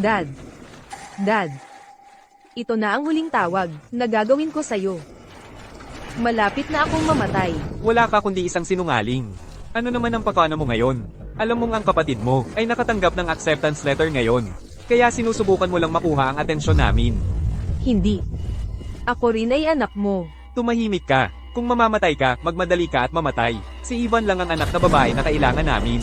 Dad. Dad. Ito na ang huling tawag na gagawin ko sa'yo. Malapit na akong mamatay. Wala ka kundi isang sinungaling. Ano naman ang pakana mo ngayon? Alam mong ang kapatid mo ay nakatanggap ng acceptance letter ngayon. Kaya sinusubukan mo lang makuha ang atensyon namin. Hindi. Ako rin ay anak mo. Tumahimik ka. Kung mamamatay ka, magmadali ka at mamatay. Si Ivan lang ang anak na babae na kailangan namin.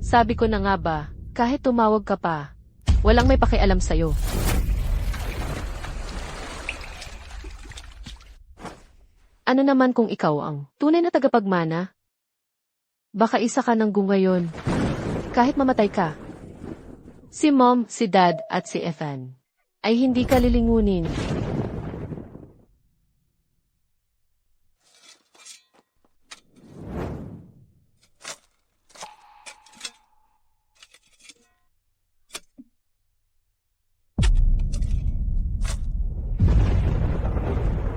Sabi ko na nga ba, kahit tumawag ka pa, walang may pakialam sa'yo. Ano naman kung ikaw ang tunay na tagapagmana? Baka isa ka ng gungayon, kahit mamatay ka. Si Mom, si Dad, at si Ethan ay hindi ka lilingunin.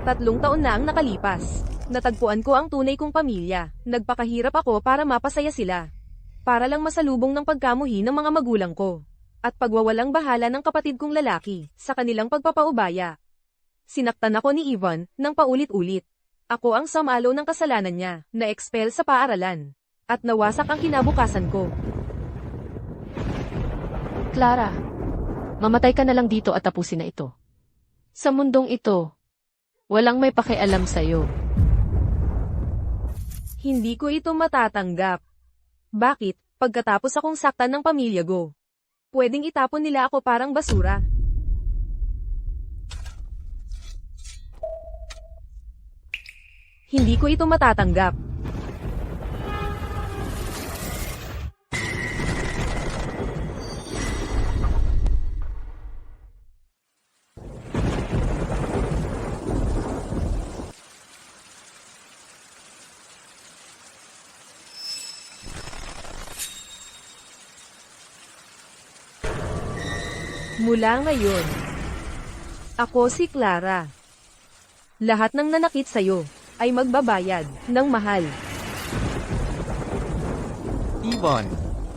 Tatlong taon na ang nakalipas. Natagpuan ko ang tunay kong pamilya. Nagpakahirap ako para mapasaya sila. Para lang masalubong ng pagkamuhi ng mga magulang ko. At pagwawalang bahala ng kapatid kong lalaki sa kanilang pagpapaubaya. Sinaktan ako ni Ivan ng paulit-ulit. Ako ang samalo ng kasalanan niya, na-expel sa paaralan. At nawasak ang kinabukasan ko. Clara, mamatay ka na lang dito at tapusin na ito. Sa mundong ito, walang may pakialam sa'yo. Hindi ko ito matatanggap. Bakit, pagkatapos akong saktan ng pamilya ko, pwedeng itapon nila ako parang basura? Hindi ko ito matatanggap. Mula ngayon, ako si Clara. Lahat ng nanakit sa'yo ay magbabayad ng mahal. Ivan,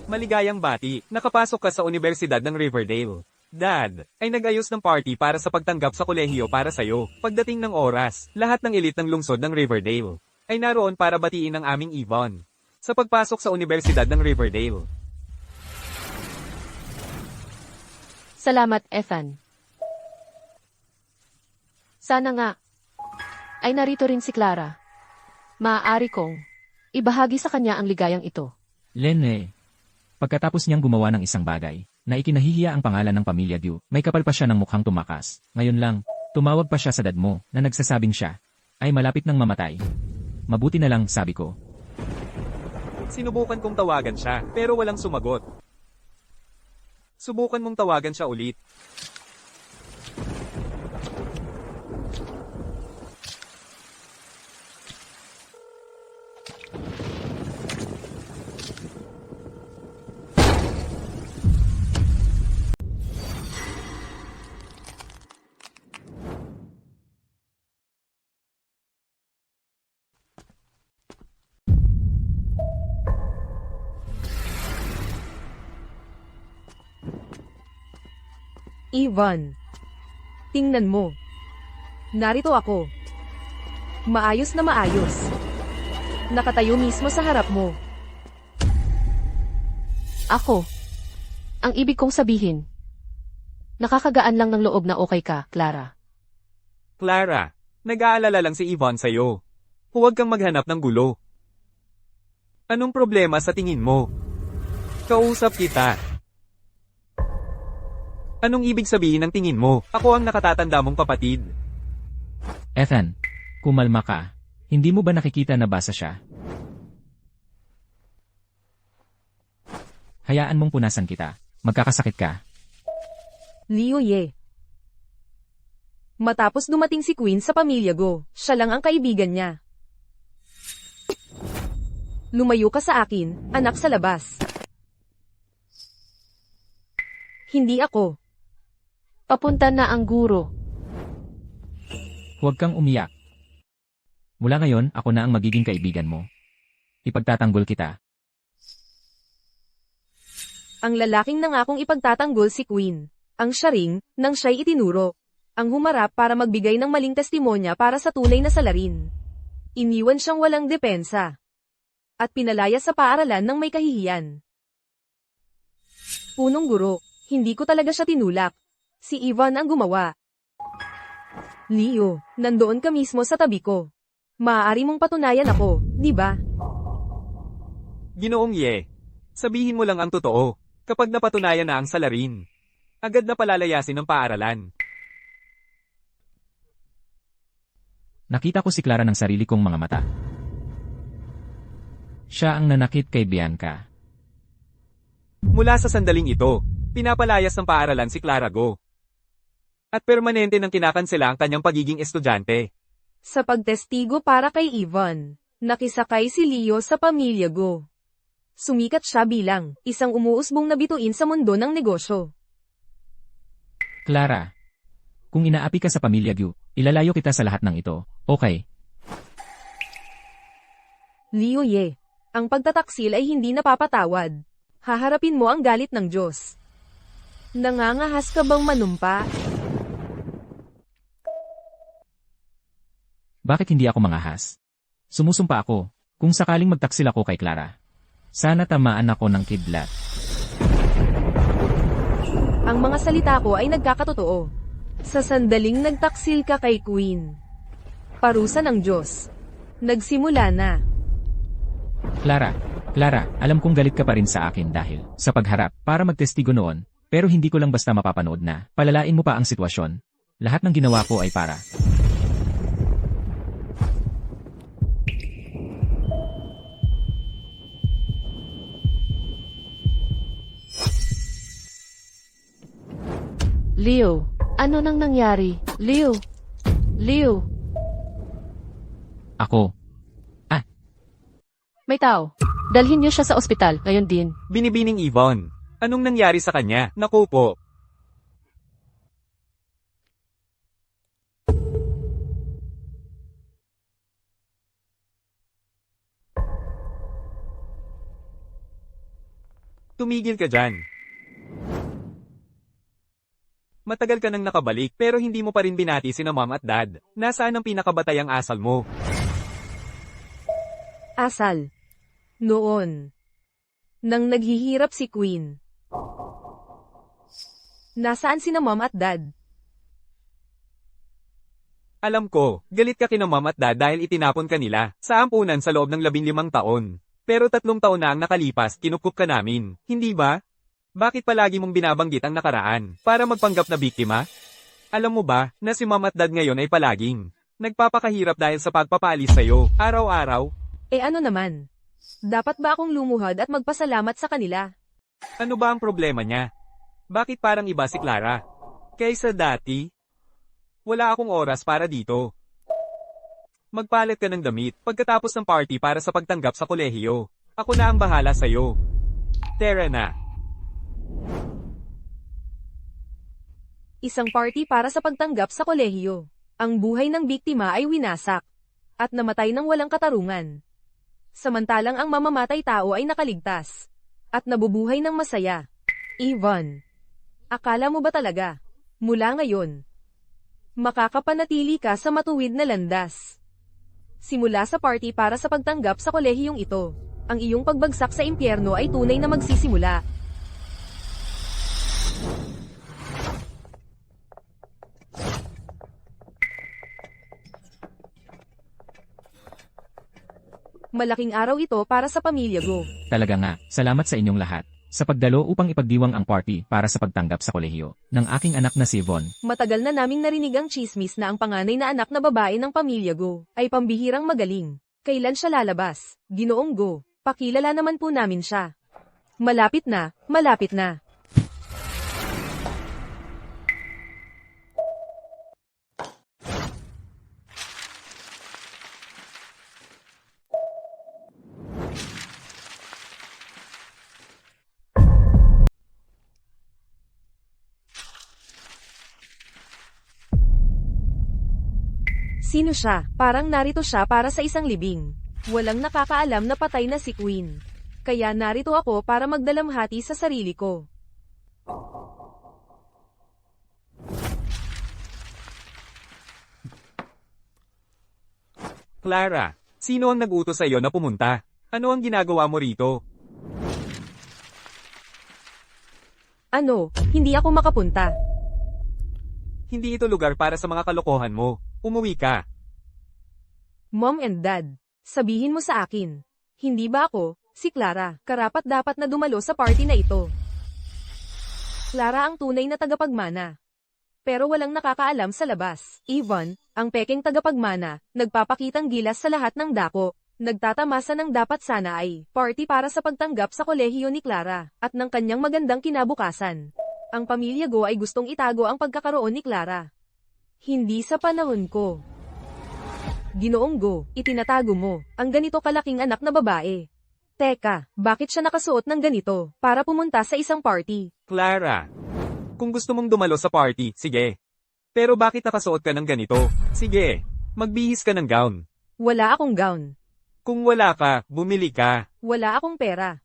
maligayang bati, nakapasok ka sa Universidad ng Riverdale. Dad, ay nag-ayos ng party para sa pagtanggap sa kolehiyo para sa'yo. Pagdating ng oras, lahat ng elite ng lungsod ng Riverdale ay naroon para batiin ang aming Ivan sa pagpasok sa Universidad ng Riverdale. Salamat, Ethan. Sana nga, ay narito rin si Clara. Maaari kong ibahagi sa kanya ang ligayang ito. Lene, pagkatapos niyang gumawa ng isang bagay, na ikinahihiya ang pangalan ng pamilya Dew, may kapal pa siya ng mukhang tumakas. Ngayon lang, tumawag pa siya sa dad mo, na nagsasabing siya ay malapit ng mamatay. Mabuti na lang, sabi ko. Sinubukan kong tawagan siya, pero walang sumagot. Subukan mong tawagan siya ulit. Ivan, tingnan mo. Narito ako. Maayos na maayos. Nakatayo mismo sa harap mo. Ako. Ang ibig kong sabihin. Nakakagaan lang ng loob na okay ka, Clara. Clara, nag-aalala lang si Ivan sa'yo. Huwag kang maghanap ng gulo. Anong problema sa tingin mo? Kausap kita. Anong ibig sabihin ng tingin mo? Ako ang nakatatanda mong kapatid. Ethan, kumalma ka. Hindi mo ba nakikita na basa siya? Hayaan mong punasan kita. Magkakasakit ka. Liu Ye. Matapos dumating si Queen sa pamilya ko, siya lang ang kaibigan niya. Lumayo ka sa akin, anak sa labas. Hindi ako. Papunta na ang guro. Huwag kang umiyak. Mula ngayon, ako na ang magiging kaibigan mo. Ipagtatanggol kita. Ang lalaking nangakong ipagtatanggol si Queen. Ang siya ring, nang siya'y itinuro. Ang humarap para magbigay ng maling testimonya para sa tunay na salarin. Iniwan siyang walang depensa. At pinalaya sa paaralan ng may kahihiyan. Punong guro, hindi ko talaga siya tinulak. Si Ivan ang gumawa. Leo, nandoon ka mismo sa tabi ko. Maaari mong patunayan ako, di ba? Ginoong Ye. Sabihin mo lang ang totoo. Kapag napatunayan na ang salarin, agad na palalayasin ng paaralan. Nakita ko si Clara ng sarili kong mga mata. Siya ang nanakit kay Bianca. Mula sa sandaling ito, pinapalayas ng paaralan si Clara Go. At permanente nang kinakansela ang kanyang pagiging estudyante. Sa pagtestigo para kay Ivan, nakisakay si Leo sa pamilya Go. Sumikat siya bilang isang umuusbong na bituin sa mundo ng negosyo. Clara, kung inaapi ka sa pamilya Gu, ilalayo kita sa lahat ng ito, okay? Leo Ye, ang pagtataksil ay hindi napapatawad. Haharapin mo ang galit ng Diyos. Nangangahas ka bang manumpa? Bakit hindi ako mangahas? Sumusumpa ako, kung sakaling magtaksil ako kay Clara. Sana tamaan ako ng kidlat. Ang mga salita ko ay nagkakatotoo. Sa sandaling nagtaksil ka kay Queen. Parusa ng Diyos. Nagsimula na. Clara, alam kong galit ka pa rin sa akin dahil sa pagharap para magtestigo noon, pero hindi ko lang basta mapapanood na palalain mo pa ang sitwasyon. Lahat ng ginawa ko ay para. Leo, ano nang nangyari? Leo! Ako, May tao. Dalhin niyo siya sa ospital, ngayon din. Binibining Yvonne. Anong nangyari sa kanya? Naku po. Tumigil ka dyan. Matagal ka nang nakabalik pero hindi mo pa rin binati sina mom at dad. Nasaan ang pinakabatayang asal mo? Asal. Noon. Nang naghihirap si Queen. Nasaan sina mom at dad? Alam ko, galit ka kina mom at dad dahil itinapon ka nila sa ampunan sa loob ng 15 taon. Pero 3 taon na ang nakalipas, kinukup ka namin, hindi ba? Bakit palagi mong binabanggit ang nakaraan para magpanggap na biktima? Alam mo ba na si mom at dad ngayon ay palaging nagpapakahirap dahil sa pagpapaalis sa'yo, araw-araw? Ano naman? Dapat ba akong lumuhod at magpasalamat sa kanila? Ano ba ang problema niya? Bakit parang iba si Clara? Kaysa dati? Wala akong oras para dito. Magpalit ka ng damit pagkatapos ng party para sa pagtanggap sa kolehiyo. Ako na ang bahala sa'yo. Tara na. Isang party para sa pagtanggap sa kolehiyo. Ang buhay ng biktima ay winasak. At namatay ng walang katarungan. Samantalang ang mamamatay tao ay nakaligtas. At nabubuhay ng masaya. Ivan. Akala mo ba talaga? Mula ngayon. Makakapanatili ka sa matuwid na landas. Simula sa party para sa pagtanggap sa kolehiyong ito. Ang iyong pagbagsak sa impyerno ay tunay na magsisimula. Malaking araw ito para sa pamilya Go. talaga nga, salamat sa inyong lahat. Sa pagdalo upang ipagdiwang ang party para sa pagtanggap sa kolehiyo ng aking anak na si Yvonne. Matagal na naming narinig ang chismis na ang panganay na anak na babae ng pamilya Go ay pambihirang magaling. Kailan siya lalabas? Ginoong Go, pakilala naman po namin siya. Malapit na, malapit na. Si Sino siya? Parang narito siya para sa isang libing. Walang nakakaalam na patay na si Queen. Kaya narito ako para magdalamhati sa sarili ko. Clara, sino ang nag-utos sa iyo na pumunta? Ano ang ginagawa mo rito? Ano, hindi ako makapunta. Hindi ito lugar para sa mga kalokohan mo. Umuwi ka. Mom and Dad, sabihin mo sa akin. Hindi ba ako, si Clara, karapat-dapat na dumalo sa party na ito? Clara ang tunay na tagapagmana. Pero walang nakakaalam sa labas. Ivan, ang peking tagapagmana, nagpapakitang gilas sa lahat ng dako. Nagtatamasa ng dapat sana ay party para sa pagtanggap sa kolehiyo ni Clara at ng kanyang magandang kinabukasan. Ang pamilya Go ay gustong itago ang pagkakaroon ni Clara. Hindi sa panahon ko. Ginoong Go, itinatago mo ang ganito kalaking anak na babae. Teka, bakit siya nakasuot ng ganito para pumunta sa isang party? Clara, kung gusto mong dumalo sa party, sige. Pero bakit nakasuot ka ng ganito? Sige, magbihis ka ng gown. Wala akong gown. Kung wala ka, bumili ka. Wala akong pera.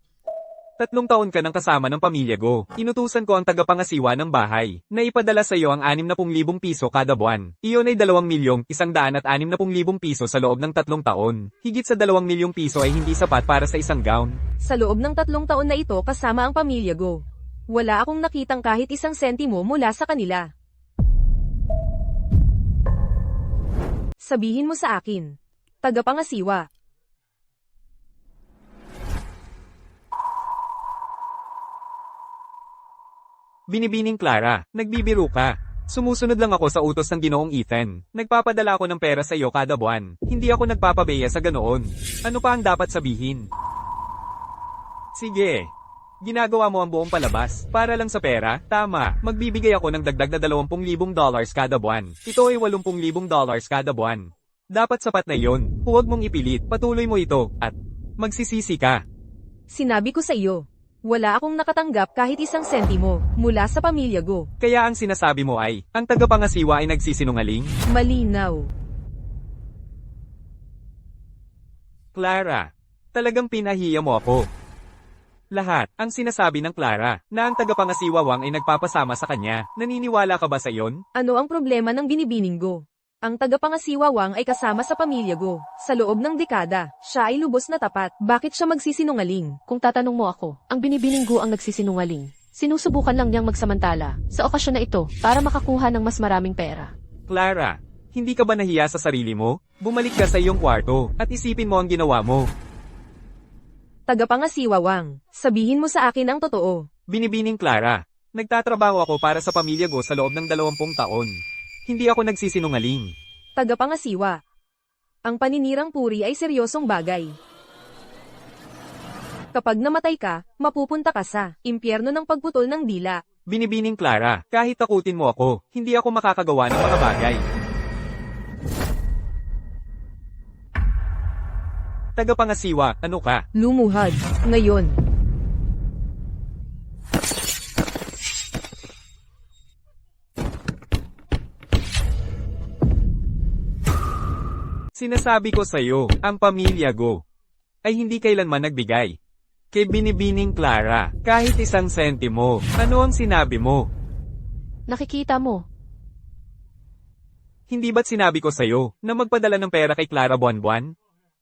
3 taon ka ng kasama ng pamilya Go. Inutusan ko ang tagapangasiwa ng bahay na ipadala sa iyo ang 60,000 piso kada buwan. Iyon ay 2,160,000 piso sa loob ng 3 taon. Higit sa 2,000,000 piso ay hindi sapat para sa isang gown. Sa loob ng 3 taon na ito kasama ang pamilya Go. Wala akong nakitang kahit isang sentimo mula sa kanila. Sabihin mo sa akin. Tagapangasiwa. Binibining Clara, nagbibiro ka. Sumusunod lang ako sa utos ng Ginoong Ethan. Nagpapadala ako ng pera sa iyo kada buwan. Hindi ako nagpapabeya sa ganoon. Ano pa ang dapat sabihin? Sige. Ginagawa mo ang buong palabas. Para lang sa pera? Tama. Magbibigay ako ng dagdag na $20,000 kada buwan. Ito ay $80,000 kada buwan. Dapat sapat na yon. Huwag mong ipilit. Patuloy mo ito. At magsisisi ka. Sinabi ko sa iyo. Wala akong nakatanggap kahit isang sentimo mula sa pamilya Go. Kaya ang sinasabi mo ay, ang tagapangasiwa ay nagsisinungaling? Malinaw. Clara, talagang pinahiya mo ako. Lahat, ang sinasabi ng Clara, na ang tagapangasiwa Wang ay nagpapasama sa kanya, naniniwala ka ba sa iyon? Ano ang problema ng binibining Go? Ang tagapangasiwa Wang ay kasama sa pamilya Go. Sa loob ng dekada, siya ay lubos na tapat. Bakit siya magsisinungaling? Kung tatanong mo ako, ang binibining Go ang nagsisinungaling. Sinusubukan lang niyang magsamantala sa okasyon na ito para makakuha ng mas maraming pera. Clara, hindi ka ba nahiya sa sarili mo? Bumalik ka sa iyong kwarto, at isipin mo ang ginawa mo. Tagapangasiwa Wang, sabihin mo sa akin ang totoo. Binibining Clara, nagtatrabaho ako para sa pamilya Go sa loob ng 20 taon. Hindi ako nagsisinungaling. Tagapangasiwa. Ang paninirang puri ay seryosong bagay. Kapag namatay ka, mapupunta ka sa impyerno ng pagputol ng dila. Binibining Clara, kahit takutin mo ako, hindi ako makakagawa ng mga bagay. Tagapangasiwa, ano ka? Lumuhad. Ngayon. Sinasabi ko sa'yo, ang pamilya Go ay hindi kailanman nagbigay. Kay binibining Clara, kahit isang sentimo, ano ang sinabi mo? Nakikita mo, Hindi ba't sinabi ko sa'yo na magpadala ng pera kay Clara buwan-buwan?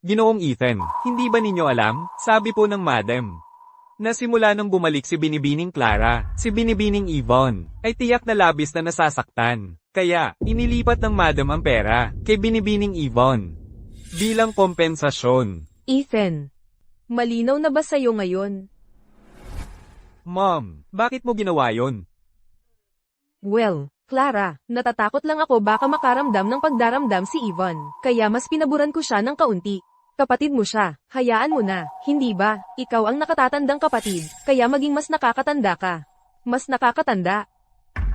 Ginoong Ethan, hindi ba ninyo alam? Sabi po ng madam. Na simula nang bumalik si binibining Clara, si binibining Yvonne, ay tiyak na labis na nasasaktan. Kaya, inilipat ng madam ang pera kay binibining Yvonne. Bilang kompensasyon. Ethan. Malinaw na ba sa'yo ngayon? Mom, bakit mo ginawa yon? Well, Clara, natatakot lang ako baka makaramdam ng pagdaramdam si Ivan. Kaya mas pinaburan ko siya ng kaunti. Kapatid mo siya, hayaan mo na, hindi ba? Ikaw ang nakatatandang kapatid, kaya maging mas nakakatanda ka. Mas nakakatanda.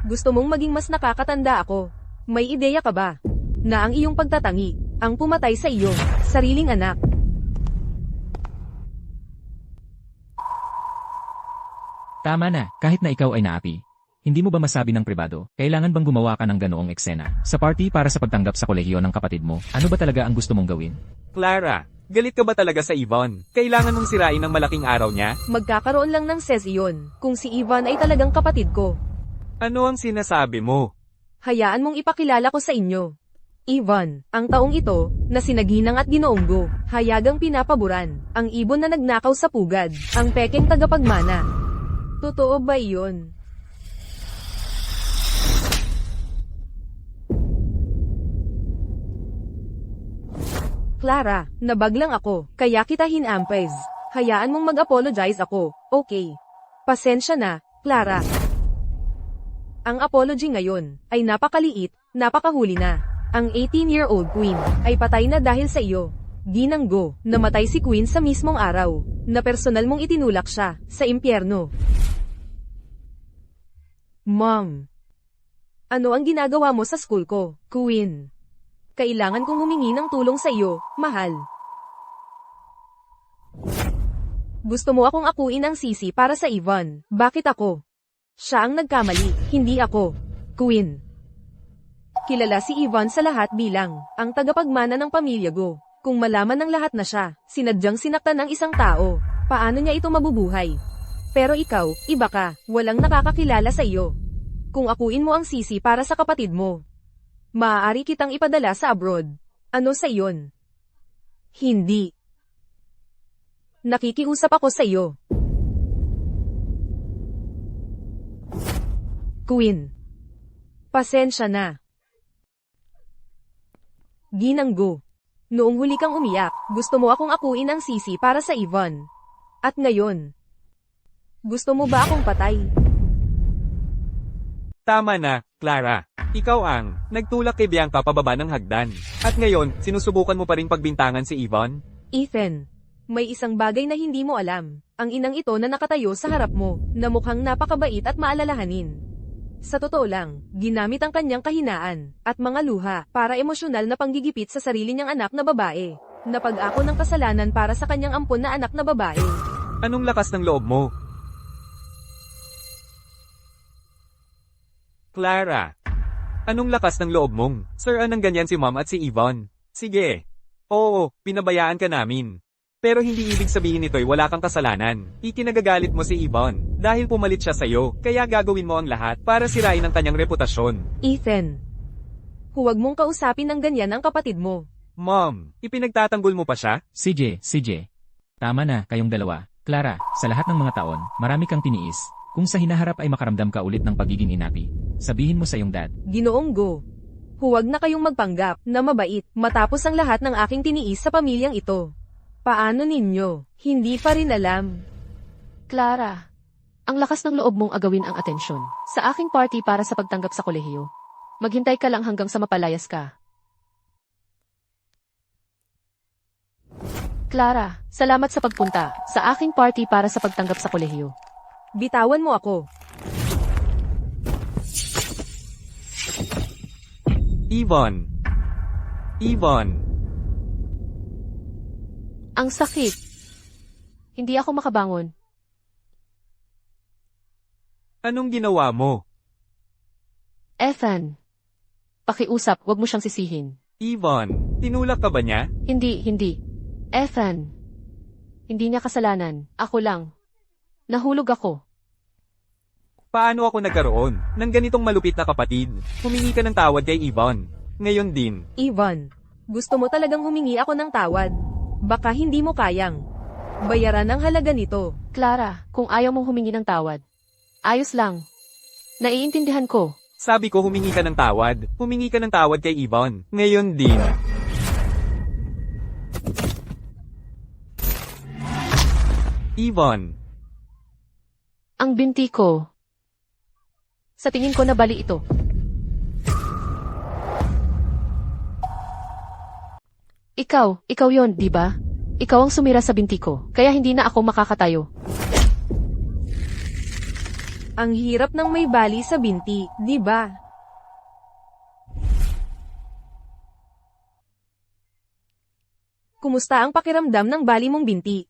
Gusto mong maging mas nakakatanda ako. May ideya ka ba? Na ang iyong pagtatangi, ang pumatay sa iyo, sariling anak. Tama na, kahit na ikaw ay naapi. Hindi mo ba masabi ng pribado, kailangan bang gumawa ka ng ganoong eksena sa party para sa pagtanggap sa kolehiyo ng kapatid mo? Ano ba talaga ang gusto mong gawin? Clara, galit ka ba talaga sa Yvonne? Kailangan mong sirain ang malaking araw niya? Magkakaroon lang ng ses iyon, kung si Ivan ay talagang kapatid ko. Ano ang sinasabi mo? Hayaan mong ipakilala ko sa inyo. Ivan, ang taong ito, na sinaginang at ginoonggo, hayagang pinapaboran, ang ibon na nagnakaw sa pugad, ang pekeng tagapagmana. Totoo ba iyon? Clara, nabaglang ako, kaya kita hinampes. Hayaan mong mag-apologize ako, okay? Pasensya na, Clara. Ang apology ngayon ay napakaliit, napakahuli na. Ang 18-year-old Queen ay patay na dahil sa iyo. Ginanggo, namatay si Queen sa mismong araw, na personal mong itinulak siya sa impyerno. Mom, ano ang ginagawa mo sa school ko, Queen? Kailangan kong humingi ng tulong sa iyo, mahal. Gusto mo akong akuin ang sisi para sa Ivan. Bakit ako? Siya ang nagkamali, hindi ako. Queen. Kilala si Ivan sa lahat bilang ang tagapagmana ng pamilya ko. Kung malaman ng lahat na siya, sinadyang sinaktan ng isang tao, paano niya ito mabubuhay? Pero ikaw, iba ka, walang nakakakilala sa iyo. Kung akuin mo ang sisi para sa kapatid mo, maaari kitang ipadala sa abroad. Ano sa iyon? Hindi. Nakikiusap ako sa iyo. Queen. Pasensya na. Ginanggo. Noong huli kang umiyak, gusto mo akong akuin ang sisi para sa Ivan. At ngayon, gusto mo ba akong patay? Tama na, Clara. Ikaw ang nagtulak kay Bianca pababa ng hagdan. At ngayon, sinusubukan mo pa ring pagbintangan si Yvonne? Ethan, may isang bagay na hindi mo alam. Ang inang ito na nakatayo sa harap mo, na mukhang napakabait at maalalahanin. Sa totoo lang, ginamit ang kanyang kahinaan, at mga luha, para emosyonal na panggigipit sa sarili niyang anak na babae. Napag-ako ng kasalanan para sa kanyang ampon na anak na babae. Anong lakas ng loob mo? Clara. Anong lakas ng loob mong? Sir, anong ganyan si Mom at si Yvonne? Sige. Oo, pinabayaan ka namin. Pero hindi ibig sabihin nito'y wala kang kasalanan. Ikinagagalit mo si Yvonne dahil pumalit siya sa'yo, kaya gagawin mo ang lahat para sirain ang kanyang reputasyon. Ethan, huwag mong kausapin ng ganyan ang kapatid mo. Mom, ipinagtatanggol mo pa siya? CJ. Tama na, kayong dalawa. Clara, sa lahat ng mga taon, marami kang tiniis. Kung sa hinaharap ay makaramdam ka ulit ng pagiging inapi, sabihin mo sa iyong dad. Ginoong Go, huwag na kayong magpanggap na mabait matapos ang lahat ng aking tiniis sa pamilyang ito. Paano ninyo? Hindi pa rin alam. Clara, ang lakas ng loob mong agawin ang atensyon sa aking party para sa pagtanggap sa kolehiyo. Maghintay ka lang hanggang sa mapalayas ka. Clara, salamat sa pagpunta sa aking party para sa pagtanggap sa kolehiyo. Bitawan mo ako. Yvonne. Ang sakit. Hindi ako makabangon. Anong ginawa mo? Ethan, pakiusap, wag mo siyang sisihin. Yvonne, tinulak ka ba niya? Hindi. Ethan, hindi niya kasalanan. Ako lang. Nahulog ako. Paano ako nagkaroon ng ganitong malupit na kapatid? Humingi ka ng tawad kay Yvonne. Ngayon din. Ivan, gusto mo talagang humingi ako ng tawad? Baka hindi mo kayang bayaran ang halaga nito. Clara, kung ayaw mong humingi ng tawad, ayos lang. Naiintindihan ko. Sabi ko humingi ka ng tawad. Humingi ka ng tawad kay Yvonne. Ngayon din. Yvonne. Ang binti ko. Sa tingin ko na bali ito. Ikaw yon, di ba? Ikaw ang sumira sa binti ko, kaya hindi na ako makakatayo. Ang hirap ng may bali sa binti, di ba? Kumusta ang pakiramdam ng bali mong binti?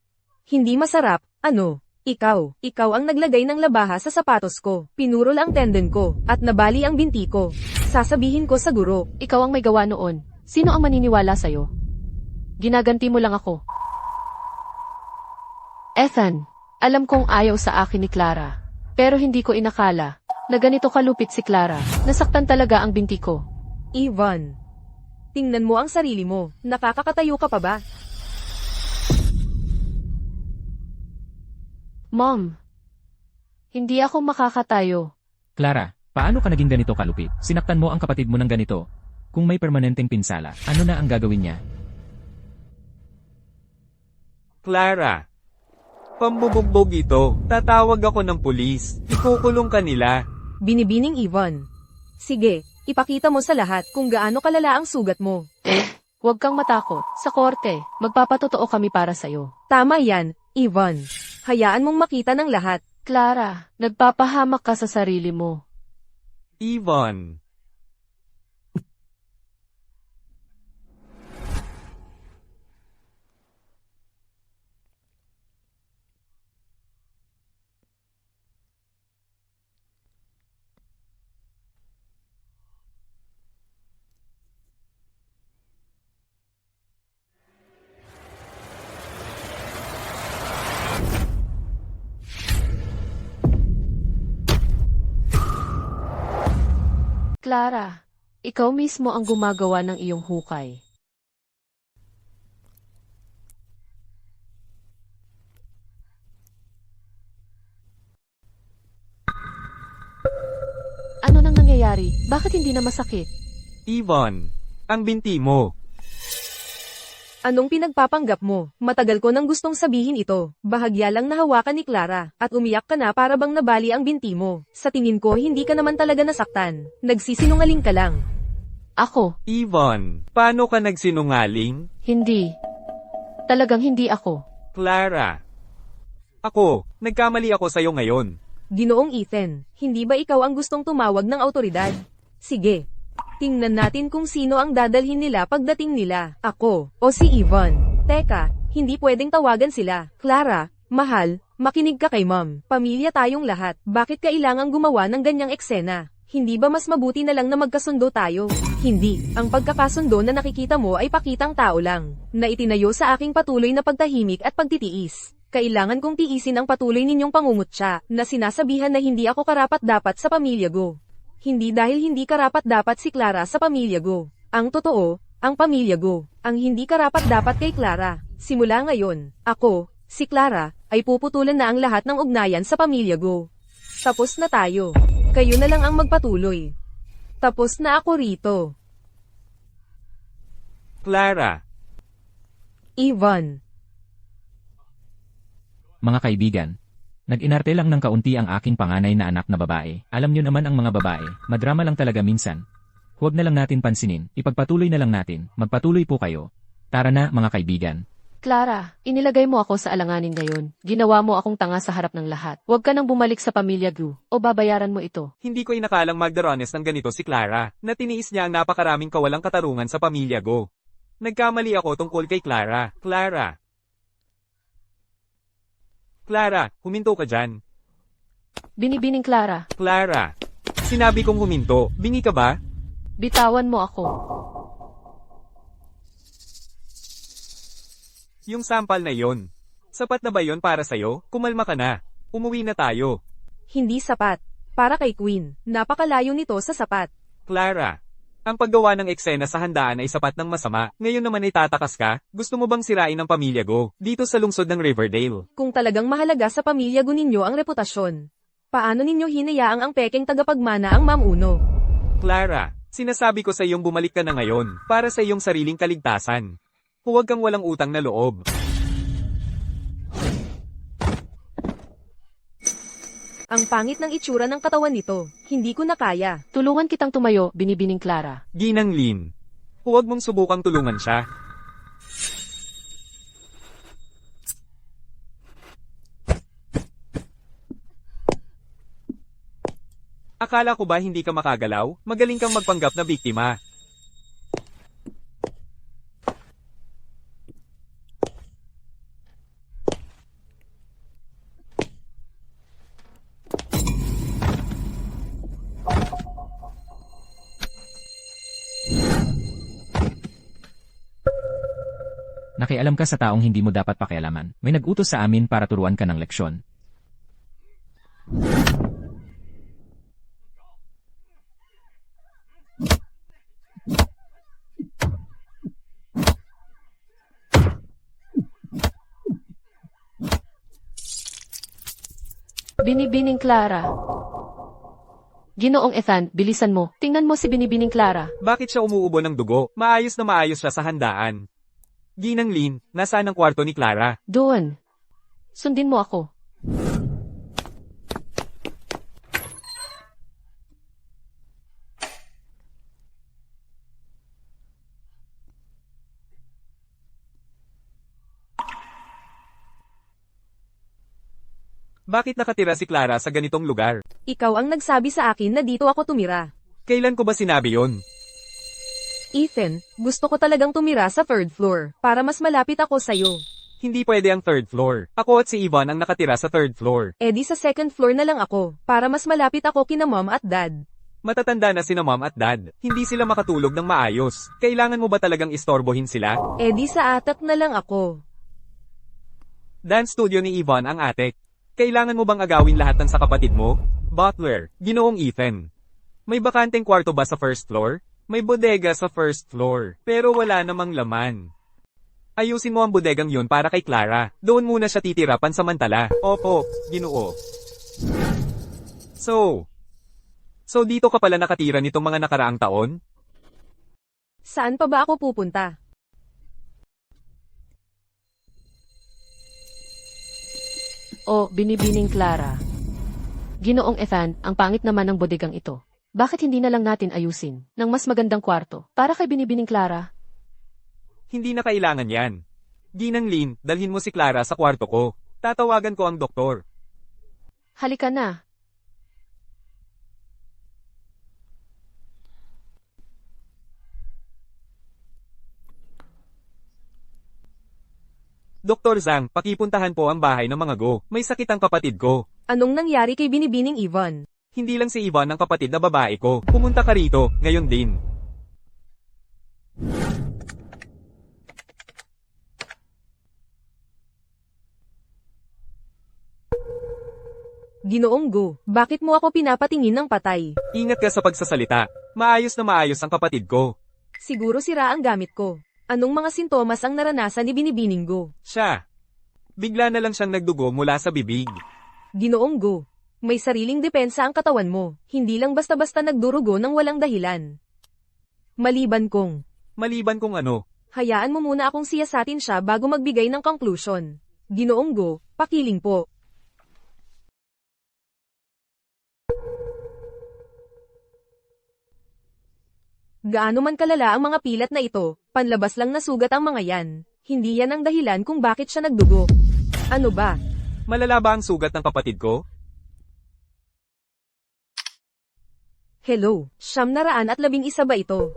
Hindi masarap, ano? Ikaw ang naglagay ng labaha sa sapatos ko, pinurol ang tendon ko, at nabali ang binti ko. Sasabihin ko sa guro. Ikaw ang may gawa noon. Sino ang maniniwala sa'yo? Ginaganti mo lang ako. Ethan, alam kong ayaw sa akin ni Clara. Pero hindi ko inakala na ganito kalupit si Clara. Nasaktan talaga ang binti ko. Ivan, tingnan mo ang sarili mo. Nakakakatayo ka pa ba? Mom, hindi ako makakatayo. Clara, paano ka naging ganito kalupit? Sinaktan mo ang kapatid mo ng ganito. Kung may permanenteng pinsala, ano na ang gagawin niya? Clara. Pambubugbog ito. Tatawag ako ng pulis. Ikukulong ka nila. Binibining Ivan. Sige, ipakita mo sa lahat kung gaano kalala ang sugat mo. Huwag kang matakot. Sa korte, magpapatotoo kami para sa'yo. Tama yan, Ivan. Hayaan mong makita ng lahat. Clara, nagpapahamak ka sa sarili mo. Ivan. Clara, ikaw mismo ang gumagawa ng iyong hukay. Ano nang nangyayari? Bakit hindi na masakit? Ivan. Ang binti mo. Anong pinagpapanggap mo? Matagal ko nang gustong sabihin ito. Bahagya lang nahawakan ni Clara, at umiyak ka na para bang nabali ang binti mo. Sa tingin ko hindi ka naman talaga nasaktan. Nagsisinungaling ka lang. Ako, Ivan. Paano ka nagsinungaling? hindi. Talagang hindi ako. Clara. Ako. Nagkamali ako sa'yo ngayon. Ginoong Ethan, hindi ba ikaw ang gustong tumawag ng autoridad? Sige. Tingnan natin kung sino ang dadalhin nila pagdating nila. Ako, o si Ivan. Teka, hindi pwedeng tawagan sila. Clara, mahal, makinig ka kay mom. Pamilya tayong lahat. Bakit kailangang gumawa ng ganyang eksena? Hindi ba mas mabuti na lang na magkasundo tayo? Hindi. Ang pagkakasundo na nakikita mo ay pakitang tao lang, na itinayo sa aking patuloy na pagtahimik at pagtitiis. Kailangan kong tiisin ang patuloy ninyong pangungutya, na sinasabihan na hindi ako karapat-dapat sa pamilya ko. Hindi dahil hindi karapat-dapat si Clara sa pamilya ko. Ang totoo, ang pamilya ko, ang hindi karapat-dapat kay Clara. Simula ngayon, ako, si Clara, ay puputulan na ang lahat ng ugnayan sa pamilya ko. Tapos na tayo. Kayo na lang ang magpatuloy. Tapos na ako rito. Clara. Ivan. Mga kaibigan, nag-inarte lang ng kaunti ang aking panganay na anak na babae. Alam nyo naman ang mga babae, madrama lang talaga minsan. Huwag na lang natin pansinin, ipagpatuloy na lang natin, magpatuloy po kayo. Tara na mga kaibigan. Clara, inilagay mo ako sa alanganin ngayon. Ginawa mo akong tanga sa harap ng lahat. Huwag ka nang bumalik sa pamilya Gu, o babayaran mo ito. Hindi ko inakalang magdarones ng ganito si Clara, na tiniis niya ang napakaraming kawalang katarungan sa pamilya ko. Nagkamali ako tungkol kay Clara. Clara, huminto ka dyan. Binibining Clara, Clara. Sinabi kong huminto, bingi ka ba? bitawan mo ako. Yung sampal na yon. Sapat na ba yon para sa'yo? Kumalma ka na. Umuwi na tayo. Hindi sapat. Para kay Queen, napakalayo nito sa sapat. Clara. Ang paggawa ng eksena sa handaan ay sapat ng masama. Ngayon naman ay tatakas ka? Gusto mo bang sirain ang pamilya ko? Dito sa lungsod ng Riverdale. Kung talagang mahalaga sa pamilya ko ninyo ang reputasyon, paano ninyo hinayaang ang pekeng tagapagmana ang mamuno? Clara, sinasabi ko sa iyong bumalik ka na ngayon, para sa iyong sariling kaligtasan. Huwag kang walang utang na loob. Ang pangit ng itsura ng katawan nito, hindi ko na kaya. Tulungan kitang tumayo, binibining Clara. Ginang Lin. Huwag mong subukang tulungan siya. Akala ko ba hindi ka makagalaw? Magaling kang magpanggap na biktima. Nakialam ka sa taong hindi mo dapat pakialaman. May nag-utos sa amin para turuan ka ng leksyon. Binibining Clara. Ginoong Ethan, bilisan mo. Tingnan mo si Binibining Clara. Bakit siya umuubo ng dugo? Maayos na maayos siya sa handaan. Ginang Lin, nasaan ang kwarto ni Clara? Doon. Sundin mo ako. Bakit nakatira si Clara sa ganitong lugar? Ikaw ang nagsabi sa akin na dito ako tumira. Kailan ko ba sinabi yon? Ethan, gusto ko talagang tumira sa third floor, para mas malapit ako sa'yo. Hindi pwede ang third floor. Ako at si Yvonne ang nakatira sa third floor. Eh di sa second floor na lang ako, para mas malapit ako kina mom at dad. Matatanda na sina mom at dad. Hindi sila makatulog ng maayos. Kailangan mo ba talagang istorbohin sila? Eh di sa atap na lang ako. Dance studio ni Yvonne ang atek. Kailangan mo bang agawin lahat ng sa kapatid mo? Butler, Ginoong Ethan. May bakanteng kwarto ba sa first floor? May bodega sa first floor, pero wala namang laman. Ayusin mo ang bodegang yun para kay Clara. Doon muna siya titira pansamantala. Opo, Ginoo. So dito ka pala nakatira nitong mga nakaraang taon? Saan pa ba ako pupunta? O, Binibining Clara. Ginoong Ethan, ang pangit naman ng bodegang ito. Bakit hindi na lang natin ayusin ng mas magandang kwarto para kay Binibining Clara? Hindi na kailangan yan. Ginang Lin, dalhin mo si Clara sa kwarto ko. Tatawagan ko ang doktor. Halika na. Dr. Zhang, pakipuntahan po ang bahay ng mga go. May sakit ang kapatid ko. Anong nangyari kay Binibining Yvonne? Hindi lang si Yvonne ang kapatid na babae ko. Pumunta ka rito, ngayon din. Ginoong Go, bakit mo ako pinapatingin ng patay? Ingat ka sa pagsasalita. Maayos na maayos ang kapatid ko. Siguro sira ang gamit ko. Anong mga sintomas ang naranasan ni Binibining Go? Siya. Bigla na lang siyang nagdugo mula sa bibig. Ginoong Go, may sariling depensa ang katawan mo, hindi lang basta-basta nagdurugo ng walang dahilan. Maliban kung ano. hayaan mo muna akong siyasatin siya bago magbigay ng conclusion. Ginoong Go, pakiling po. Gaano man kalala ang mga pilat na ito, panlabas lang na sugat ang mga yan. Hindi yan ang dahilan kung bakit siya nagdugo. Ano ba? Malala ba ang sugat ng kapatid ko? Hello, 911 ba ito?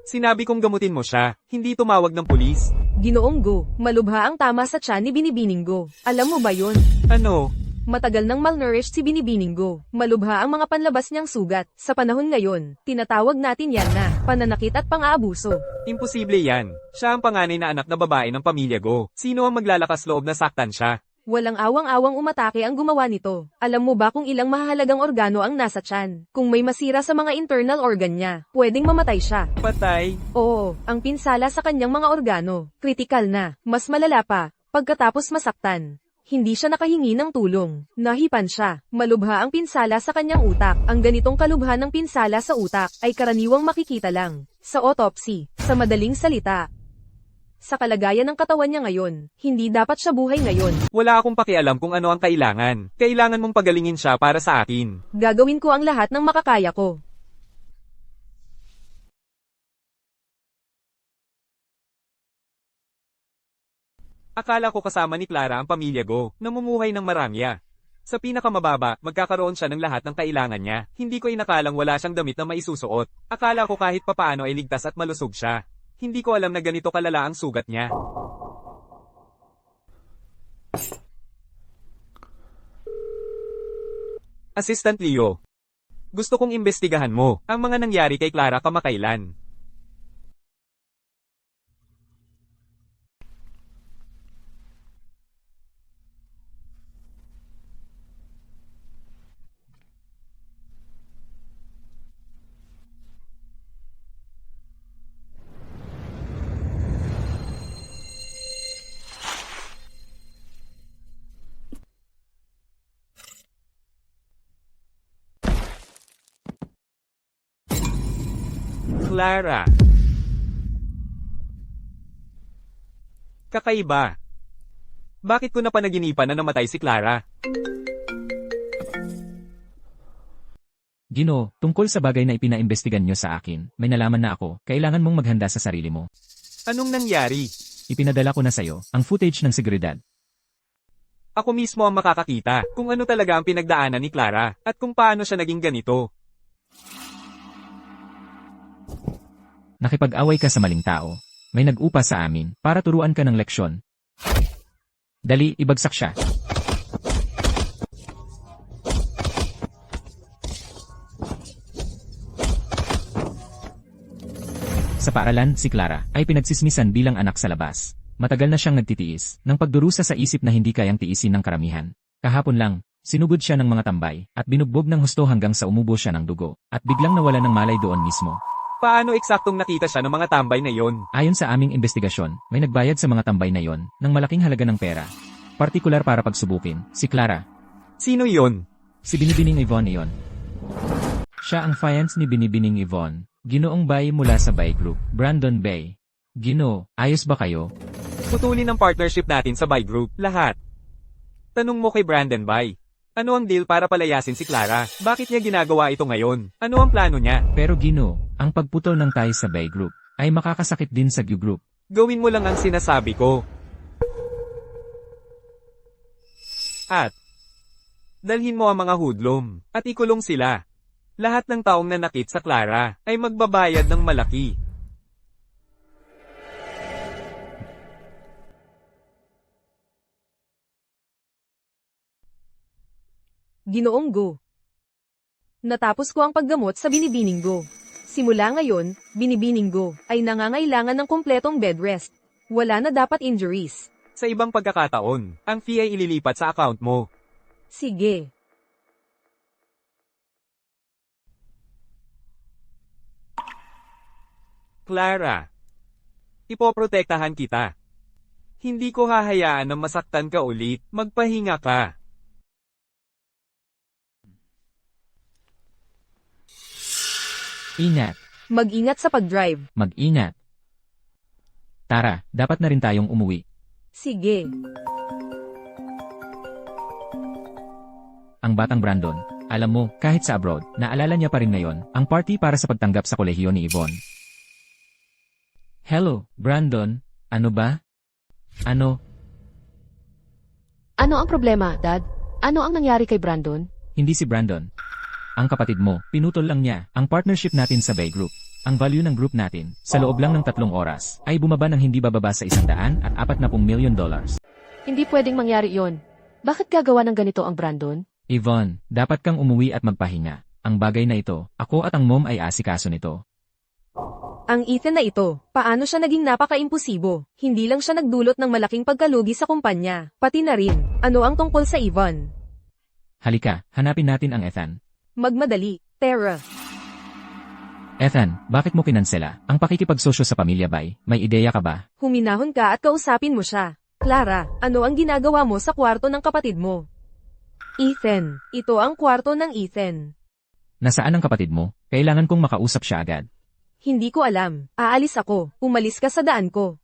Sinabi kong gamutin mo siya, hindi tumawag ng pulis. Ginoong Go, malubha ang tama sa tiyan ni Binibining Go. Alam mo ba yon? Ano? Matagal nang malnourished si Binibining Go. Malubha ang mga panlabas niyang sugat. Sa panahon ngayon, tinatawag natin yan na pananakit at pang-aabuso. Imposible yan. Siya ang panganay na anak na babae ng pamilya ko. Sino ang maglalakas loob na saktan siya? Walang awang-awang umatake ang gumawa nito. Alam mo ba kung ilang mahalagang organo ang nasa tiyan? Kung may masira sa mga internal organ niya, pwedeng mamatay siya. Patay? Oo, ang pinsala sa kanyang mga organo, kritikal na. Mas malala pa, pagkatapos masaktan. Hindi siya nakahingi ng tulong. Nahipan siya. Malubha ang pinsala sa kanyang utak. Ang ganitong kalubhan ng pinsala sa utak ay karaniwang makikita lang sa autopsy. Sa madaling salita, sa kalagayan ng katawan niya ngayon, hindi dapat siya buhay ngayon. Wala akong pakialam kung ano ang kailangan. Kailangan mong pagalingin siya para sa akin. Gagawin ko ang lahat ng makakaya ko. Akala ko kasama ni Clara ang pamilya ko, namumuhay ng maramya. Sa pinakamababa, magkakaroon siya ng lahat ng kailangan niya. Hindi ko inakalang wala siyang damit na maisusuot. Akala ko kahit papaano ay ligtas at malusog siya. Hindi ko alam na ganito kalala ang sugat niya. Assistant Leo. Gusto kong imbestigahan mo ang mga nangyari kay Clara kamakailan. Clara. Kakaiba. Bakit ko napanaginipan na namatay si Clara? Gino, tungkol sa bagay na ipinaimbestigan nyo sa akin, may nalaman na ako, kailangan mong maghanda sa sarili mo. Anong nangyari? Ipinadala ko na sa'yo, ang footage ng seguridad. Ako mismo ang makakakita kung ano talaga ang pinagdaanan ni Clara at kung paano siya naging ganito. Nakipag-away ka sa maling tao. May nag-upa sa amin para turuan ka ng leksyon. Dali, ibagsak siya. Sa paaralan, si Clara ay pinagsismisan bilang anak sa labas. Matagal na siyang nagtitiis ng pagdurusa sa isip na hindi kayang tiisin ng karamihan. Kahapon lang, sinugod siya ng mga tambay at binugbog ng husto hanggang sa umubo siya ng dugo at biglang nawala ng malay doon mismo. Paano eksaktong nakita siya ng mga tambay na yon? Ayon sa aming investigasyon, may nagbayad sa mga tambay na yon ng malaking halaga ng pera. Partikular para pagsubukin, si Clara. Sino yon? Si Binibining Yvonne iyon. Siya ang fiance ni Binibining Yvonne. Ginoong Bay mula sa Bay Group, Brandon Bay. Gino, ayos ba kayo? Putulin ang partnership natin sa Bay Group, lahat. Tanong mo kay Brandon Bay. Ano ang deal para palayasin si Clara? Bakit niya ginagawa ito ngayon? Ano ang plano niya? Pero Gino, ang pagputol ng ties sa Bay Group ay makakasakit din sa Q Group. Gawin mo lang ang sinasabi ko. At dalhin mo ang mga hoodlum at ikulong sila. Lahat ng taong nanakit sa Clara ay magbabayad ng malaki. Ginoong Go. Natapos ko ang paggamot sa Binibining Go. Simula ngayon, Binibining Go ay nangangailangan ng kumpletong bed rest. Wala na dapat injuries. Sa ibang pagkakataon, ang fee ay ililipat sa account mo. Sige. Clara, ipoprotektahan kita. Hindi ko hahayaan na masaktan ka ulit, magpahinga ka. Ingat, Mag-ingat sa pag-drive. mag-ingat. Tara, dapat na rin tayong umuwi. Sige. Ang batang Brandon, alam mo, kahit sa abroad, naalala niya pa rin ngayon, ang party para sa pagtanggap sa kolehiyo ni Yvonne. Hello, Brandon. Ano ba? Ano? Ano ang problema, Dad? Ano ang nangyari kay Brandon? Hindi si Brandon. Ang kapatid mo, pinutol lang niya ang partnership natin sa Bay Group. Ang value ng group natin, sa loob lang ng 3 oras, ay bumaba ng hindi bababa sa $140 million. Hindi pwedeng mangyari yon. Bakit gagawa ng ganito ang Brandon? Yvonne, dapat kang umuwi at magpahinga. Ang bagay na ito, ako at ang mom ay asikaso nito. Ang Ethan na ito, paano siya naging napaka-imposibo? Hindi lang siya nagdulot ng malaking pagkalugi sa kumpanya, pati na rin, ano ang tungkol sa Yvonne? Halika, hanapin natin ang Ethan. Magmadali, Tara. Ethan, bakit mo kinansela ang pakikipagsosyo sa pamilya bay? May ideya ka ba? Huminahon ka at kausapin mo siya. Clara, ano ang ginagawa mo sa kwarto ng kapatid mo? Ethan, ito ang kwarto ng Ethan. Nasaan ang kapatid mo? Kailangan kong makausap siya agad. Hindi ko alam. Aalis ako. Umalis ka sa daan ko.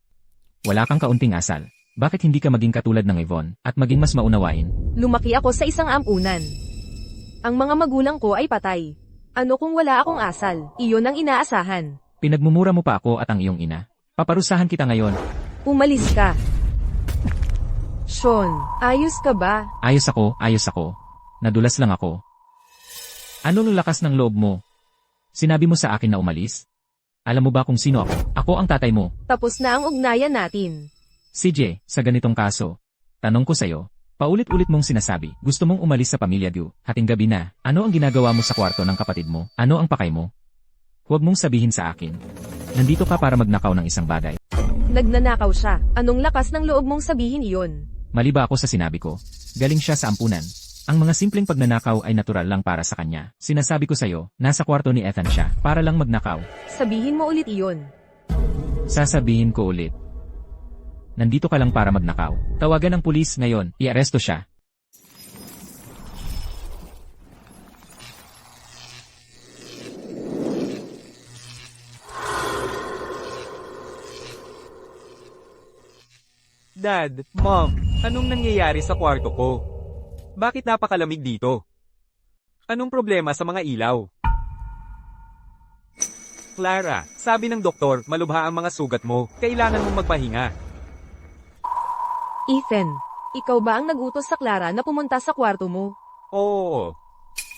Wala kang kaunting asal. Bakit hindi ka maging katulad ng Yvonne at maging mas maunawain? Lumaki ako sa isang ampunan. Ang mga magulang ko ay patay. Ano kung wala akong asal? Iyon ang inaasahan. Pinagmumura mo pa ako at ang iyong ina. Paparusahan kita ngayon. Umalis ka. Sean, ayos ka ba? Ayos ako. Nadulas lang ako. Anong lakas ng loob mo? Sinabi mo sa akin na umalis? Alam mo ba kung sino ako? Ako ang tatay mo. Tapos na ang ugnayan natin. CJ, sa ganitong kaso, tanong ko sa'yo, paulit-ulit mong sinasabi, gusto mong umalis sa pamilya Gu, hating gabi na, ano ang ginagawa mo sa kwarto ng kapatid mo? Ano ang pakay mo? Huwag mong sabihin sa akin. Nandito ka para magnakaw ng isang bagay. Nagnanakaw siya. Anong lakas ng loob mong sabihin iyon? Mali ba ako sa sinabi ko? Galing siya sa ampunan. Ang mga simpleng pagnanakaw ay natural lang para sa kanya. Sinasabi ko sa'yo, nasa kwarto ni Ethan siya, para lang magnakaw. Sabihin mo ulit iyon. Sasabihin ko ulit. Nandito ka lang para magnakaw. Tawagan ng pulis ngayon, i-aresto siya. Dad, Mom, anong nangyayari sa kwarto ko? Bakit napakalamig dito? Anong problema sa mga ilaw? Clara, sabi ng doktor, malubha ang mga sugat mo. Kailangan mong magpahinga. Ethan, ikaw ba ang nag-utos sa Clara na pumunta sa kwarto mo? Oo.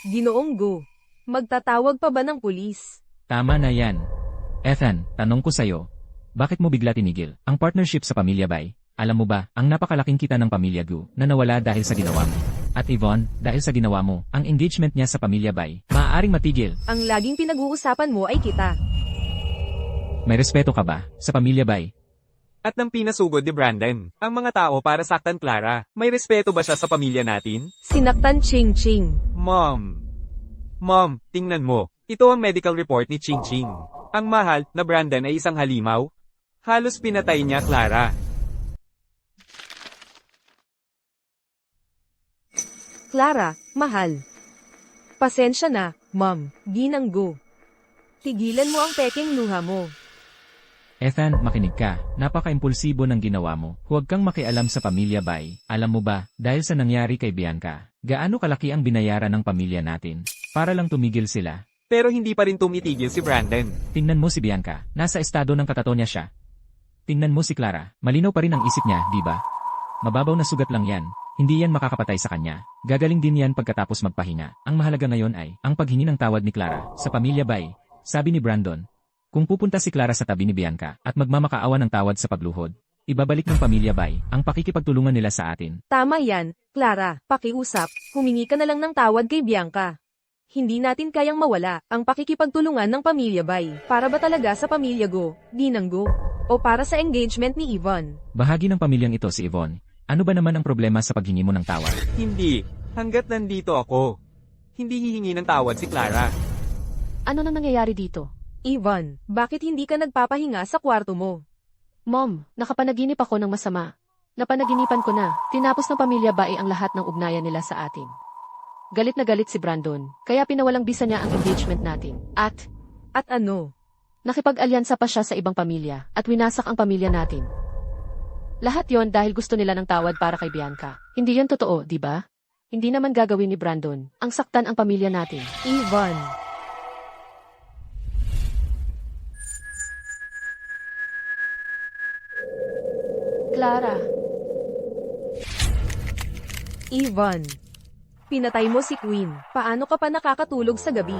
Ginoong Go. Magtatawag pa ba ng pulis? Tama na yan. Ethan, tanong ko sa'yo. Bakit mo bigla tinigil ang partnership sa Pamilya Bay? Alam mo ba, ang napakalaking kita ng Pamilya Gu na nawala dahil sa ginawa mo. At Yvonne, dahil sa ginawa mo, ang engagement niya sa Pamilya Bay, maaaring matigil. Ang laging pinag-uusapan mo ay kita. May respeto ka ba sa Pamilya Bay? At nang pinasugod ni Brandon, ang mga tao para saktan Clara, may respeto ba siya sa pamilya natin? Sinaktan Ching Ching. Mom, tingnan mo. Ito ang medical report ni Ching Ching. Ang mahal na Brandon ay isang halimaw. Halos pinatay niya Clara. Clara, mahal. Pasensya na, Mom. Ginang Go. Tigilan mo ang peking luha mo. Ethan, makinig ka. Napaka-impulsibo ng ginawa mo. Huwag kang makialam sa Pamilya Bay. Alam mo ba, dahil sa nangyari kay Bianca, gaano kalaki ang binayaran ng pamilya natin? Para lang tumigil sila. Pero hindi pa rin tumitigil si Brandon. Tingnan mo si Bianca, nasa estado ng katatonia siya. Tingnan mo si Clara, malinaw pa rin ang isip niya, di ba? Mababaw na sugat lang yan. Hindi yan makakapatay sa kanya. Gagaling din yan pagkatapos magpahinga. Ang mahalaga ngayon ay, ang paghingi ng tawad ni Clara, sa Pamilya Bay. Sabi ni Brandon, kung pupunta si Clara sa tabi ni Bianca, at magmamakaawa ng tawad sa pagluhod, ibabalik ng Pamilya Bay, ang pakikipagtulungan nila sa atin. Tama yan, Clara. Pakiusap, humingi ka na lang ng tawad kay Bianca. Hindi natin kayang mawala ang pakikipagtulungan ng Pamilya Bay. Para ba talaga sa Pamilya Go, Ginang Go? O para sa engagement ni Yvonne? Bahagi ng pamilyang ito si Yvonne. Ano ba naman ang problema sa paghingi mo ng tawad? Hindi. Hanggat nandito ako. Hindi hihingi ng tawad si Clara. Ano nang nangyayari dito? Yvonne, bakit hindi ka nagpapahinga sa kwarto mo? Mom, nakapanaginip ako ng masama. Napanaginipan ko na, tinapos ng Pamilya Bay ang lahat ng ugnayan nila sa atin. Galit na galit si Brandon, kaya pinawalang bisa niya ang engagement natin. At ano? nakipag-alyansa pa siya sa ibang pamilya, at winasak ang pamilya natin. Lahat yon dahil gusto nila ng tawad para kay Bianca. Hindi yon totoo, di ba? Hindi naman gagawin ni Brandon ang saktan ang pamilya natin. Yvonne. Clara, Yvonne. Pinatay mo si Queen. Paano ka pa nakakatulog sa gabi?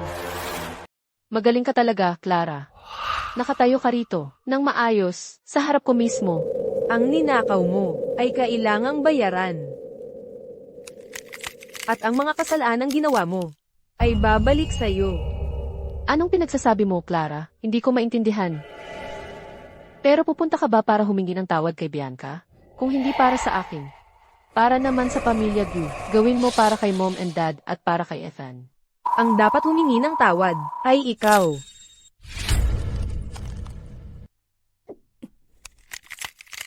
magaling ka talaga, Clara. Nakatayo ka rito, nang maayos, sa harap ko mismo. Ang ninakaw mo ay kailangang bayaran. At ang mga kasalanang ginawa mo ay babalik sa'yo. Anong pinagsasabi mo, Clara? Hindi ko maintindihan. Pero pupunta ka ba para humingi ng tawad kay Bianca? Kung hindi para sa akin. Para naman sa Pamilya Gu, gawin mo para kay Mom and Dad at para kay Ethan. Ang dapat humingi ng tawad ay ikaw.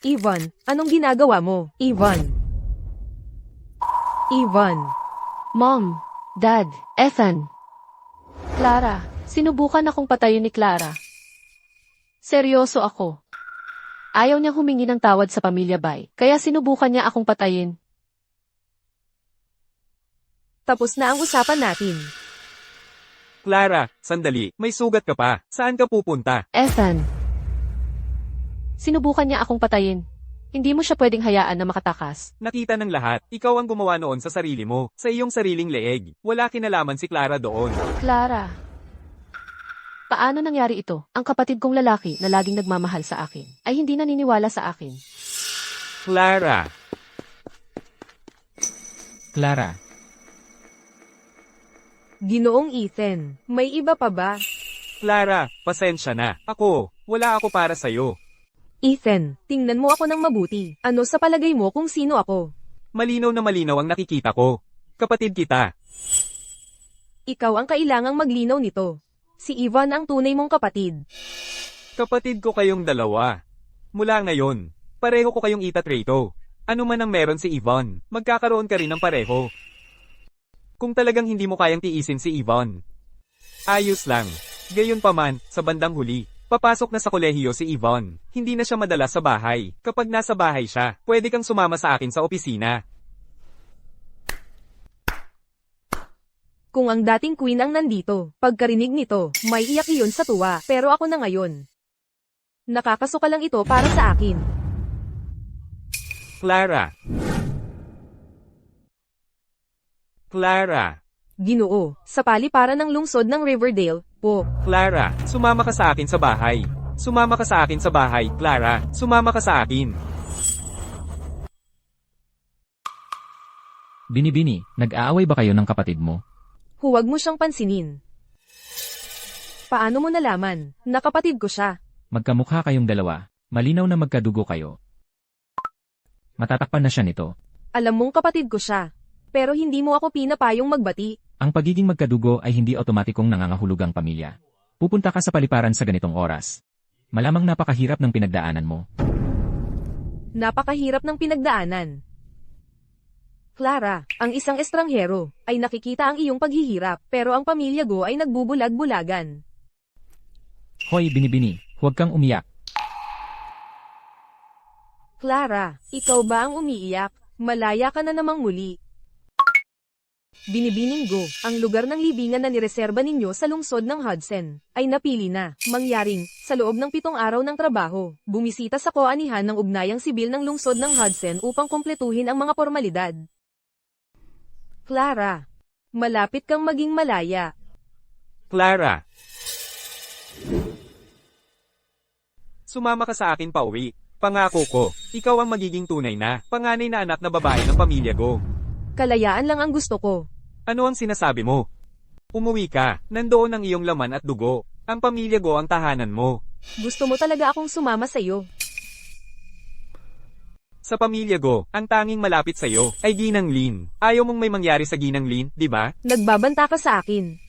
Yvonne, anong ginagawa mo? Yvonne. Yvonne. Mom, Dad, Ethan. Clara, sinubukan akong patayin ni Clara. Seryoso ako. Ayaw niyang humingi ng tawad sa Pamilya Bay, kaya sinubukan niya akong patayin. Tapos na ang usapan natin. Clara, sandali, may sugat ka pa. Saan ka pupunta? Ethan. Sinubukan niya akong patayin. Hindi mo siya pwedeng hayaan na makatakas. Nakita ng lahat, ikaw ang gumawa noon sa sarili mo, sa iyong sariling leeg. Wala kinalaman si Clara doon. Clara. Paano nangyari ito? Ang kapatid kong lalaki na laging nagmamahal sa akin ay hindi naniniwala sa akin. Clara, Clara, Ginoong Ethan, may iba pa ba? Clara, pasensya na. Wala ako para sa'yo. Ethan, tingnan mo ako ng mabuti. Ano sa palagay mo kung sino ako? Malinaw na malinaw ang nakikita ko. Kapatid kita. Ikaw ang kailangang maglinaw nito. Si Yvonne ang tunay mong kapatid. Kapatid ko kayong dalawa. Mula ngayon, pareho ko kayong itatrato. Ano man ang meron si Yvonne, magkakaroon ka rin ng pareho. Kung talagang hindi mo kayang tiisin si Yvonne. Ayos lang. Gayunpaman, sa bandang huli, Papasok na sa kolehiyo si Yvonne. Hindi na siya madalas sa bahay. Kapag nasa bahay siya, pwede kang sumama sa akin sa opisina. Kung ang dating queen ang nandito, pagkarinig nito, may iyak iyon sa tuwa, pero ako na ngayon. Nakakasuka lang ito para sa akin. Clara. Clara. Ginoo, sa paliparan ng lungsod ng Riverdale, po. Clara, sumama ka sa akin sa bahay. Sumama ka sa akin sa bahay, Clara. Sumama ka sa akin. Binibini, nag-aaway ba kayo ng kapatid mo? Huwag mo siyang pansinin. Paano mo nalaman? Nakapatid ko siya. Magkamukha kayong dalawa. Malinaw na magkadugo kayo. Matatakpan na siya nito. Alam mong kapatid ko siya. Pero hindi mo ako pinapayong magbati. Ang pagiging magkadugo ay hindi otomatikong nangangahulugang pamilya. Pupunta ka sa paliparan sa ganitong oras. Malamang napakahirap ng pinagdaanan mo. Napakahirap ng pinagdaanan. Clara, ang isang estranghero, ay nakikita ang iyong paghihirap, pero ang pamilya ko ay nagbubulag-bulagan. Hoy, Binibini, huwag kang umiyak. Clara, ikaw ba ang umiiyak? Malaya ka na namang muli. Binibining Go, ang lugar ng libingan na nireserba ninyo sa lungsod ng Hudson, ay napili na. Mangyaring, sa loob ng 7 araw ng trabaho, bumisita sa koanihan ng ugnayang sibil ng lungsod ng Hudson upang kumpletuhin ang mga formalidad. Clara, malapit kang maging malaya. Clara. Sumama ka sa akin pauwi. Pangako ko, ikaw ang magiging tunay na, panganay na anak na babae ng pamilya ko. Kalayaan lang ang gusto ko. Ano ang sinasabi mo? Umuwi ka, nandoon ang iyong laman at dugo. Ang pamilya ko ang tahanan mo. Gusto mo talaga akong sumama sa iyo. Sa pamilya ko, ang tanging malapit sa iyo ay Ginang Lin. Ayaw mong may mangyari sa Ginang Lin, di ba? Nagbabanta ka sa akin.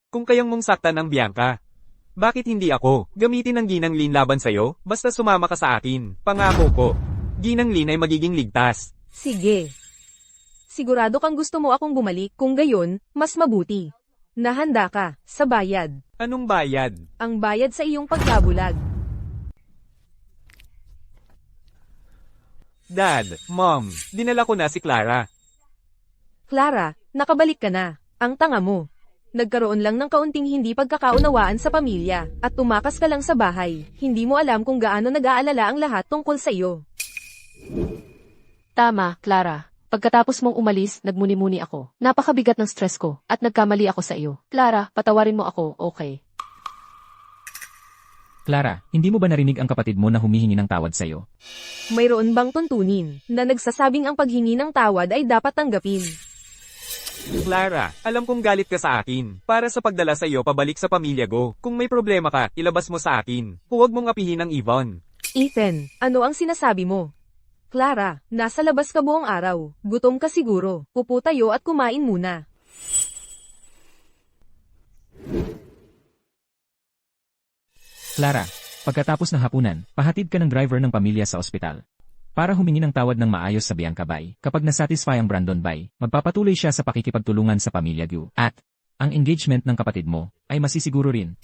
Kung kayang mong saktan ang Bianca, bakit hindi ako? Gamitin ang Ginang Lin laban sa iyo, basta sumama ka sa akin. Pangako ko, Ginang Lin ay magiging ligtas. Sige. Sigurado kang gusto mo akong bumalik, kung gayon, mas mabuti. Nahanda ka, sa bayad. Anong bayad? Ang bayad sa iyong pagkabulag. Dad, Mom, dinala ko na si Clara. Clara, nakabalik ka na. Ang tanga mo. Nagkaroon lang ng kaunting hindi pagkakaunawaan sa pamilya, at tumakas ka lang sa bahay. Hindi mo alam kung gaano nag-aalala ang lahat tungkol sa iyo. Tama, Clara. Pagkatapos mong umalis, nagmuni-muni ako. Napakabigat ng stress ko, at nagkamali ako sa iyo. Clara, patawarin mo ako, okay? Clara, hindi mo ba narinig ang kapatid mo na humihingi ng tawad sa'yo? Mayroon bang tuntunin, na nagsasabing ang paghingi ng tawad ay dapat tanggapin? Clara, alam kong galit ka sa akin, para sa pagdala sa iyo pabalik sa pamilya ko. Kung may problema ka, ilabas mo sa akin. Huwag mong apihin ang Yvonne. Ethan, ano ang sinasabi mo? Clara, nasa labas ka buong araw. Gutom ka siguro. Upo tayo at kumain muna. Clara, pagkatapos ng hapunan, pahatid ka ng driver ng pamilya sa ospital. Para humingi ng tawad ng maayos sa Bianca Bay, kapag nasatisfy ang Brandon Bay, magpapatuloy siya sa pakikipagtulungan sa pamilya Gu. At, ang engagement ng kapatid mo, ay masisiguro rin.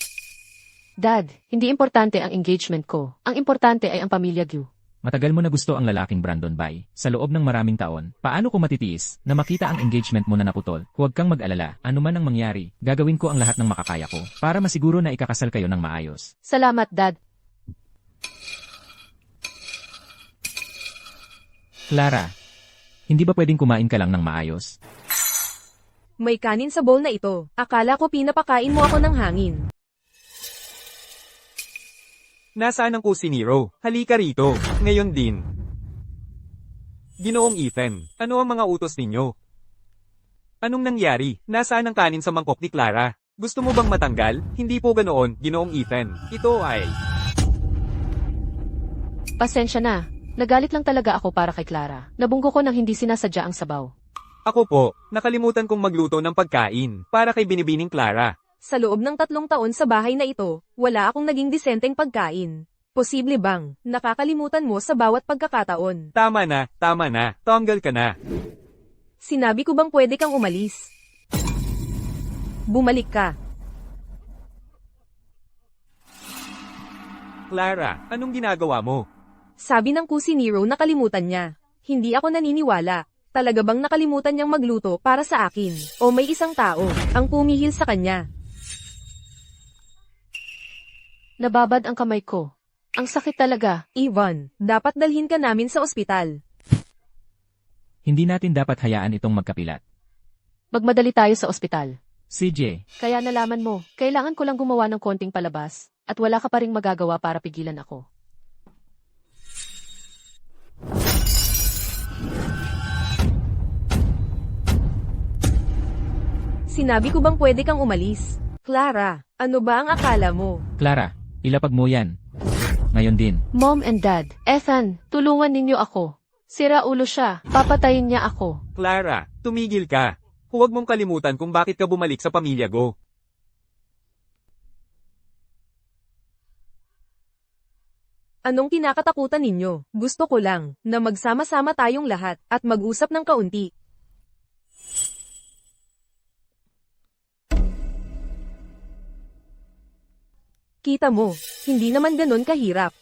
Dad, hindi importante ang engagement ko. Ang importante ay ang pamilya Gu. Matagal mo na gusto ang lalaking Brandon Bay. Sa loob ng maraming taon, paano ko matitiis na makita ang engagement mo na naputol? Huwag kang mag-alala, anuman ang mangyari, gagawin ko ang lahat ng makakaya ko para masiguro na ikakasal kayo ng maayos. Salamat, Dad. Clara, hindi ba pwedeng kumain ka lang ng maayos? May kanin sa bowl na ito. Akala ko pinapakain mo ako ng hangin. Nasaan ang kusinero? Halika rito. Ngayon din. Ginoong Ethan, ano ang mga utos ninyo? Anong nangyari? Nasaan ang kanin sa mangkok ni Clara? Gusto mo bang matanggal? Hindi po ganoon, Ginoong Ethan. Ito ay... Pasensya na. Nagalit lang talaga ako para kay Clara. Nabunggo ko nang hindi sinasadya ang sabaw. Ako po, nakalimutan kong magluto ng pagkain para kay Binibining Clara. Sa loob ng 3 taon sa bahay na ito, wala akong naging disenteng pagkain. Posible bang, nakakalimutan mo sa bawat pagkakataon? Tama na, tanggal ka na. Sinabi ko bang pwede kang umalis? Bumalik ka. Clara, anong ginagawa mo? Sabi ng kusinero na kalimutan niya. Hindi ako naniniwala. Talaga bang nakalimutan niyang magluto para sa akin? O may isang tao ang pumihil sa kanya? Nababad ang kamay ko. Ang sakit talaga. Ivan, dapat dalhin ka namin sa ospital. Hindi natin dapat hayaan itong magkapilat. Magmadali tayo sa ospital. CJ, Kaya nalaman mo, kailangan ko lang gumawa ng konting palabas, at wala ka pa ring magagawa para pigilan ako. Sinabi ko bang pwede kang umalis? Clara, ano ba ang akala mo? Clara, ilapag mo yan. Ngayon din. Mom and Dad, Ethan, tulungan ninyo ako. Sira ulo siya, papatayin niya ako. Clara, tumigil ka. Huwag mong kalimutan kung bakit ka bumalik sa pamilya Go. Anong kinakatakutan ninyo? Gusto ko lang na magsama-sama tayong lahat at mag-usap ng kaunti. Kita mo, hindi naman ganon kahirap.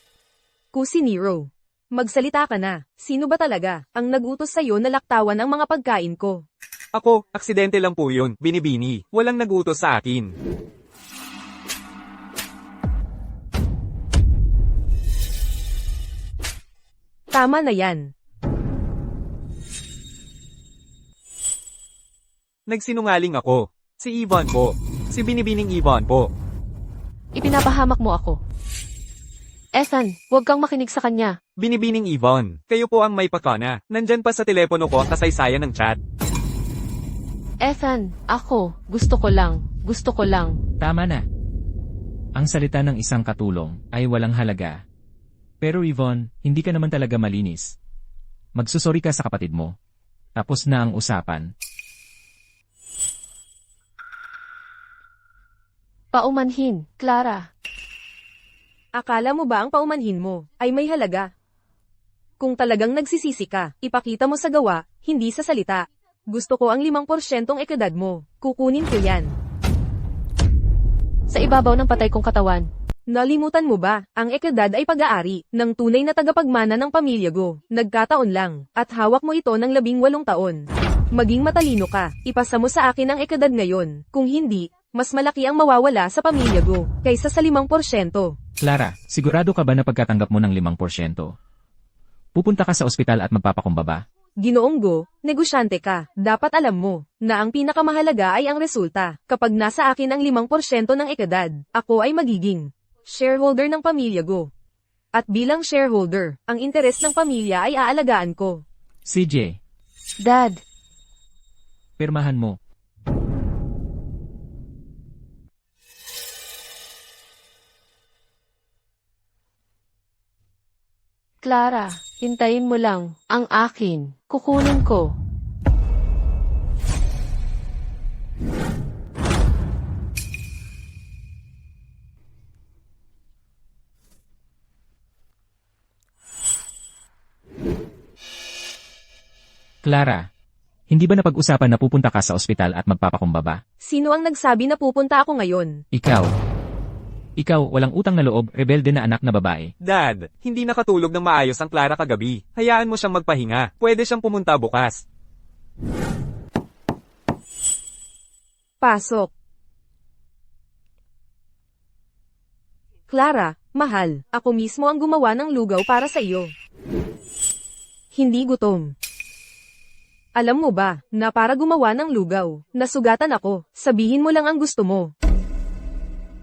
Kusinero, magsalita ka na. Sino ba talaga ang nagutos sa'yo na laktawan ang mga pagkain ko? Ako, aksidente lang po yun, binibini. Walang nagutos sa akin. Tama na yan. Nagsinungaling ako. Si Ivan po. Si binibining Ivan po. Ipinapahamak mo ako. Ethan, huwag kang makinig sa kanya. Binibining Ivan. Kayo po ang may pakana. Nandyan pa sa telepono ko ang kasaysayan ng chat. Ethan, ako, gusto ko lang. Tama na. Ang salita ng isang katulong ay walang halaga. Pero Yvonne, hindi ka naman talaga malinis. Magsusori ka sa kapatid mo. Tapos na ang usapan. Paumanhin, Clara. Akala mo ba ang paumanhin mo ay may halaga? Kung talagang nagsisisi ka, ipakita mo sa gawa, hindi sa salita. Gusto ko ang 5% ekadad mo. Kukunin ko yan. Sa ibabaw ng patay kong katawan. Nalimutan mo ba, ang ekadad ay pag-aari ng tunay na tagapagmana ng pamilya Go. Nagkataon lang, at hawak mo ito ng 18 taon. Maging matalino ka, ipasa mo sa akin ang ekadad ngayon. Kung hindi, mas malaki ang mawawala sa pamilya Go, kaysa sa 5%. Clara, sigurado ka ba na pagkatanggap mo ng 5%? Pupunta ka sa ospital at magpapakumbaba? Ginoong Go, negosyante ka. Dapat alam mo na ang pinakamahalaga ay ang resulta. Kapag nasa akin ang 5% ng ekadad, ako ay magiging shareholder ng pamilya Go. At bilang shareholder, ang interes ng pamilya ay aalagaan ko. CJ, Dad, pirmahan mo. Clara, hintayin mo lang. Ang akin, kukunin ko. Clara, hindi ba napag-usapan na pupunta ka sa ospital at magpapakumbaba? Sino ang nagsabi na pupunta ako ngayon? Ikaw, walang utang na loob, rebelde na anak na babae. Dad, hindi nakatulog ng maayos ang Clara kagabi. Hayaan mo siyang magpahinga. Pwede siyang pumunta bukas. Pasok. Clara, mahal, ako mismo ang gumawa ng lugaw para sa iyo. Hindi gutom. Alam mo ba, na para gumawa ng lugaw, nasugatan ako, sabihin mo lang ang gusto mo.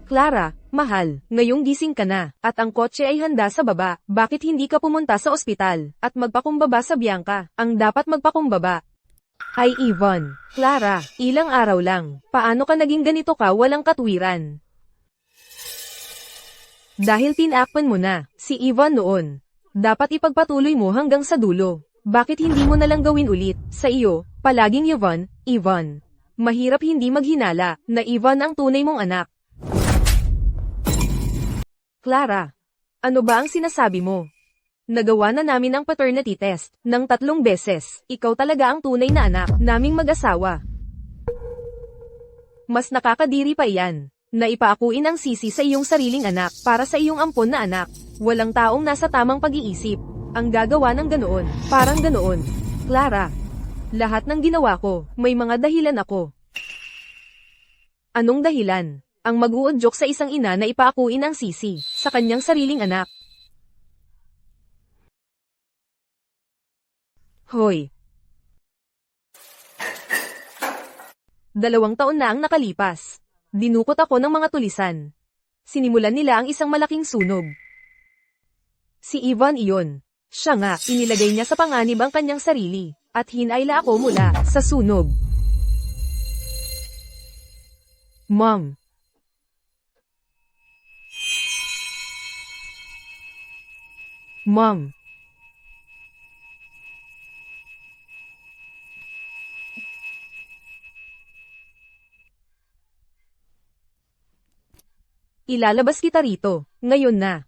Clara, mahal, ngayong gising ka na, at ang kotse ay handa sa baba, bakit hindi ka pumunta sa ospital, at magpakumbaba sa Bianca, ang dapat magpakumbaba? Ay Ivan, Clara, ilang araw lang, paano ka naging ganito ka walang katwiran? Dahil tinakpan mo na, si Ivan noon. Dapat ipagpatuloy mo hanggang sa dulo. Bakit hindi mo nalang gawin ulit, sa iyo, palaging Ivan? Mahirap hindi maghinala, na Ivan ang tunay mong anak. Clara, ano ba ang sinasabi mo? Nagawa na namin ang paternity test, ng 3 beses, ikaw talaga ang tunay na anak, naming mag-asawa. Mas nakakadiri pa iyan. Na ipaakuin ang sisi sa iyong sariling anak para sa iyong ampon na anak. Walang taong nasa tamang pag-iisip ang gagawa ng ganoon. Parang ganoon. Clara. Lahat ng ginawa ko, may mga dahilan ako. Anong dahilan? Ang mag-uudyok sa isang ina na ipaakuin ang sisi sa kanyang sariling anak. Hoy. 2 taon na ang nakalipas. Dinukot ako ng mga tulisan. Sinimulan nila ang isang malaking sunog. Si Ivan iyon. Siya nga, inilagay niya sa panganib ang kanyang sarili, at hinayla ako mula sa sunog. Mom. Mom. Ilalabas kita rito, ngayon na.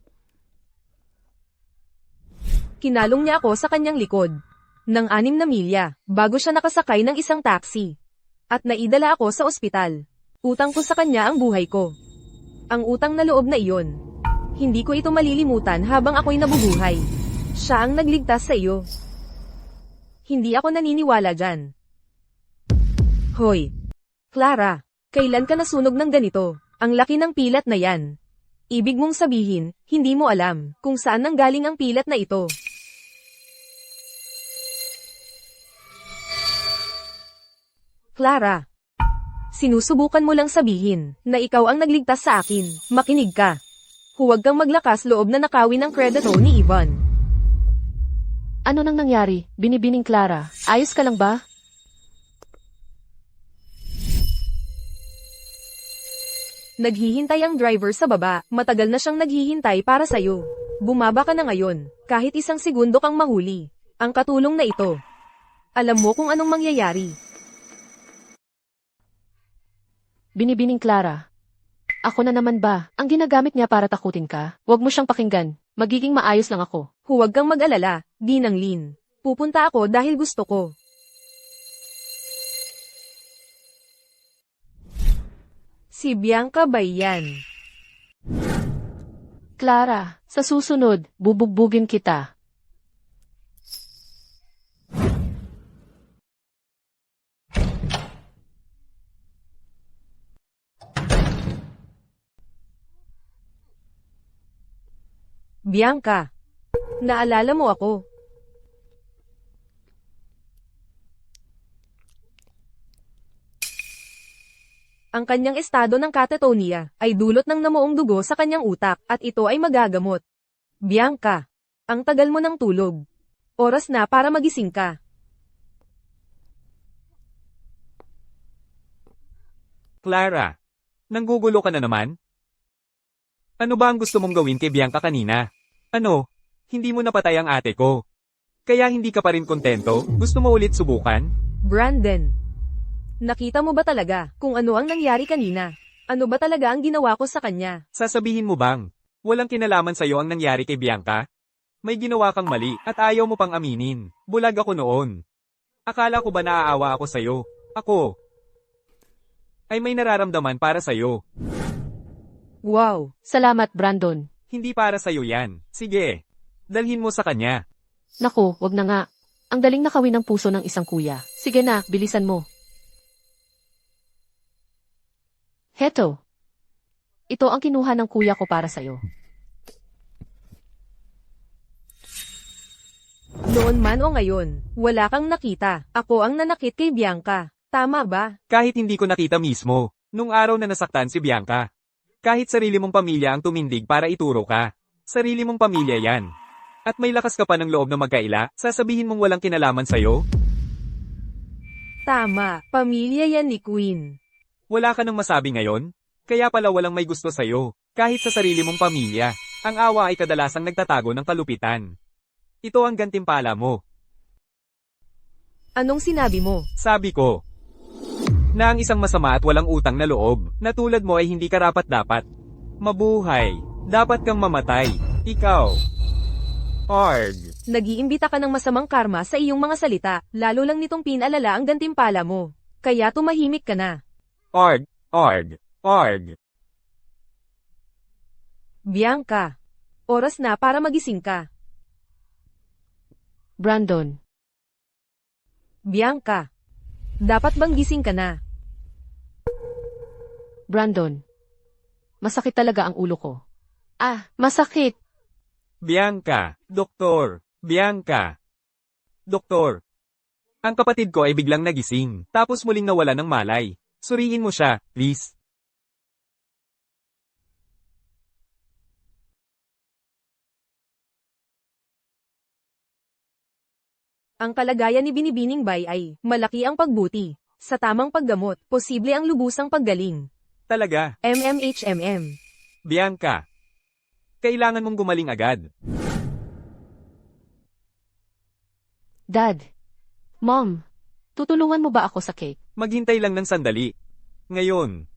Kinalong niya ako sa kanyang likod. Ng 6 na milya, bago siya nakasakay ng isang taxi. At naidala ako sa ospital. Utang ko sa kanya ang buhay ko. Ang utang na loob na iyon. Hindi ko ito malilimutan habang ako'y nabubuhay. Siya ang nagligtas sa iyo. Hindi ako naniniwala dyan. Hoy. Clara, kailan ka nasunog ng ganito? Ang laki ng pilat na yan. Ibig mong sabihin, hindi mo alam kung saan nanggaling ang pilat na ito. Clara. Sinusubukan mo lang sabihin na ikaw ang nagligtas sa akin. Makinig ka. Huwag kang maglakas loob na nakawin ang kredito ni Ivan. Ano nang nangyari? Binibining Clara. Ayos ka lang ba? Naghihintay ang driver sa baba, matagal na siyang naghihintay para sa'yo. Bumaba ka na ngayon, kahit 1 segundo kang mahuli. Ang katulong na ito. Alam mo kung anong mangyayari. Binibining Clara. Ako na naman ba, ang ginagamit niya para takutin ka? Huwag mo siyang pakinggan. Magiging maayos lang ako. Huwag kang mag-alala, Ginang Lin. Pupunta ako dahil gusto ko. Si Bianca ba yan? Clara, sa susunod, bubugbugin kita. Bianca, naalala mo ako. Ang kanyang estado ng catatonia ay dulot ng namuong dugo sa kanyang utak at ito ay magagamot. Bianca, ang tagal mo ng tulog. Oras na para magising ka. Clara, nanggugulo ka na naman? Ano ba ang gusto mong gawin kay Bianca kanina? Ano? Hindi mo napatay ang ate ko. Kaya hindi ka pa rin kontento? Gusto mo ulit subukan? Brandon, nakita mo ba talaga kung ano ang nangyari kanina? Ano ba talaga ang ginawa ko sa kanya? Sasabihin mo bang, walang kinalaman sa'yo ang nangyari kay Bianca? May ginawa kang mali at ayaw mo pang aminin. Bulag ako noon. Akala ko ba naaawa ako sa'yo? Ako ay may nararamdaman para sa'yo. Wow, Salamat, Brandon. Hindi para sa'yo yan. Sige, dalhin mo sa kanya. Naku, wag na nga. Ang daling nakawin ng puso ng isang kuya. Sige na, bilisan mo. Heto. Ito ang kinuha ng kuya ko para sa'yo. noon man o ngayon, wala kang nakita. Ako ang nanakit kay Bianca. Tama ba? Kahit hindi ko nakita mismo, nung araw na nasaktan si Bianca. Kahit sarili mong pamilya ang tumindig para ituro ka. Sarili mong pamilya yan. At may lakas ka pa ng loob na magkaila, sasabihin mong walang kinalaman sa'yo? Tama, pamilya yan ni Queen. Wala ka nang masabi ngayon? Kaya pala walang may gusto sa'yo, kahit sa sarili mong pamilya. Ang awa ay kadalasang nagtatago ng kalupitan. Ito ang gantimpala mo. Anong sinabi mo? Sabi ko, na ang isang masama at walang utang na loob, na tulad mo ay hindi karapat-dapat. Mabuhay. Dapat kang mamatay. Ikaw. Arg. Nag-iimbita ka ng masamang karma sa iyong mga salita, lalo lang nitong pinalala ang gantimpala mo. Kaya tumahimik ka na. Arg. Arg. Arg. Bianca. Oras na para magising ka. Brandon. Bianca. Dapat bang gising ka na? Brandon. Masakit talaga ang ulo ko. Masakit. Bianca, doktor, Bianca. Doktor. Ang kapatid ko ay biglang nagising, tapos muling nawala ng malay. Suriin mo siya, please. Ang kalagayan ni Binibining Bay ay malaki ang pagbuti. Sa tamang paggamot, posible ang lubusang paggaling. Talaga, MMHMM. Bianca. Kailangan mong gumaling agad. Dad. Mom. Tutulungan mo ba ako sa cake? Maghintay lang ng sandali. Ngayon,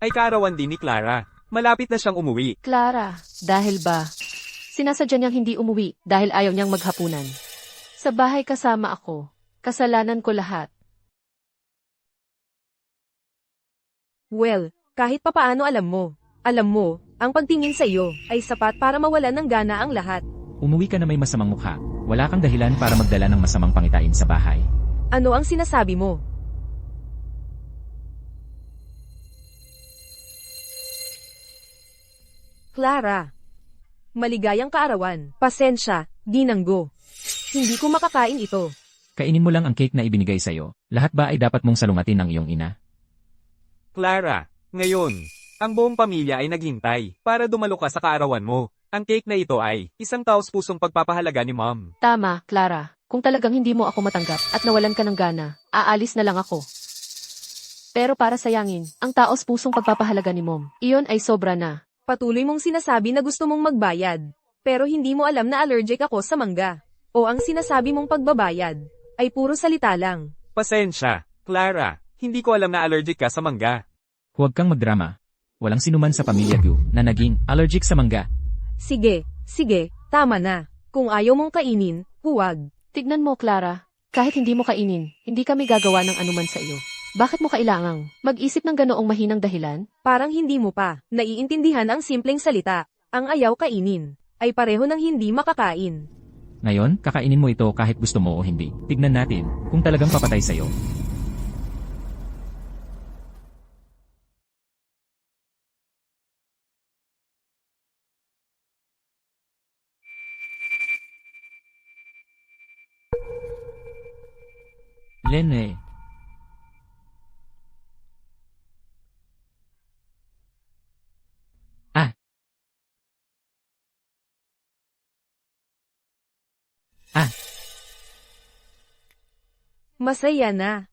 ay kaarawan din ni Clara. Malapit na siyang umuwi. Clara. Dahil ba? Sinasadya niyang hindi umuwi dahil ayaw niyang maghapunan. Sa bahay kasama ako. Kasalanan ko lahat. Well, kahit papaano alam mo. Alam mo, ang pagtingin sa iyo ay sapat para mawalan ng gana ang lahat. Umuwi ka na may masamang mukha. Wala kang dahilan para magdala ng masamang pangitain sa bahay. Ano ang sinasabi mo? Clara. Maligayang kaarawan. Pasensya, dinanggo. Hindi ko makakain ito. Kainin mo lang ang cake na ibinigay sa'yo. Lahat ba ay dapat mong salungatin ng iyong ina? Clara, ngayon, ang buong pamilya ay naghintay para dumalo ka sa kaarawan mo. Ang cake na ito ay isang taos-pusong pagpapahalaga ni Mom. Tama, Clara. Kung talagang hindi mo ako matanggap at nawalan ka ng gana, aalis na lang ako. Pero para sayangin, ang taos pusong pagpapahalaga ni Mom, iyon ay sobra na. Patuloy mong sinasabi na gusto mong magbayad. Pero hindi mo alam na allergic ako sa mangga. O ang sinasabi mong pagbabayad ay puro salita lang. Pasensya, Clara. Hindi ko alam na allergic ka sa mangga. Huwag kang magdrama. Walang sinuman sa pamilya Gu na naging allergic sa mangga. Sige, tama na. Kung ayaw mong kainin, huwag. Tignan mo, Clara. Kahit hindi mo kainin, hindi kami gagawa ng anuman sa iyo. Bakit mo kailangang mag-isip ng ganoong mahinang dahilan? Parang hindi mo pa naiintindihan ang simpleng salita. Ang ayaw kainin ay pareho ng hindi makakain. Ngayon, kakainin mo ito kahit gusto mo o hindi. Tignan natin kung talagang papatay sa'yo. Lene. Masaya na.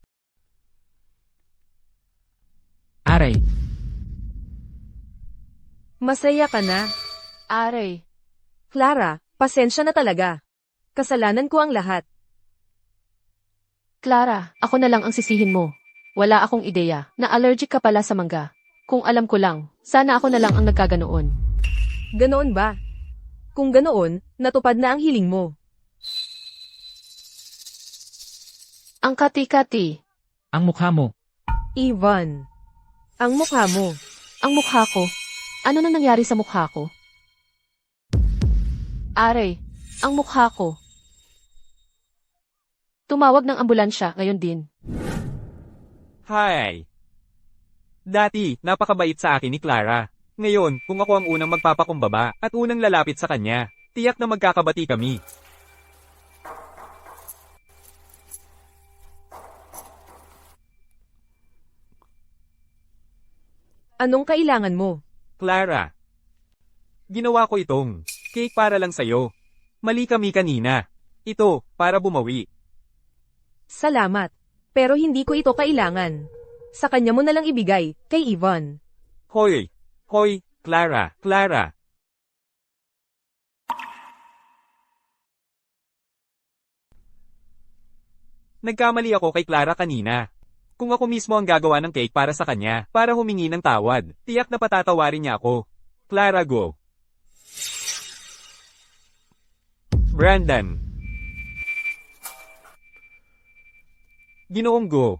Aray. Masaya ka na. Aray. Clara, pasensya na talaga. Kasalanan ko ang lahat. Clara, ako na lang ang sisihin mo. Wala akong ideya na allergic ka pala sa mangga. Kung alam ko lang, sana ako na lang ang nagkaganoon. Ganoon ba? Kung ganoon, natupad na ang hiling mo. Ang kati-kati. Ang mukha mo. Ivan. Ang mukha mo. Ang mukha ko. Ano na nangyari sa mukha ko? Aray, ang mukha ko. Tumawag ng ambulansya ngayon din. Hi. Dati, napakabait sa akin ni Clara. Ngayon, kung ako ang unang magpapakumbaba at unang lalapit sa kanya, tiyak na magkakabati kami. Anong kailangan mo? Clara. Ginawa ko itong cake para lang sa'yo. Mali kami kanina. Ito, para bumawi. Salamat. Pero hindi ko ito kailangan. Sa kanya mo na lang ibigay, kay Ivan. Hoy, Clara. Nagkamali ako kay Clara kanina. Kung ako mismo ang gagawa ng cake para sa kanya, para humingi ng tawad, tiyak na patatawarin niya ako. Clara, go. Brandon. Ginoong go.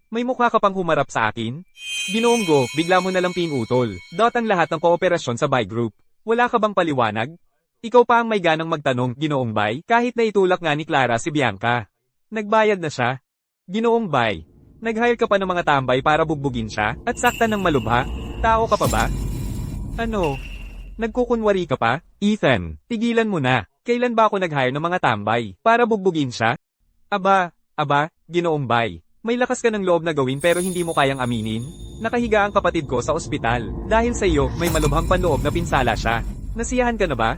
May mukha ka pang humarap sa akin? Ginoong Go, bigla mo nalang pinutol. Ang lahat ng kooperasyon sa Bai Group. Wala ka bang paliwanag? Ikaw pa ang may ganang magtanong, Ginoong Bai, kahit na itulak nga ni Clara si Bianca. Nagbayad na siya. Ginoong Bai, nag-hire ka pa ng mga tambay para bugbugin siya, at saktan ng malubha? Tao ka pa ba? Ano? Nagkukunwari ka pa? Ethan, tigilan mo na. Kailan ba ako nag-hire ng mga tambay para bugbugin siya? Aba, Ginoong Bai. May lakas ka ng loob na gawin pero hindi mo kayang aminin. Nakahiga ang kapatid ko sa ospital. Dahil sa iyo, may malubhang panloob na pinsala siya. Nasiyahan ka na ba?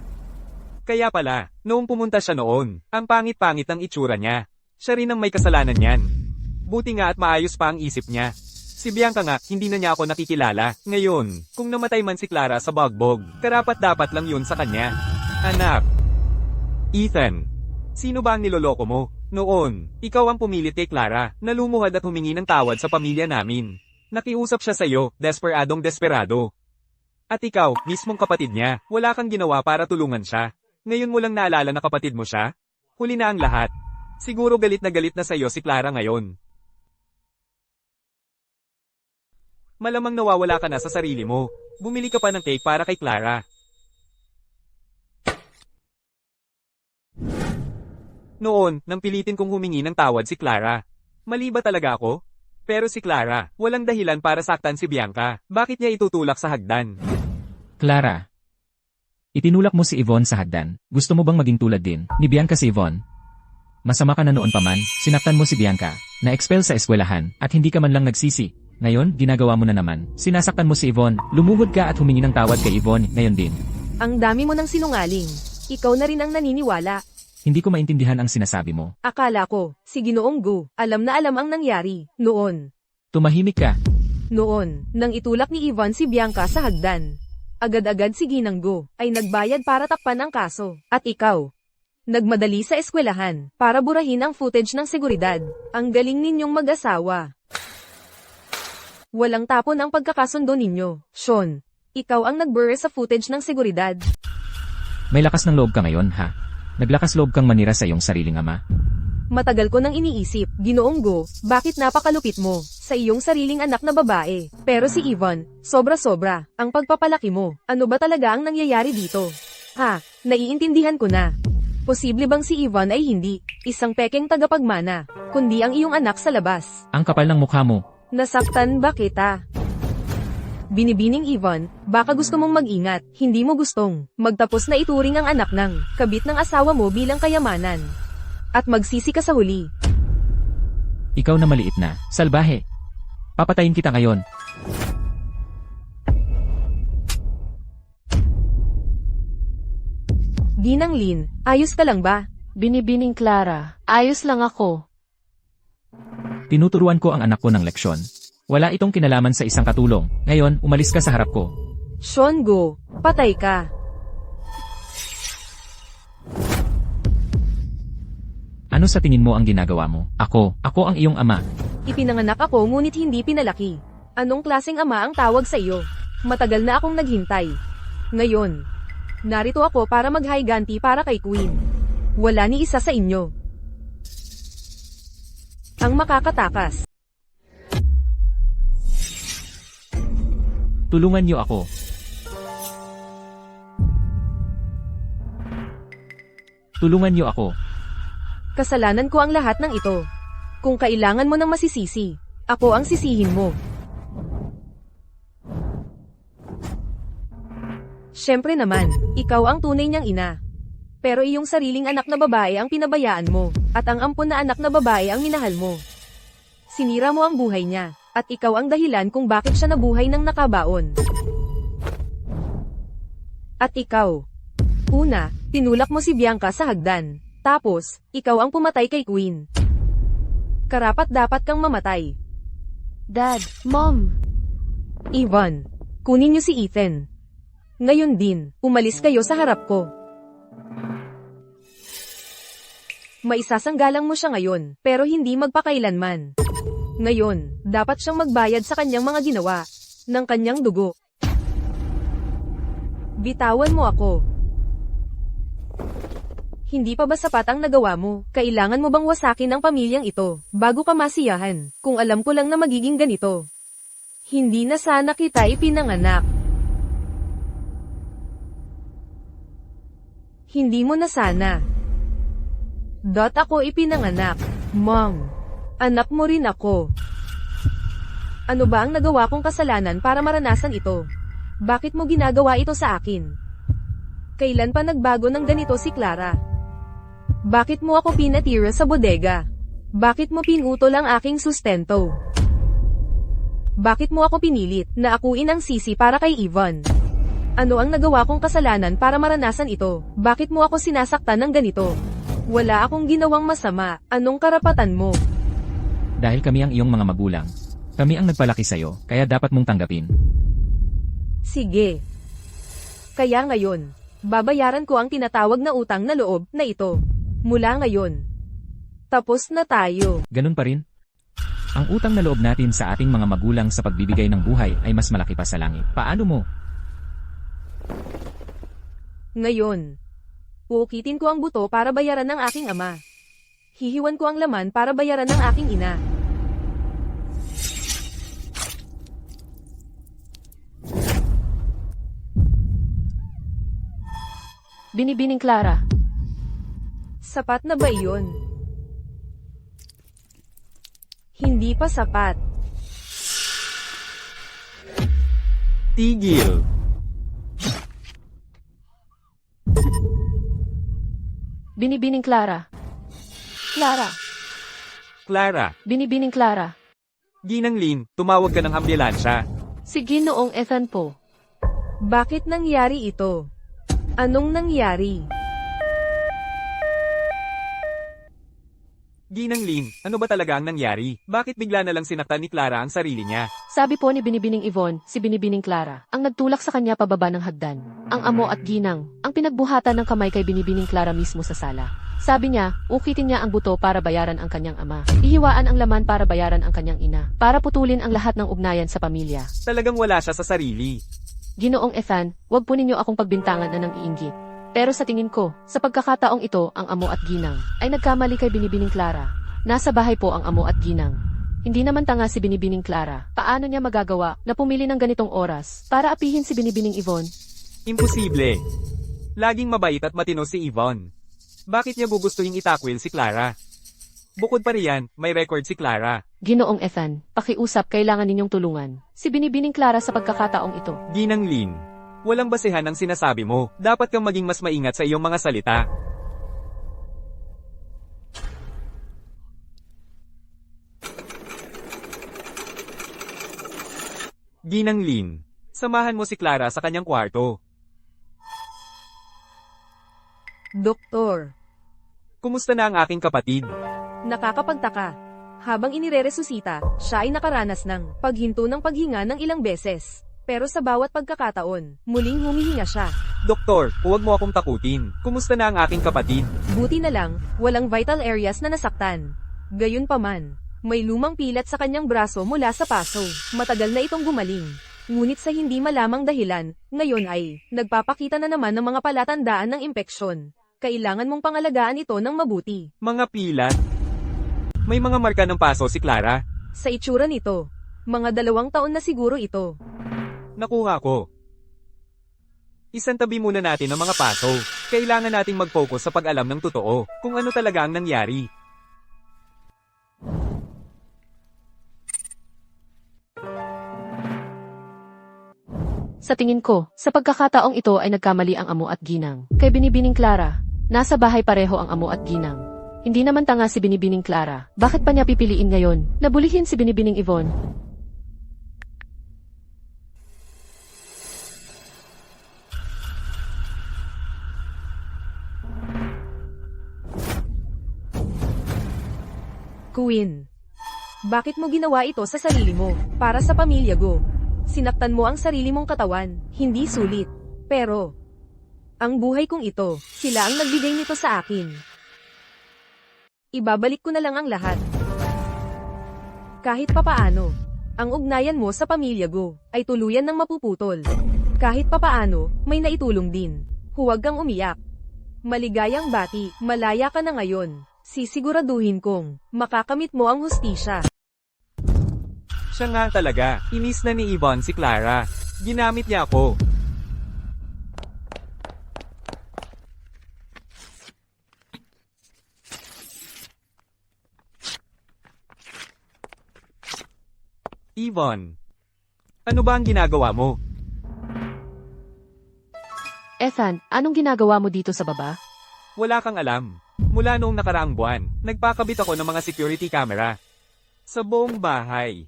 Kaya pala, noong pumunta siya noon, ang pangit-pangit ng itsura niya. Siya rin ang may kasalanan niyan. Buti nga at maayos pa ang isip niya. Si Bianca nga, hindi na niya ako nakikilala. Ngayon, kung namatay man si Clara sa bagbog, karapat-dapat lang yun sa kanya. Anak. Ethan. Sino ba ang niloloko mo? Noon, ikaw ang pumilit kay Clara, na lumuhad at humingi ng tawad sa pamilya namin. Nakiusap siya sa iyo, desperadong desperado. At ikaw, mismong kapatid niya, wala kang ginawa para tulungan siya. Ngayon mo lang naalala na kapatid mo siya? Huli na ang lahat. Siguro galit na sa iyo si Clara ngayon. Malamang nawawala ka na sa sarili mo. Bumili ka pa ng cake para kay Clara. Noon, nang pilitin kong humingi ng tawad si Clara. Mali ba talaga ako? Pero si Clara, walang dahilan para saktan si Bianca. Bakit niya itutulak sa hagdan? Clara. Itinulak mo si Yvonne sa hagdan. Gusto mo bang maging tulad din ni Bianca si Yvonne? Masama ka na noon pa man, sinaktan mo si Bianca, na-expel sa eskwelahan, at hindi ka man lang nagsisi. Ngayon, ginagawa mo na naman. Sinasaktan mo si Yvonne, lumuhod ka at humingi ng tawad kay Yvonne, ngayon din. Ang dami mo ng sinungaling. Ikaw na rin ang naniniwala. Hindi ko maintindihan ang sinasabi mo. Akala ko, si Ginoong Gu, alam na alam ang nangyari, noon. Tumahimik ka. Noon, nang itulak ni Yvonne si Bianca sa hagdan. Agad-agad si Ginang Gu, ay nagbayad para takpan ang kaso. At ikaw, nagmadali sa eskwelahan, para burahin ang footage ng seguridad. Ang galing ninyong mag-asawa. Walang tapon ang pagkakasundo ninyo. Sean, ikaw ang nagbure sa footage ng seguridad. May lakas ng loob ka ngayon, ha? Naglakas loob kang manira sa iyong sariling ama. Matagal ko nang iniisip, Ginoong Go, bakit napakalupit mo sa iyong sariling anak na babae. Pero si Yvonne, sobra-sobra, ang pagpapalaki mo. Ano ba talaga ang nangyayari dito? Ha, naiintindihan ko na. Posible bang si Yvonne ay hindi isang pekeng tagapagmana, kundi ang iyong anak sa labas? Ang kapal ng mukha mo. Nasaktan ba kita? Binibining Yvonne, baka gusto mong mag-ingat, hindi mo gustong magtapos na ituring ang anak ng kabit ng asawa mo bilang kayamanan. At magsisi ka sa huli. Ikaw na maliit na, salbahe. Papatayin kita ngayon. Ginang Lin, ayos ka lang ba? Binibining Clara, ayos lang ako. Tinuturuan ko ang anak ko ng leksyon. Wala itong kinalaman sa isang katulong. Ngayon, umalis ka sa harap ko. Sean Go, patay ka. Ano sa tingin mo ang ginagawa mo? Ako ang iyong ama. Ipinanganak ako ngunit hindi pinalaki. Anong klaseng ama ang tawag sa iyo? Matagal na akong naghintay. Ngayon, narito ako para maghiganti para kay Queen. Wala ni isa sa inyo ang makakatakas. Tulungan niyo ako. Tulungan niyo ako. Kasalanan ko ang lahat ng ito. Kung kailangan mo ng masisisi, ako ang sisihin mo. Siyempre naman, ikaw ang tunay niyang ina. Pero iyong sariling anak na babae ang pinabayaan mo, at ang ampon na anak na babae ang minahal mo. Sinira mo ang buhay niya, at ikaw ang dahilan kung bakit siya nabuhay ng nakabaon. At ikaw, una, tinulak mo si Bianca sa hagdan. Tapos, ikaw ang pumatay kay Queen. Karapat-dapat kang mamatay. Dad, Mom. Yvonne, kunin niyo si Ethan. Ngayon din, umalis kayo sa harap ko. Maisasanggalang mo siya ngayon, pero hindi magpakailanman. Ngayon, dapat siyang magbayad sa kanyang mga ginawa, ng kanyang dugo. Bitawan mo ako. Hindi pa ba sapat ang nagawa mo? Kailangan mo bang wasakin ang pamilyang ito, bago ka masiyahan, kung alam ko lang na magiging ganito? Hindi na sana kita ipinanganak. Hindi mo na sana. Ako ipinanganak. Mom. Anak mo rin ako. Ano ba ang nagawa kong kasalanan para maranasan ito? Bakit mo ginagawa ito sa akin? Kailan pa nagbago ng ganito si Clara? Bakit mo ako pinatira sa bodega? Bakit mo pinutol ang aking sustento? Bakit mo ako pinilit na akuin ang sisi para kay Yvonne? Ano ang nagawa kong kasalanan para maranasan ito? Bakit mo ako sinasaktan ng ganito? Wala akong ginawang masama. Anong karapatan mo? Dahil kami ang iyong mga magulang. Kami ang nagpalaki sa'yo, kaya dapat mong tanggapin. Sige. Kaya ngayon, babayaran ko ang tinatawag na utang na loob na ito. Mula ngayon. Tapos na tayo. Ganun pa rin? Ang utang na loob natin sa ating mga magulang sa pagbibigay ng buhay ay mas malaki pa sa langit. Paano mo? Ngayon. Uukitin ko ang buto para bayaran ng aking ama. Hihiwan ko ang laman para bayaran ng aking ina. Binibining Clara. Sapat na ba iyon? Hindi pa sapat. Tigil. Binibining Clara. Clara. Clara. Binibining Clara. Ginang Lin, tumawag ka ng ambulansya. Si Ginoong Ethan po. Bakit nangyari ito? Anong nangyari? Ginang Lin, ano ba talaga ang nangyari? Bakit bigla na lang sinaktan ni Clara ang sarili niya? Sabi po ni Binibining Yvonne, si Binibining Clara, ang nagtulak sa kanya pababa ng hagdan. Ang amo at ginang, ang pinagbuhatan ng kamay kay Binibining Clara mismo sa sala. Sabi niya, ukitin niya ang buto para bayaran ang kanyang ama. Ihiwaan ang laman para bayaran ang kanyang ina. Para putulin ang lahat ng ugnayan sa pamilya. Talagang wala siya sa sarili. Ginoong Ethan, wag po ninyo akong pagbintangan na ng iinggit. Pero sa tingin ko, sa pagkakataong ito, ang amo at ginang ay nagkamali kay Binibining Clara. Nasa bahay po ang amo at ginang. Hindi naman tanga si Binibining Clara. Paano niya magagawa na pumili ng ganitong oras para apihin si Binibining Yvonne? Imposible. Laging mabait at matino si Yvonne. Bakit niya gugustuhin itakwil si Clara? Bukod pa riyan, may record si Clara. Ginoong Ethan, pakiusap, kailangan ninyong tulungan si Binibining Clara sa pagkakataong ito. Ginang Lin, walang basehan ang sinasabi mo. Dapat kang maging mas maingat sa iyong mga salita. Ginang Lin, samahan mo si Clara sa kanyang kwarto. Doktor. Kumusta na ang aking kapatid? Nakakapagtaka. Habang inireresusita, siya ay nakaranas ng paghinto ng paghinga ng ilang beses. Pero sa bawat pagkakataon, muling humihinga siya. Doktor, huwag mo akong takutin. Kumusta na ang aking kapatid? Buti na lang, walang vital areas na nasaktan. Gayunpaman, may lumang pilat sa kanyang braso mula sa paso. Matagal na itong gumaling. Ngunit sa hindi malamang dahilan, ngayon ay nagpapakita na naman ng mga palatandaan ng impeksyon. Kailangan mong pangalagaan ito ng mabuti. Mga pilat? May mga marka ng paso si Clara? Sa itsura nito, mga 2 taon na siguro ito. Nakuha ko. Isantabi muna natin ang mga paso. Kailangan nating mag-focus sa pag-alam ng totoo, kung ano talaga ang nangyari. Sa tingin ko, sa pagkakataong ito ay nagkamali ang amo at ginang. Kay Binibining Clara, nasa bahay pareho ang amo at ginang. Hindi naman tanga si Binibining Clara. Bakit pa niya pipiliin ngayon? Nabulihin si Binibining Yvonne. Queen. Bakit mo ginawa ito sa sarili mo? Para sa pamilya ko. Sinaktan mo ang sarili mong katawan, hindi sulit. Pero, ang buhay kong ito, sila ang nagbigay nito sa akin. Ibabalik ko na lang ang lahat. Kahit papaano, ang ugnayan mo sa pamilya ko ay tuluyan ng mapuputol. Kahit papaano, may naitulong din. Huwag kang umiyak. Maligayang bati, malaya ka na ngayon. Sisiguraduhin kong makakamit mo ang hustisya. Siya nga talaga, inis na ni Yvonne si Clara. Ginamit niya ako. Yvonne, ano ba ang ginagawa mo? Ethan, anong ginagawa mo dito sa baba? Wala kang alam. Mula noong nakaraang buwan, nagpakabit ako ng mga security camera. Sa buong bahay.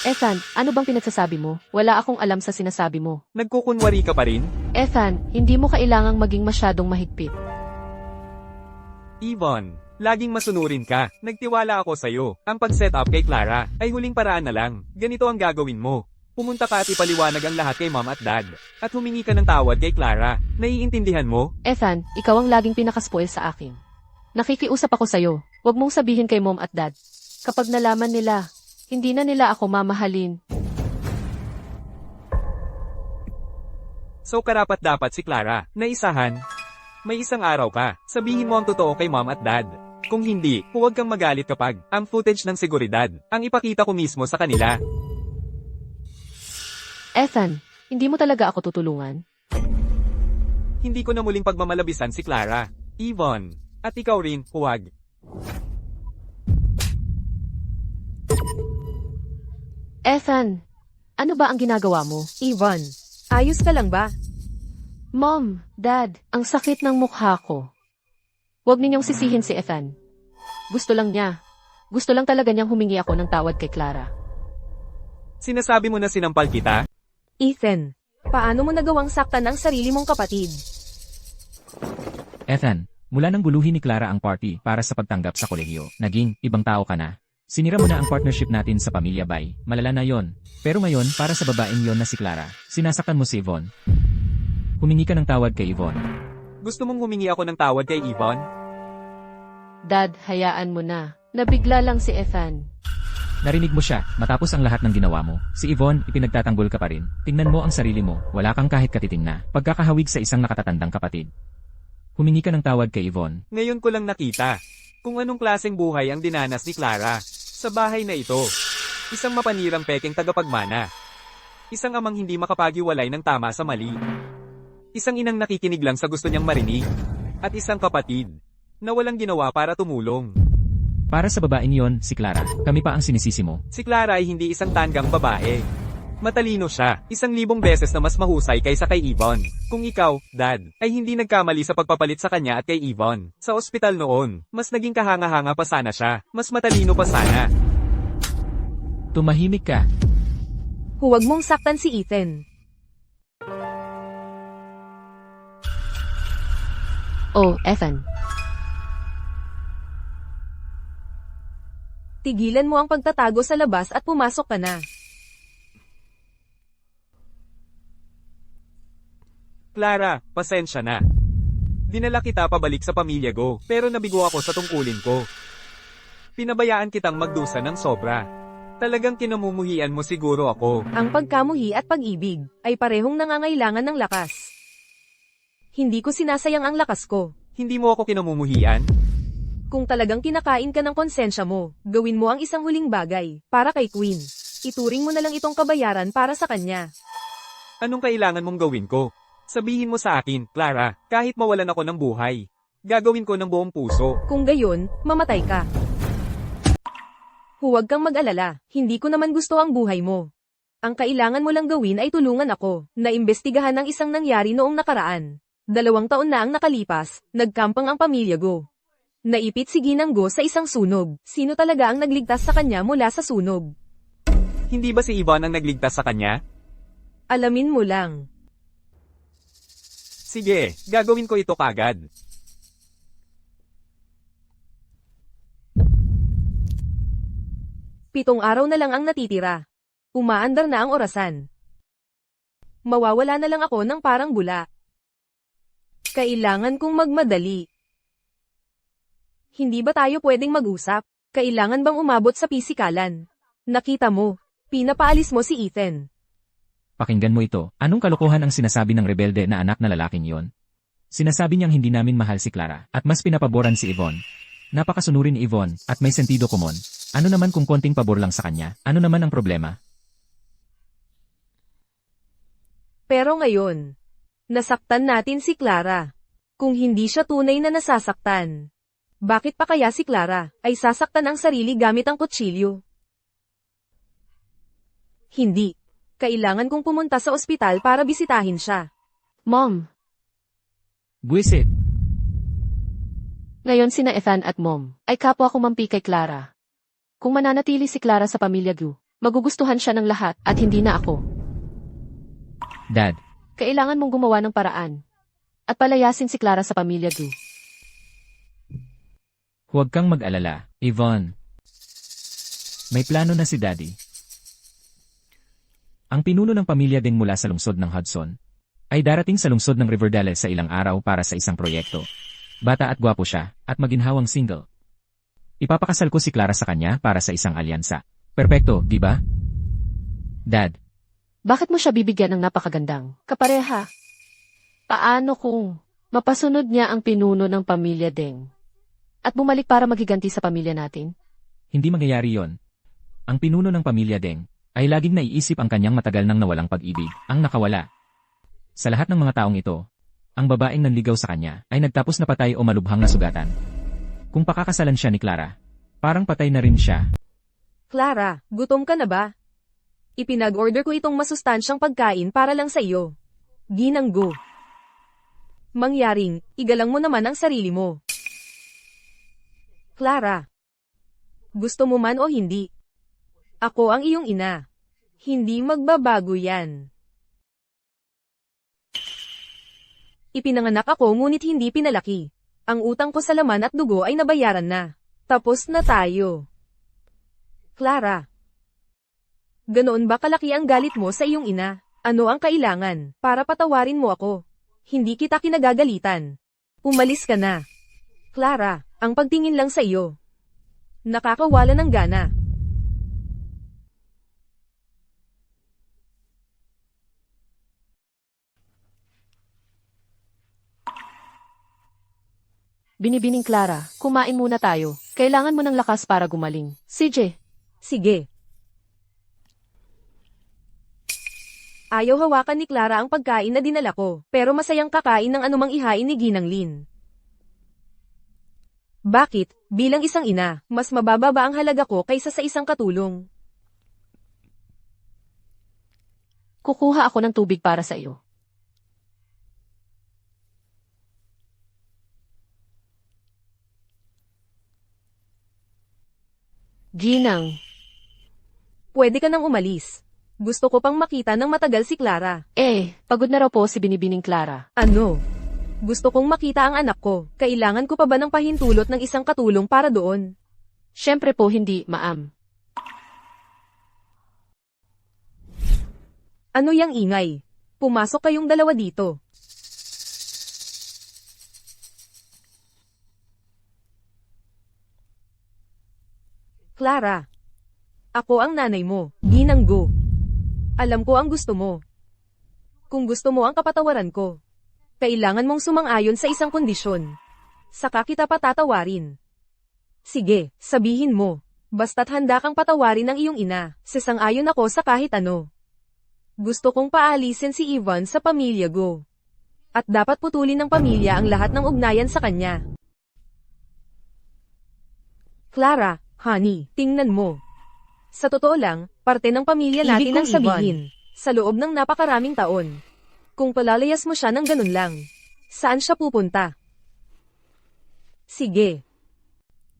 Ethan, ano bang pinagsasabi mo? Wala akong alam sa sinasabi mo. Nagkukunwari ka pa rin? Ethan, hindi mo kailangang maging masyadong mahigpit. Yvonne, laging masunurin ka. Nagtiwala ako sa'yo. Ang pag-set up kay Clara ay huling paraan na lang. Ganito ang gagawin mo. Pumunta ka at ipaliwanag ang lahat kay mom at dad. At humingi ka ng tawad kay Clara. Naiintindihan mo? Ethan, ikaw ang laging pinakaspoil sa akin. Nakikiusap ako sa'yo. Huwag mong sabihin kay mom at dad. Kapag nalaman nila, hindi na nila ako mamahalin. So karapat dapat si Clara na isahan. May isang araw ka. Sabihin mo ang totoo kay mom at dad. Kung hindi, huwag kang magalit kapag ang footage ng seguridad ang ipakita ko mismo sa kanila. Ethan, hindi mo talaga ako tutulungan? Hindi ko na muling pagmamalabisan si Clara. Yvonne, at ikaw rin, huwag. Ethan, ano ba ang ginagawa mo? Yvonne, ayos ka lang ba? Mom, Dad, ang sakit ng mukha ko. Huwag ninyong sisihin si Ethan. Gusto lang niya. Gusto lang talaga niyang humingi ako ng tawad kay Clara. Sinasabi mo na sinampal kita? Ethan, paano mo nagawang saktan ang sarili mong kapatid? Ethan, mula nang guluhin ni Clara ang party para sa pagtanggap sa kolehiyo, naging ibang tao ka na. Sinira mo na ang partnership natin sa Pamilya Bay, malala na yon. Pero ngayon, para sa babaeng yon na si Clara, sinasaktan mo si Yvonne. Humingi ka ng tawad kay Yvonne. Gusto mong humingi ako ng tawad kay Yvonne? Dad, hayaan mo na. Nabigla lang si Ethan. Narinig mo siya, matapos ang lahat ng ginawa mo. Si Yvonne, ipinagtatanggol ka pa rin. Tingnan mo ang sarili mo, wala kang kahit katiting na pagkakahawig sa isang nakatatandang kapatid. Humingi ka ng tawad kay Yvonne. Ngayon ko lang nakita kung anong klaseng buhay ang dinanas ni Clara sa bahay na ito. Isang mapanirang pekeng tagapagmana. Isang amang hindi makapagiwalay ng tama sa mali. Isang inang nakikinig lang sa gusto niyang marinig. At isang kapatid na walang ginawa para tumulong. Para sa babaeng yon, si Clara, kami pa ang sinisisi mo. Si Clara ay hindi isang tanggang babae. Matalino siya, 1,000 beses na mas mahusay kaysa kay Yvonne. Kung ikaw, Dad, ay hindi nagkamali sa pagpapalit sa kanya at kay Yvonne, sa ospital noon, mas naging kahanga-hanga pa sana siya, mas matalino pa sana. Tumahimik ka. Huwag mong saktan si Ethan. Oh, Ethan. Tigilan mo ang pagtatago sa labas at pumasok ka na. Clara, pasensya na. Dinala kita pabalik sa pamilya ko, pero nabigo ako sa tungkulin ko. Pinabayaan kitang magdusa ng sobra. Talagang kinamumuhian mo siguro ako. Ang pagkamuhi at pag-ibig ay parehong nangangailangan ng lakas. Hindi ko sinasayang ang lakas ko. Hindi mo ako kinamumuhian? Kung talagang kinakain ka ng konsensya mo, gawin mo ang isang huling bagay para kay Queen. Ituring mo na lang itong kabayaran para sa kanya. Anong kailangan mong gawin ko? Sabihin mo sa akin, Clara, kahit mawalan ako ng buhay. Gagawin ko ng buong puso. Kung gayon, mamatay ka. Huwag kang mag-alala, hindi ko naman gusto ang buhay mo. Ang kailangan mo lang gawin ay tulungan ako, na imbestigahan ang isang nangyari noong nakaraan. 2 taon na ang nakalipas, nagkampang ang pamilya Go. Naipit si Ginang Go sa isang sunog. Sino talaga ang nagligtas sa kanya mula sa sunog? Hindi ba si Yvonne ang nagligtas sa kanya? Alamin mo lang. Sige, gagawin ko ito kagad. Pitong araw na lang ang natitira. Umaandar na ang orasan. Mawawala na lang ako ng parang bula. Kailangan kong magmadali. Hindi ba tayo pwedeng mag-usap? Kailangan bang umabot sa pisikalan? Nakita mo, pinapaalis mo si Ethan. Pakinggan mo ito. Anong kalokohan ang sinasabi ng rebelde na anak na lalaking yon? Sinasabi niyang hindi namin mahal si Clara at mas pinapaboran si Yvonne. Napakasunurin ni Yvonne, at may sentido komon. Ano naman kung konting pabor lang sa kanya? Ano naman ang problema? Pero ngayon, nasaktan natin si Clara. Kung hindi siya tunay na nasasaktan, bakit pa kaya si Clara ay sasaktan ang sarili gamit ang kutsilyo? Hindi. Kailangan kong pumunta sa ospital para bisitahin siya. Mom, Buwisit! ngayon sina Ethan at Mom ay kapwa kumampi kay Clara. Kung mananatili si Clara sa pamilya Gu, magugustuhan siya ng lahat at hindi na ako. Dad, Kailangan mong gumawa ng paraan at palayasin si Clara sa pamilya Gu. huwag kang mag-alala, Yvonne. May plano na si Daddy. Ang pinuno ng pamilya Deng mula sa lungsod ng Hudson ay darating sa lungsod ng Riverdale sa ilang araw para sa isang proyekto. Bata at gwapo siya, at maginhawang single. Ipapakasal ko si Clara sa kanya para sa isang alyansa. Perpekto, di ba? Dad, Bakit mo siya bibigyan ng napakagandang kapareha? Paano kung mapasunod niya ang pinuno ng pamilya Deng at bumalik para magiganti sa pamilya natin? hindi mangyayari yon. Ang pinuno ng pamilya Deng ay laging naiisip ang kanyang matagal nang nawalang pag-ibig, ang nakawala. Sa lahat ng mga taong ito, ang babaeng nanligaw sa kanya ay nagtapos na patay o malubhang nasugatan. Kung pakakasalan siya ni Clara, parang patay na rin siya. Clara, gutom ka na ba? Ipinag-order ko itong masustansyang pagkain para lang sa iyo. Ginanggo. Mangyaring, igalang mo naman ang sarili mo. Clara. Gusto mo man o hindi. Ako ang iyong ina. Hindi magbabago yan. Ipinanganak ako ngunit hindi pinalaki. Ang utang ko sa laman at dugo ay nabayaran na. Tapos na tayo. Clara. Ganoon ba kalaki ang galit mo sa iyong ina? Ano ang kailangan para patawarin mo ako? Hindi kita kinagagalitan. Umalis ka na. Clara, ang pagtingin lang sa iyo. Nakakawala ng gana. Binibining Clara, kumain muna tayo. Kailangan mo ng lakas para gumaling. CJ, Sige. Ayaw hawakan ni Clara ang pagkain na dinala ko, pero masayang kakain ng anumang ihain ni Ginang Lin. Bakit, bilang isang ina, mas mababa ba ang halaga ko kaysa sa isang katulong? kukuha ako ng tubig para sa iyo. Ginang, Pwede ka nang umalis. Gusto ko pang makita ng matagal si Clara. pagod na raw po si Binibining Clara. Ano? Gusto kong makita ang anak ko. Kailangan ko pa ba ng pahintulot ng isang katulong para doon? Siyempre po hindi, maam. Ano yang ingay? Pumasok kayong dalawa dito. Clara. Ako ang nanay mo, Ginanggo. Alam ko ang gusto mo. Kung gusto mo ang kapatawaran ko, kailangan mong sumang-ayon sa isang kondisyon. Saka kita patatawarin. Sige, sabihin mo. Basta't handa kang patawarin ang iyong ina, sasang-ayon ako sa kahit ano. Gusto kong paalisin si Ivan sa pamilya Go. At dapat putulin ng pamilya ang lahat ng ugnayan sa kanya. Clara, honey, tingnan mo. Sa totoo lang, parte ng pamilya natin ang sabihin. Sa loob ng napakaraming taon. Kung palalayas mo siya ng ganun lang, saan siya pupunta? Sige.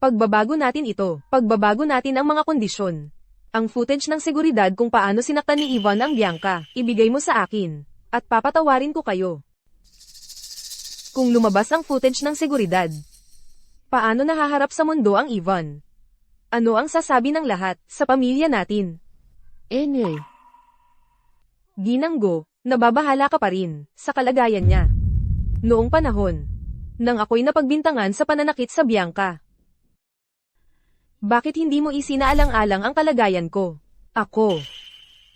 Pagbabago natin ito, pagbabago natin ang mga kondisyon. Ang footage ng seguridad kung paano sinaktan ni Ivan ang Bianca, ibigay mo sa akin. At papatawarin ko kayo. Kung lumabas ang footage ng seguridad, paano nahaharap sa mundo ang Ivan? Ano ang sasabi ng lahat sa pamilya natin? Anyway, Ginanggo, nababahala ka pa rin sa kalagayan niya. Noong panahon, nang ako'y napagbintangan sa pananakit sa Bianca. Bakit hindi mo isinaalang-alang ang kalagayan ko? Ako.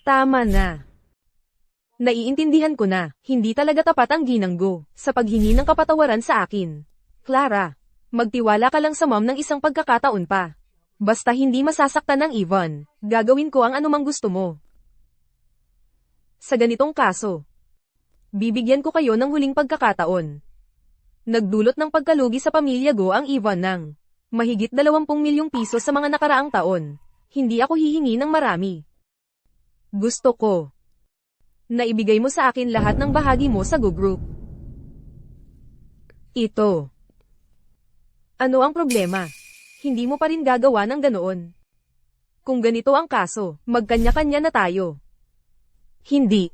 Tama na. Naiintindihan ko na, hindi talaga tapat ang Ginanggo sa paghingi ng kapatawaran sa akin. Clara, Magtiwala ka lang sa mom ng isang pagkakataon pa. Basta hindi masasaktan ng Yvonne, gagawin ko ang anumang gusto mo. Sa ganitong kaso, bibigyan ko kayo ng huling pagkakataon. Nagdulot ng pagkalugi sa pamilya Go ang Yvonne ng mahigit 20 milyong piso sa mga nakaraang taon. Hindi ako hihingi ng marami. Gusto ko na ibigay mo sa akin lahat ng bahagi mo sa Go Group. Ito. Ano ang problema? Hindi mo pa rin gagawa ng ganoon. Kung ganito ang kaso, magkanya-kanya na tayo. Hindi.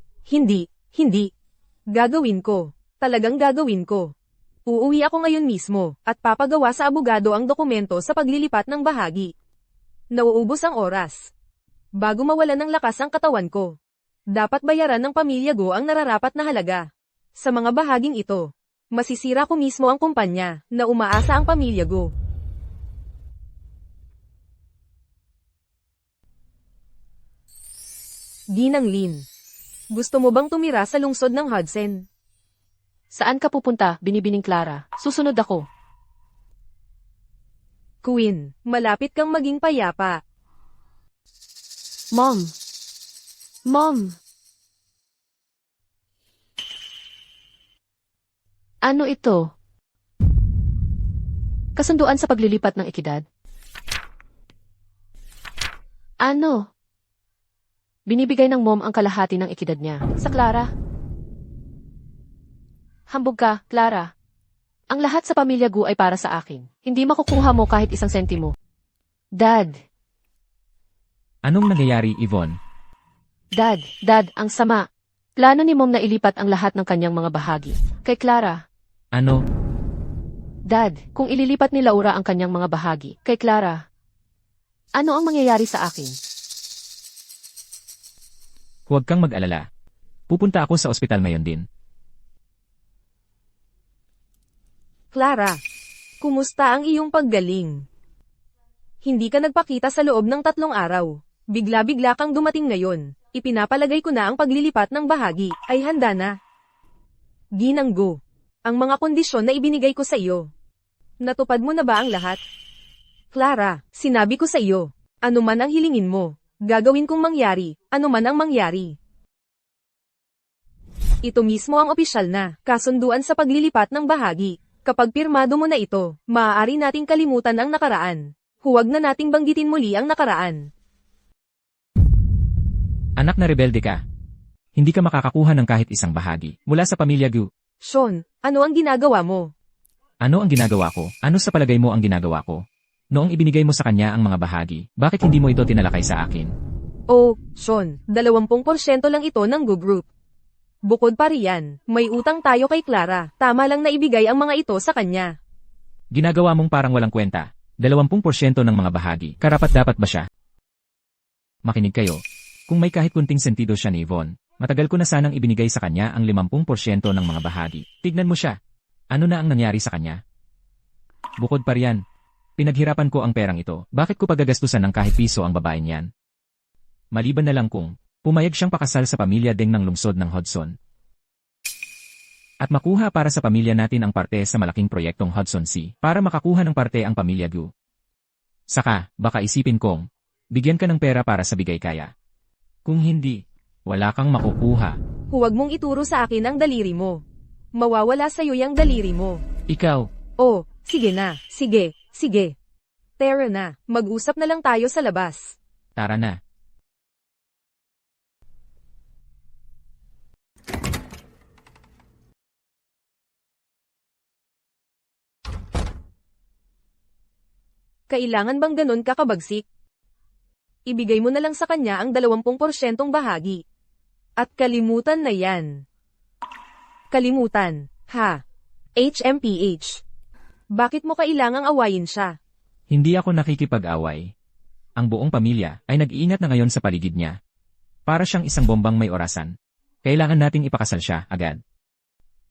Gagawin ko. Talagang gagawin ko. Uuwi ako ngayon mismo, at papagawa sa abogado ang dokumento sa paglilipat ng bahagi. Nauubos ang oras. Bago mawalan ng lakas ang katawan ko. Dapat bayaran ng pamilya Go ang nararapat na halaga. Sa mga bahaging ito, masisira ko mismo ang kumpanya, na umaasa ang pamilya Go. Ginang Lin. Gusto mo bang tumira sa lungsod ng Hudson? Saan ka pupunta, Binibining Clara? Susunod ako. Queen, malapit kang maging payapa. Mom! Ano ito? Kasunduan sa paglilipat ng ekidad? Ano? Binibigay ng mom ang kalahati ng ekidad niya sa Clara. Hambog ka, Clara. Ang lahat sa pamilya Gu ay para sa akin. Hindi makukuha mo kahit isang sentimo. Dad, Anong nangyayari, Yvonne? Dad, ang sama. Plano ni mom na ilipat ang lahat ng kanyang mga bahagi kay Clara. Ano? Dad, kung ililipat ni Laura ang kanyang mga bahagi kay Clara, ano ang mangyayari sa akin? Huwag kang mag-alala. Pupunta ako sa ospital ngayon din. Clara, kumusta ang iyong paggaling? Hindi ka nagpakita sa loob ng 3 araw. Bigla-bigla kang dumating ngayon. Ipinapalagay ko na ang paglilipat ng bahagi ay handa na. Ginang Go, ang mga kondisyon na ibinigay ko sa iyo. Natupad mo na ba ang lahat? Clara, sinabi ko sa iyo, ano man ang hilingin mo, gagawin kong mangyari, ano man ang mangyari. Ito mismo ang opisyal na kasunduan sa paglilipat ng bahagi. Kapag pirmado mo na ito, maaari nating kalimutan ang nakaraan. Huwag na nating banggitin muli ang nakaraan. Anak na rebelde ka. Hindi ka makakakuha ng kahit isang bahagi mula sa pamilya Gu. Sean, ano ang ginagawa mo? Ano ang ginagawa ko? Ano sa palagay mo ang ginagawa ko? Noong ibinigay mo sa kanya ang mga bahagi, bakit hindi mo ito tinalakay sa akin? Oh, Sean, 20% lang ito ng Go Group. Bukod pa riyan, may utang tayo kay Clara. Tama lang na ibigay ang mga ito sa kanya. Ginagawa mong parang walang kwenta. 20% ng mga bahagi. Karapat-dapat ba siya? Makinig kayo. Kung may kahit kunting sentido siya ni Yvonne, matagal ko na sanang ibinigay sa kanya ang 50% ng mga bahagi. Tignan mo siya. Ano na ang nangyari sa kanya? Bukod pa riyan, pinaghirapan ko ang perang ito. Bakit ko pagagastusan ng kahit piso ang babaeng yan? Maliban na lang kung pumayag siyang pakasal sa pamilya Deng ng lungsod ng Hudson. At makuha para sa pamilya natin ang parte sa malaking proyektong Hudson Sea para makakuha ng parte ang pamilya Gu. Saka, baka isipin kong, bigyan ka ng pera para sa bigay kaya. Kung hindi, wala kang makukuha. Huwag mong ituro sa akin ang daliri mo. Mawawala sa'yo yung daliri mo. Ikaw, Oh, sige na, sige. Tara na, mag-usap na lang tayo sa labas. tara na. Kailangan bang ganun ka kabagsik? Ibigay mo na lang sa kanya ang 20% bahagi. At kalimutan na yan. Kalimutan, ha? HMPH. Bakit mo kailangang awayin siya? Hindi ako nakikipag-away. Ang buong pamilya ay nag-iingat na ngayon sa paligid niya. Para siyang isang bombang may orasan. Kailangan nating ipakasal siya agad.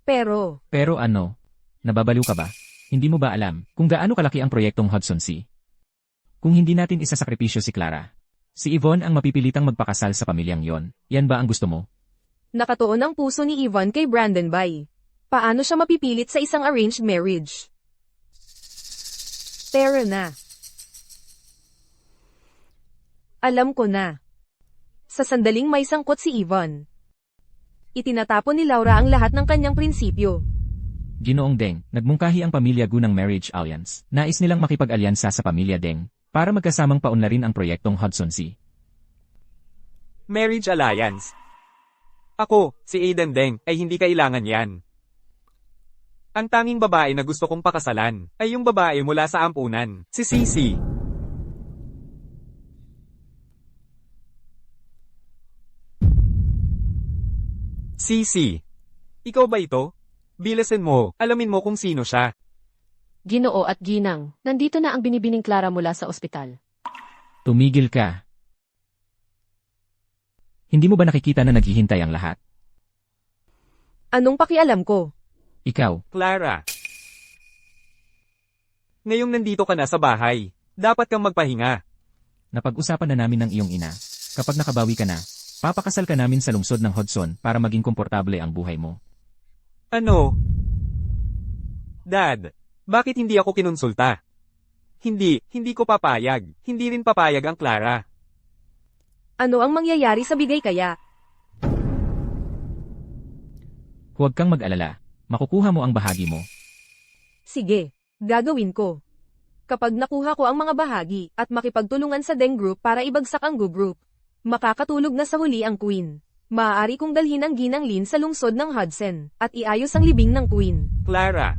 Pero, Pero ano? Nababaliw ka ba? Hindi mo ba alam kung gaano kalaki ang proyektong Hudson Sea? Kung hindi natin isasakripisyo si Clara, si Yvonne ang mapipilitang magpakasal sa pamilyang yon. Yan ba ang gusto mo? nakatuon ang puso ni Yvonne kay Brandon Bay. Paano siya mapipilit sa isang arranged marriage? Pero na. Alam ko na. Sa sandaling may sangkot si Yvonne. Itinatapon ni Laura ang lahat ng kanyang prinsipyo. Ginoong Deng, nagmungkahi ang pamilya Gu ng Marriage Alliance. Nais nilang makipag-alyansa sa pamilya Deng para magkasamang paunlarin ang proyektong Hudson Sea. Marriage Alliance. Ako, si Aiden Deng, ay hindi kailangan yan. Ang tanging babae na gusto kong pakasalan ay yung babae mula sa ampunan, si Sisi. Sisi. Ikaw ba ito? Bilasin mo, alamin mo kung sino siya. Ginoo at Ginang, nandito na ang binibining Clara mula sa ospital. Tumigil ka. Hindi mo ba nakikita na naghihintay ang lahat? Anong pakialam ko? Ikaw, Clara. Ngayong nandito ka na sa bahay, dapat kang magpahinga. napag-usapan na namin ng iyong ina. Kapag nakabawi ka na, papakasal ka namin sa lungsod ng Hudson para maging komportable ang buhay mo. Ano? Dad, bakit hindi ako kinonsulta? Hindi ko papayag. Hindi rin papayag ang Clara. Ano ang mangyayari sa bigay kaya? Huwag kang mag-alala. Makukuha mo ang bahagi mo. Sige, gagawin ko. Kapag nakuha ko ang mga bahagi at makipagtulungan sa Deng Group para ibagsak ang Gu Group, makakatulog na sa huli ang Queen. Maaari kong dalhin ang Ginang Lin sa lungsod ng Hudson at iayos ang libing ng Queen. Clara,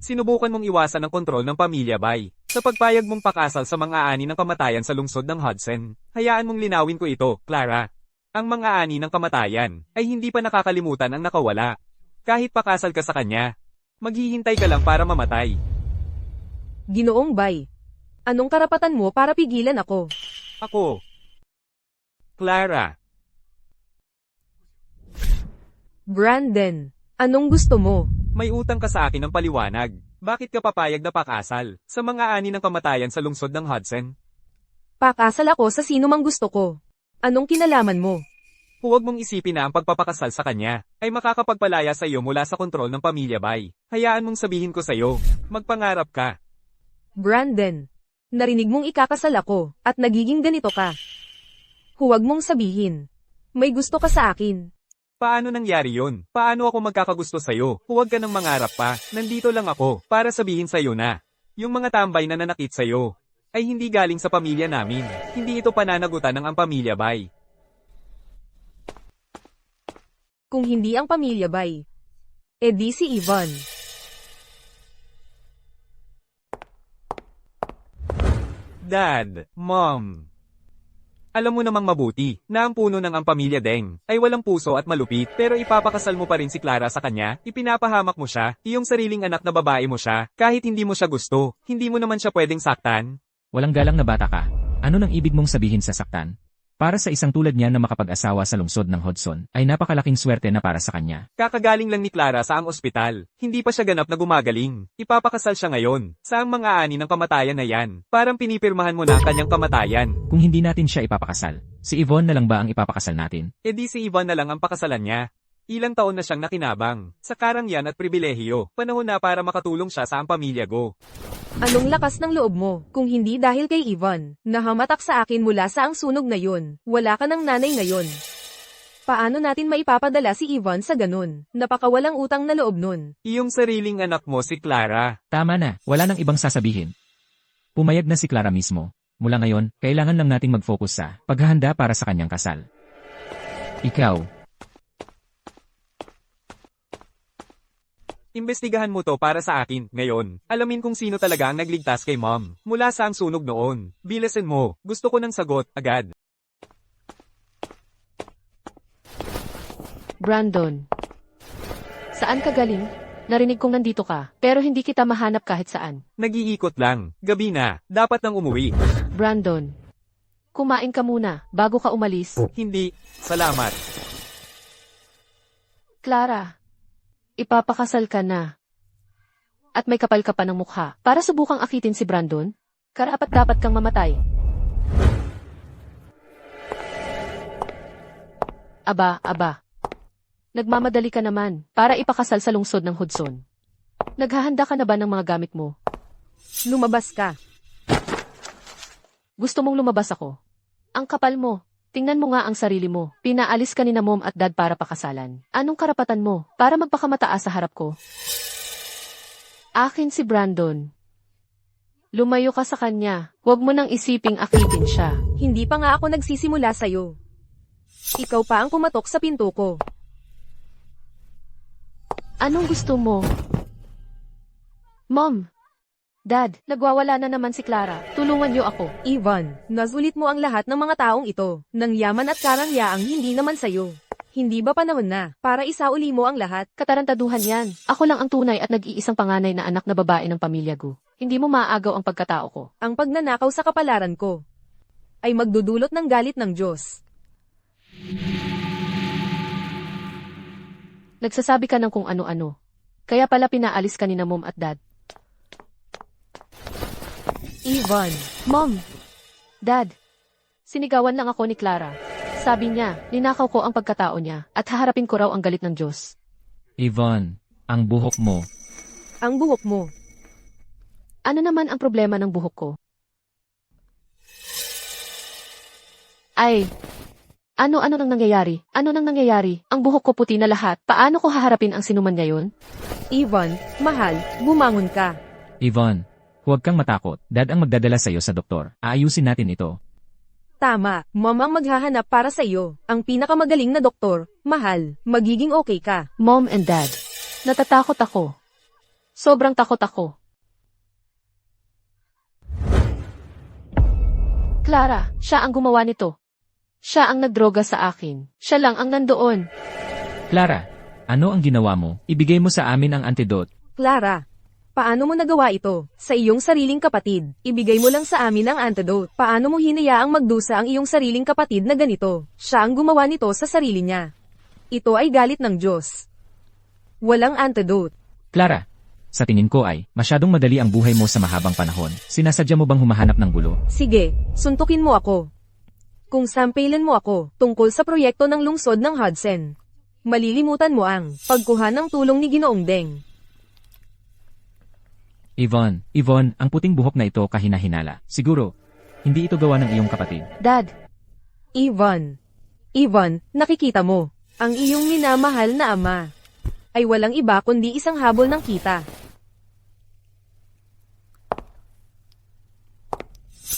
sinubukan mong iwasan ang kontrol ng pamilya Bay. Sa pagpayag mong pakasal sa mga ani ng kamatayan sa lungsod ng Hudson, hayaan mong linawin ko ito, Clara. Ang mga ani ng kamatayan ay hindi pa nakakalimutan ang nakawala. Kahit pakasal ka sa kanya, maghihintay ka lang para mamatay. Ginoong Bay, anong karapatan mo para pigilan ako? Ako. Clara. Brandon, anong gusto mo? May utang ka sa akin ng paliwanag. Bakit ka papayag na pakasal sa mga ani ng kamatayan sa lungsod ng Hudson? Pakasal ako sa sino mang gusto ko. Anong kinalaman mo? Huwag mong isipin na ang pagpapakasal sa kanya ay makakapagpalaya sa iyo mula sa kontrol ng pamilya Bay. Hayaan mong sabihin ko sa iyo, magpangarap ka. Brandon, narinig mong ikakasal ako at nagiging ganito ka. Huwag mong sabihin. May gusto ka sa akin. Paano nangyari yun? Paano ako magkakagusto sa'yo? Huwag ka nang mangarap pa. Nandito lang ako para sabihin sa'yo na yung mga tambay na nanakit sa'yo ay hindi galing sa pamilya namin. Hindi ito pananagutan ng ang pamilya Bay. Kung hindi ang pamilya Bay, edi si Yvonne. Dad, Mom. Alam mo namang mabuti na ang puno ng ang pamilya Deng ay walang puso at malupit pero ipapakasal mo pa rin si Clara sa kanya, ipinapahamak mo siya, iyong sariling anak na babae mo siya, kahit hindi mo siya gusto, hindi mo naman siya pwedeng saktan. Walang galang na bata ka. Ano nang ibig mong sabihin sa saktan? Para sa isang tulad niya na makapag-asawa sa lungsod ng Hudson, ay napakalaking swerte na para sa kanya. Kakagaling lang ni Clara sa ang ospital, hindi pa siya ganap na gumagaling. Ipapakasal siya ngayon, sa ang mga ani ng kamatayan na yan. Parang pinipirmahan mo na ang kanyang kamatayan. Kung hindi natin siya ipapakasal, si Yvonne na lang ba ang ipapakasal natin? E di si Ivan na lang ang pakasalan niya. Ilang taon na siyang nakinabang, sa karangyaan at pribilehiyo, panahon na para makatulong siya sa ang pamilya Go. Anong lakas ng loob mo, kung hindi dahil kay Yvonne, na hamatak sa akin mula sa ang sunog na yun, wala ka ng nanay ngayon. Paano natin maipapadala si Yvonne sa ganun? Napakawalang utang na loob nun. Iyong sariling anak mo si Clara. Tama na, wala nang ibang sasabihin. Pumayag na si Clara mismo. Mula ngayon, kailangan lang nating mag-focus sa paghahanda para sa kanyang kasal. Ikaw, Imbestigahan mo to para sa akin, ngayon. Alamin kung sino talaga ang nagligtas kay Mom, mula sa ang sunog noon. Bilasin mo, gusto ko ng sagot, agad. Brandon, saan ka galing? Narinig kong nandito ka, pero hindi kita mahanap kahit saan. Nag-iikot lang, gabi na, dapat nang umuwi. Brandon, kumain ka muna, bago ka umalis. Hindi, salamat. Clara, ipapakasal ka na. At may kapal ka pa ng mukha. Para subukang akitin si Brandon, karapat-dapat kang mamatay. Aba. Nagmamadali ka naman para ipakasal sa lungsod ng Hudson. Naghahanda ka na ba ng mga gamit mo? Lumabas ka. Gusto mong lumabas ako? Ang kapal mo. Tingnan mo nga ang sarili mo. Pinaalis ka ni na mom at dad para pakasalan. Anong karapatan mo para magpakamataas sa harap ko? Akin si Brandon. Lumayo ka sa kanya. Huwag mo nang isiping akitin siya. Hindi pa nga ako nagsisimula sa'yo. Ikaw pa ang kumatok sa pinto ko. Anong gusto mo? Mom! Dad, nagwawala na naman si Clara. Tulungan niyo ako. Ivan, nasulit mo ang lahat ng mga taong ito. Nang yaman at karangyaang hindi naman sa'yo. Hindi ba panahon na para isauli mo ang lahat? Katarantaduhan yan. Ako lang ang tunay at nag-iisang panganay na anak na babae ng pamilya Gu. Hindi mo maaagaw ang pagkatao ko. Ang pagnanakaw sa kapalaran ko ay magdudulot ng galit ng Diyos. Nagsasabi ka ng kung ano-ano. Kaya pala pinaalis ka ni na mom at dad. Ivan, Mom! Dad! Sinigawan lang ako ni Clara. Sabi niya, ninakaw ko ang pagkatao niya at haharapin ko raw ang galit ng Diyos. Yvonne, ang buhok mo. ang buhok mo. Ano naman ang problema ng buhok ko? Ay, ano nang nangyayari? Ano nang nangyayari? Ang buhok ko puti na lahat. Paano ko haharapin ang sinuman ngayon? Ivan, mahal, bumangon ka. Yvonne, huwag kang matakot. Dad ang magdadala sa'yo sa doktor. Aayusin natin ito. Tama, mom ang maghahanap para sa iyo. Ang pinakamagaling na doktor. Mahal, magiging okay ka. Mom and Dad, natatakot ako. Sobrang takot ako. Clara, siya ang gumawa nito. Siya ang nagdroga sa akin. Siya lang ang nandoon. Clara, ano ang ginawa mo? Ibigay mo sa amin ang antidote. Clara, paano mo nagawa ito? Sa iyong sariling kapatid. Ibigay mo lang sa amin ang antidote. Paano mo hinayaang magdusa ang iyong sariling kapatid na ganito? Siya ang gumawa nito sa sarili niya. Ito ay galit ng Diyos. Walang antidote. Clara, sa tingin ko ay, masyadong madali ang buhay mo sa mahabang panahon. Sinasadya mo bang humahanap ng gulo? Sige, suntukin mo ako. Kung sampailan mo ako tungkol sa proyekto ng lungsod ng Hudson, malilimutan mo ang pagkuha ng tulong ni Ginoong Deng. Yvonne, ang puting buhok na ito kahina-hinala. Siguro, hindi ito gawa ng iyong kapatid. Dad, Ivan, nakikita mo, ang iyong minamahal na ama ay walang iba kundi isang habol ng kita.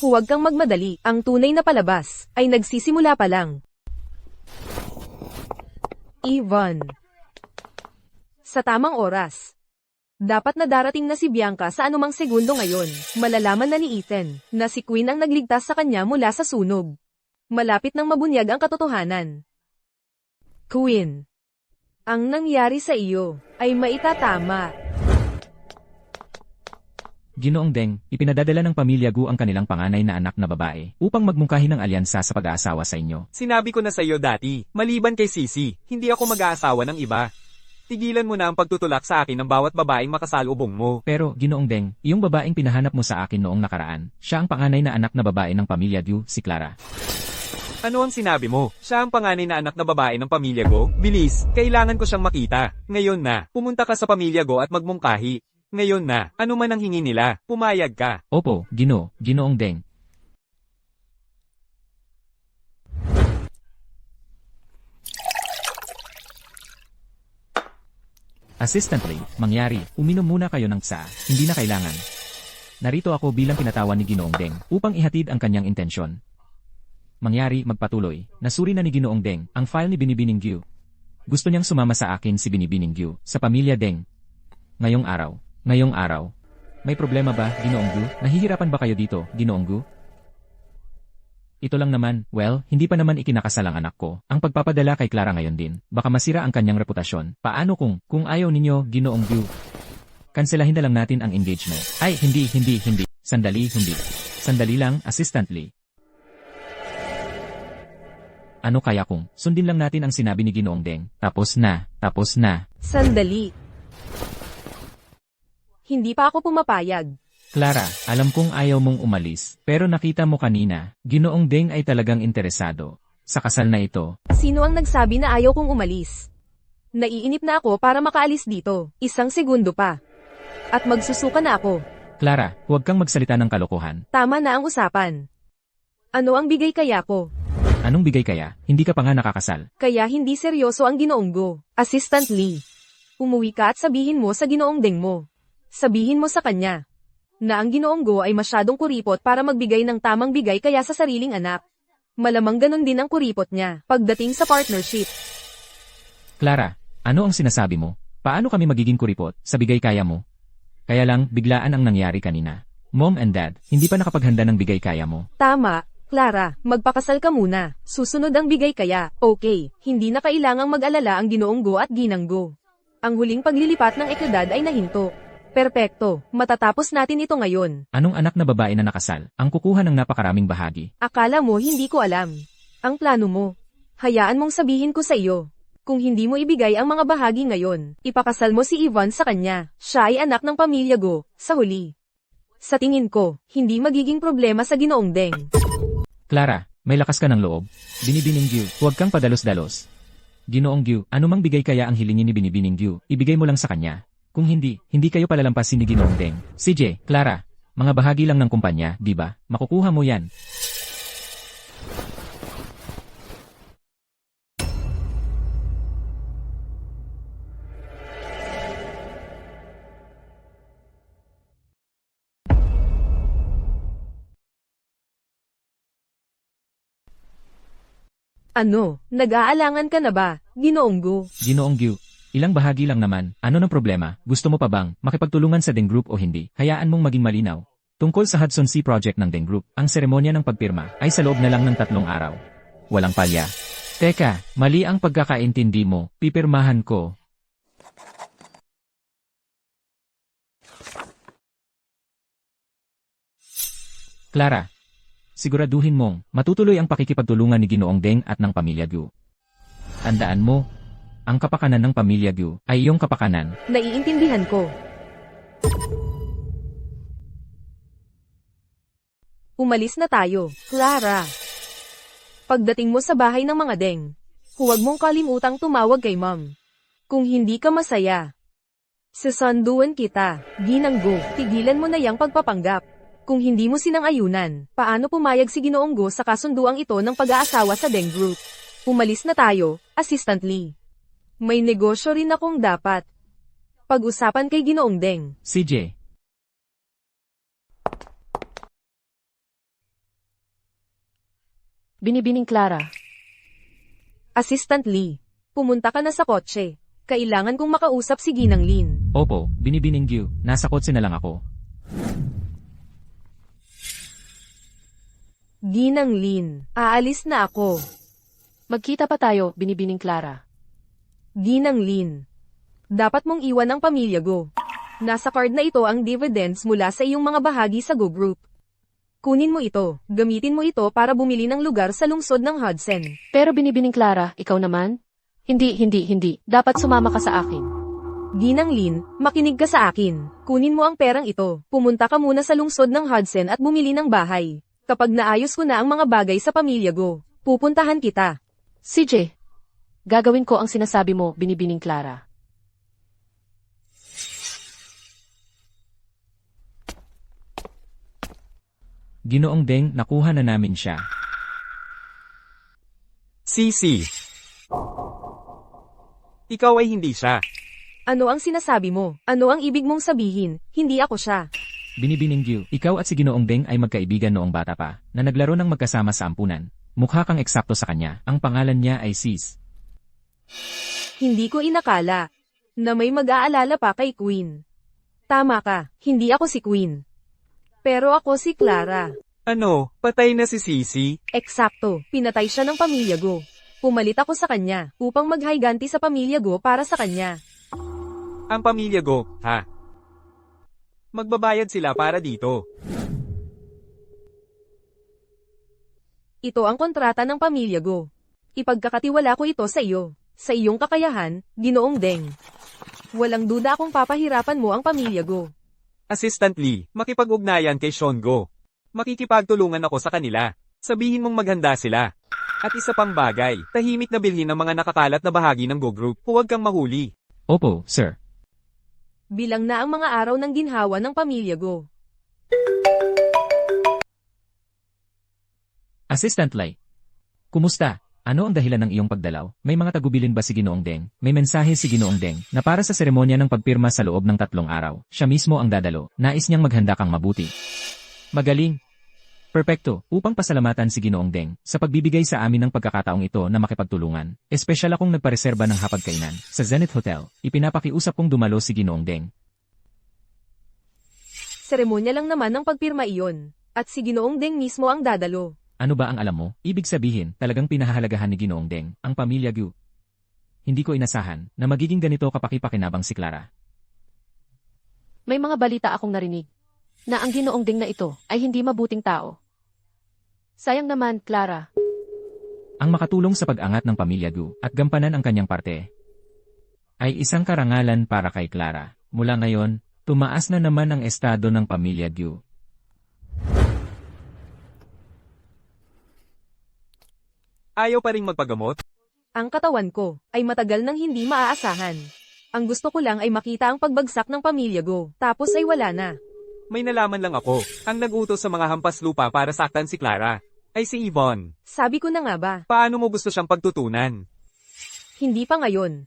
Huwag kang magmadali, ang tunay na palabas ay nagsisimula pa lang. Ivan, sa tamang oras. Dapat na darating na si Bianca sa anumang segundo ngayon. Malalaman na ni Ethan na si Queen ang nagligtas sa kanya mula sa sunog. Malapit nang mabunyag ang katotohanan. Queen, ang nangyari sa iyo ay maitatama. Ginoong Deng, ipinadadala ng pamilya Gu ang kanilang panganay na anak na babae upang magmungkahi ng alyansa sa pag-aasawa sa inyo. Sinabi ko na sa iyo dati, maliban kay Sisi, hindi ako mag-aasawa ng iba. Tigilan mo na ang pagtutulak sa akin ng bawat babaeng makasalubong mo. Pero, Ginoong Deng, iyong babaeng pinahanap mo sa akin noong nakaraan, siya ang panganay na anak na babae ng pamilya Gu, si Clara. Ano ang sinabi mo? Siya ang panganay na anak na babae ng pamilya Go? Bilis, kailangan ko siyang makita. Ngayon na, pumunta ka sa pamilya Go at magmungkahi. Ngayon na, ano man ang hingi nila, pumayag ka. Opo, Ginoong Deng. Assistantly, mangyari, uminom muna kayo ng tsa, hindi na kailangan. Narito ako bilang pinatawan ni Ginoong Deng upang ihatid ang kanyang intensyon. Mangyari, magpatuloy. Nasuri na ni Ginoong Deng ang file ni Binibining Gyu. Gusto niyang sumama sa akin si Binibining Gyu sa pamilya Deng. Ngayong araw. May problema ba, Ginoong Gu? Nahihirapan ba kayo dito, Ginoong Gu? Ito lang naman, well, hindi pa naman ikinakasal ang anak ko. Ang pagpapadala kay Clara ngayon din. Baka masira ang kanyang reputasyon. Paano kung ayaw ninyo, Ginoong Gu? Kanselahin na lang natin ang engagement. Ay, hindi. Sandali lang, assistantly. Ano kaya kung sundin lang natin ang sinabi ni Ginoong Deng? Tapos na. Sandali. Hindi pa ako pumapayag. Clara, alam kong ayaw mong umalis, pero nakita mo kanina, Ginoong Deng ay talagang interesado sa kasal na ito. Sino ang nagsabi na ayaw kong umalis? Naiinip na ako para makaalis dito. 1 segundo pa. At magsusuka na ako. Clara, huwag kang magsalita ng kalokohan. Tama na ang usapan. Ano ang bigay kaya ko? Anong bigay kaya? Hindi ka pa nga nakakasal. Kaya hindi seryoso ang Ginoong Go. Assistant Lee. Umuwi ka at sabihin mo sa Ginoong Deng mo. Sabihin mo sa kanya na ang Ginoong Go ay masyadong kuripot para magbigay ng tamang bigay kaya sa sariling anak. Malamang ganun din ang kuripot niya pagdating sa partnership. Clara, ano ang sinasabi mo? Paano kami magiging kuripot sa bigay kaya mo? Kaya lang, biglaan ang nangyari kanina. Mom and Dad, hindi pa nakapaghanda ng bigay kaya mo. Tama, Clara, magpakasal ka muna. Susunod ang bigay kaya. Okay, hindi na kailangang mag-alala ang Ginoong Go at Ginang Go. Ang huling paglilipat ng ekedad ay nahinto. Perpekto, matatapos natin ito ngayon. Anong anak na babae na nakasal ang kukuha ng napakaraming bahagi? Akala mo hindi ko alam. Ang plano mo. Hayaan mong sabihin ko sa iyo. Kung hindi mo ibigay ang mga bahagi ngayon, ipakasal mo si Yvonne sa kanya. Siya ay anak ng pamilya Go, sa huli. Sa tingin ko, hindi magiging problema sa Ginoong Deng. Clara, may lakas ka ng loob. Binibining Gyu, huwag kang padalos-dalos. Ginoong Gyu, anumang bigay kaya ang hilingin ni Binibining Gyu, ibigay mo lang sa kanya. Kung hindi, hindi kayo palalampasin ni Ginoong Deng. CJ, Clara, mga bahagi lang ng kumpanya, di ba? Makukuha mo yan. Ano, nag-aalangan ka na ba, Ginoong Go? Ginoong Gyu, ilang bahagi lang naman. Ano ng problema? Gusto mo pa bang makipagtulungan sa Deng Group o hindi? Hayaan mong maging malinaw. Tungkol sa Hudson Sea Project ng Deng Group, ang seremonya ng pagpirma ay sa loob na lang ng 3 araw. Walang palya. Teka, mali ang pagkakaintindi mo. Pipirmahan ko. Clara, siguraduhin mong matutuloy ang pakikipagtulungan ni Ginoong Deng at ng pamilya Gyu. Tandaan mo, ang kapakanan ng pamilya Gyu ay iyong kapakanan. Naiintindihan ko. Umalis na tayo, Clara. Pagdating mo sa bahay ng mga Deng, huwag mong kalimutang tumawag kay Mom. Kung hindi ka masaya, sasanduan kita, Ginang Go. Tigilan mo na yang pagpapanggap. Kung hindi mo sinang-ayunan, paano pumayag si Ginoong Go sa kasunduang ito ng pag-aasawa sa Deng Group? Umalis na tayo, Assistant Lee. May negosyo rin akong dapat pag-usapan kay Ginoong Deng. CJ. Binibining Clara. Assistant Lee, pumunta ka na sa kotse. Kailangan kong makausap si Ginang Lin. Opo, Binibining Gyu, nasa kotse na lang ako. Ginang Lin, aalis na ako. Magkita pa tayo, Binibining Clara. Ginang Lin, dapat mong iwan ang pamilya Go. Nasa card na ito ang dividends mula sa iyong mga bahagi sa Go Group. Kunin mo ito, gamitin mo ito para bumili ng lugar sa lungsod ng Hudson. Pero Binibining Clara, ikaw naman? Hindi. Dapat sumama ka sa akin. Ginang Lin, makinig ka sa akin. Kunin mo ang perang ito. Pumunta ka muna sa lungsod ng Hudson at bumili ng bahay. Kapag naayos ko na ang mga bagay sa pamilya Go, pupuntahan kita. CJ, gagawin ko ang sinasabi mo, Binibining Clara. Ginoong Deng, nakuha na namin siya. Sisi. Ikaw ay hindi siya. Ano ang sinasabi mo? Ano ang ibig mong sabihin? Hindi ako siya. Binibining Gyu, ikaw at si Ginoong Deng ay magkaibigan noong bata pa, na naglaro ng magkasama sa ampunan. Mukha kang eksakto sa kanya. Ang pangalan niya ay Sis. Hindi ko inakala na may mag-aalala pa kay Queen. Tama ka, hindi ako si Queen. Pero ako si Clara. Ano, patay na si Sisi? Eksakto, pinatay siya ng pamilya Go. Pumalit ako sa kanya, upang maghayganti sa pamilya Go para sa kanya. Ang pamilya Go, ha? Magbabayad sila para dito. Ito ang kontrata ng pamilya Go. Ipagkakatiwala ko ito sa iyo. Sa iyong kakayahan, Ginoong Deng. Walang duda akong papahirapan mo ang pamilya Go. Assistant Lee, makipag-ugnayan kay Sean Go. Makikipagtulungan ako sa kanila. Sabihin mong maghanda sila. At isa pang bagay, tahimik na bilhin ng mga nakakalat na bahagi ng Go Group. Huwag kang mahuli. Opo, sir. Bilang na ang mga araw ng ginhawa ng pamilya Go. Assistant Lai. Kumusta? Ano ang dahilan ng iyong pagdalaw? May mga tagubilin ba si Ginoong Deng? May mensahe si Ginoong Deng na para sa seremonya ng pagpirma sa loob ng 3 araw. Siya mismo ang dadalo. Nais niyang maghanda kang mabuti. Magaling. Perpekto, upang pasalamatan si Ginoong Deng sa pagbibigay sa amin ng pagkakataong ito na makipagtulungan. Espesyal akong nagpareserba ng hapagkainan sa Zenith Hotel. Ipinapakiusap kong dumalo si Ginoong Deng. Seremonya lang naman ng pagpirma iyon. At si Ginoong Deng mismo ang dadalo. Ano ba ang alam mo? Ibig sabihin, talagang pinahahalagahan ni Ginoong Deng ang pamilya Gu. Hindi ko inasahan na magiging ganito kapakipakinabang si Clara. May mga balita akong narinig na ang Ginoong Deng na ito ay hindi mabuting tao. Sayang naman, Clara. Ang makatulong sa pag-angat ng pamilya Gu at gampanan ang kanyang parte ay isang karangalan para kay Clara. Mula ngayon, tumaas na naman ang estado ng pamilya Gu. Ayaw pa ring magpagamot? Ang katawan ko ay matagal nang hindi maaasahan. Ang gusto ko lang ay makita ang pagbagsak ng pamilya Go. Tapos ay wala na. May nalaman lang ako. Ang nag-utos sa mga hampas lupa para saktan si Clara ay si Yvonne. Sabi ko na nga ba, Paano mo gusto siyang pagtutunan? hindi pa ngayon.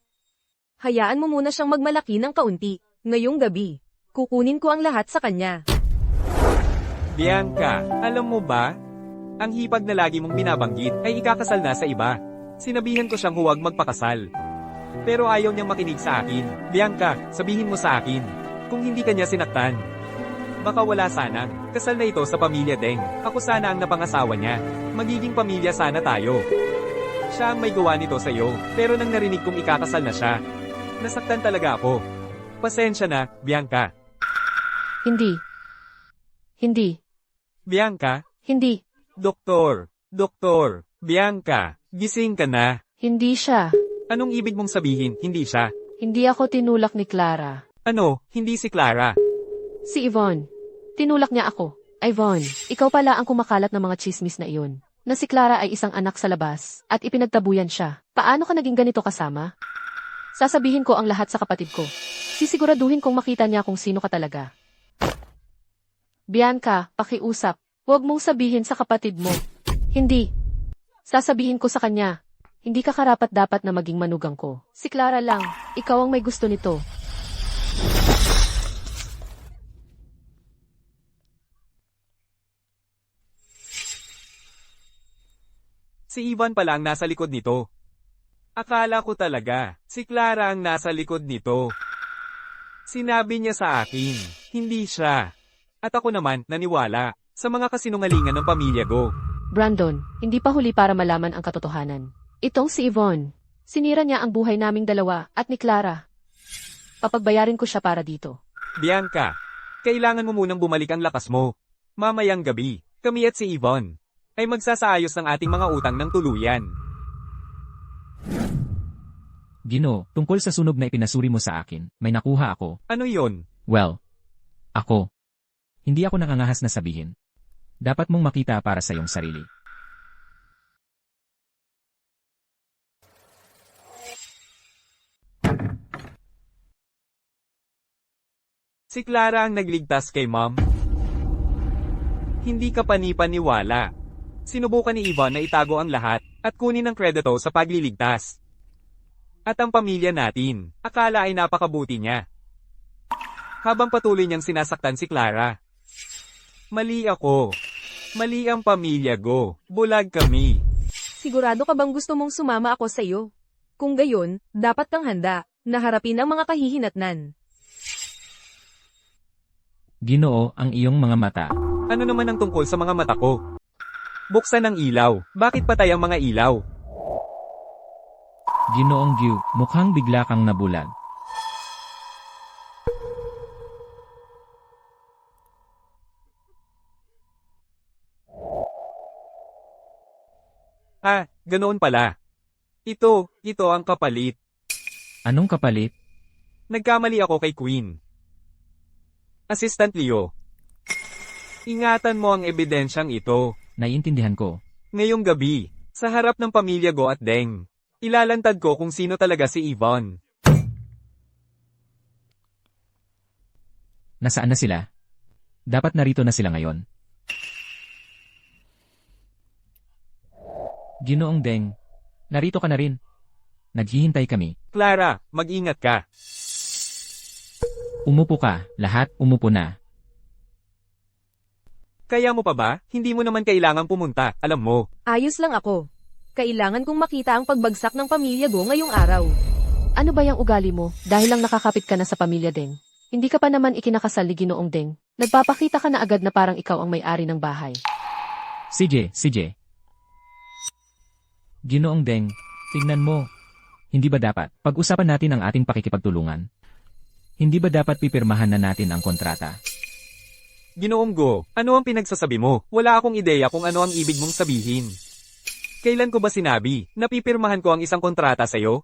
Hayaan mo muna siyang magmalaki ng kaunti. Ngayong gabi, kukunin ko ang lahat sa kanya. Bianca, alam mo ba? Ang hipag na lagi mong binabanggit ay ikakasal na sa iba. Sinabihan ko siyang huwag magpakasal. Pero ayaw niyang makinig sa akin. Bianca, sabihin mo sa akin. Kung hindi kanya sinaktan. Baka wala sanang kasal na ito sa pamilya Deng. Ako sana ang napangasawa niya. Magiging pamilya sana tayo. Siya ang may gawa nito sa iyo. Pero nang narinig kong ikakasal na siya, nasaktan talaga ako. Pasensya na, Bianca. Hindi. Hindi. Bianca, Hindi. Doktor, Bianca, gising ka na. Hindi siya. Anong ibig mong sabihin, hindi siya? Hindi ako tinulak ni Clara. Ano, hindi si Clara? Si Yvonne. Tinulak niya ako. Yvonne, ikaw pala ang kumakalat ng mga chismis na iyon. Na si Clara ay isang anak sa labas at ipinagtabuyan siya. Paano ka naging ganito kasama? Sasabihin ko ang lahat sa kapatid ko. Sisiguraduhin kong makita niya kung sino ka talaga. Bianca, pakiusap. Huwag mong sabihin sa kapatid mo. Hindi. Sasabihin ko sa kanya. Hindi ka karapat-dapat na maging manugang ko. Si Clara lang. Ikaw ang may gusto nito. Si Ivan pala ang nasa likod nito. Akala ko talaga, si Clara ang nasa likod nito. Sinabi niya sa akin, hindi siya. At ako naman, naniwala, sa mga kasinungalingan ng pamilya Go. Brandon, hindi pa huli para malaman ang katotohanan. Itong si Yvonne. Sinira niya ang buhay naming dalawa at ni Clara. Papagbayarin ko siya para dito. Bianca, kailangan mo munang bumalik ang lakas mo. Mamayang gabi, kami at si Yvonne ay magsasaayos ng ating mga utang ng tuluyan. Gino, tungkol sa sunog na ipinasuri mo sa akin, may nakuha ako. Ano yon? Well, ako. Hindi ako nangangahas na sabihin. Dapat mong makita para sa iyong sarili. Si Clara ang nagligtas kay Mom. Hindi ka panipaniwala. Sinubukan ni Ivan na itago ang lahat at kunin ang kredito sa pagliligtas. At ang pamilya natin, akala ay napakabuti niya. Habang patuloy niyang sinasaktan si Clara. Mali ako. Mali ang pamilya Go. Bulag kami. Sigurado ka bang gusto mong sumama ako sa iyo? Kung gayon, dapat kang handa na harapin ang mga kahihinatnan. Ginoo ang iyong mga mata. Ano naman ang tungkol sa mga mata ko? Buksan ang ilaw. Bakit patay ang mga ilaw? Ginoong Gyu, mukhang bigla kang nabulag. Ah, ganoon pala. Ito ang kapalit. Anong kapalit? Nagkamali ako kay Queen. Assistant Leo. Ingatan mo ang ebidensyang ito. Naiintindihan ko. Ngayong gabi, sa harap ng pamilya Go at Deng, ilalantad ko kung sino talaga si Yvonne. Nasaan na sila? Dapat narito na sila ngayon. Ginoong Deng, narito ka na rin. Naghihintay kami. Clara, mag-ingat ka. Umupo ka, lahat umupo na. Kaya mo pa ba? Hindi mo naman kailangang pumunta, alam mo. Ayos lang ako. Kailangan kong makita ang pagbagsak ng pamilya Go ngayong araw. Ano ba yung ugali mo? Dahil lang nakakapit ka na sa pamilya Deng. Hindi ka pa naman ikinakasal ni Ginoong Deng. Nagpapakita ka na agad na parang ikaw ang may-ari ng bahay. CJ. Ginoong Deng, tingnan mo. Hindi ba dapat pag-usapan natin ang ating pakikipagtulungan? Hindi ba dapat pipirmahan na natin ang kontrata? Ginoong Go, ano ang pinagsasabi mo? Wala akong ideya kung ano ang ibig mong sabihin. Kailan ko ba sinabi na pipirmahan ko ang isang kontrata sa'yo?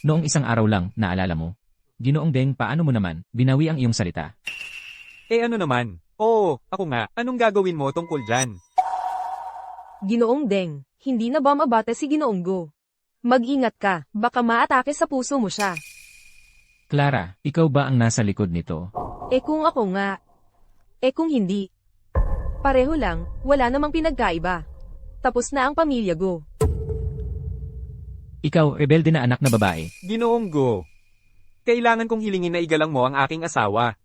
Noong isang araw lang, naalala mo? Ginoong Deng, paano mo naman binawi ang iyong salita? Eh ano naman? Oo, ako nga, anong gagawin mo tungkol dyan? Ginoong Deng, hindi na ba mabate si Ginoong Go? Mag-ingat ka, baka maatake sa puso mo siya. Clara, ikaw ba ang nasa likod nito? Eh kung ako nga. Eh kung hindi. Pareho lang, wala namang pinagkaiba. Tapos na ang pamilya Go. Ikaw, rebelde na anak na babae. Ginoong Go, kailangan kong hilingin na igalang mo ang aking asawa.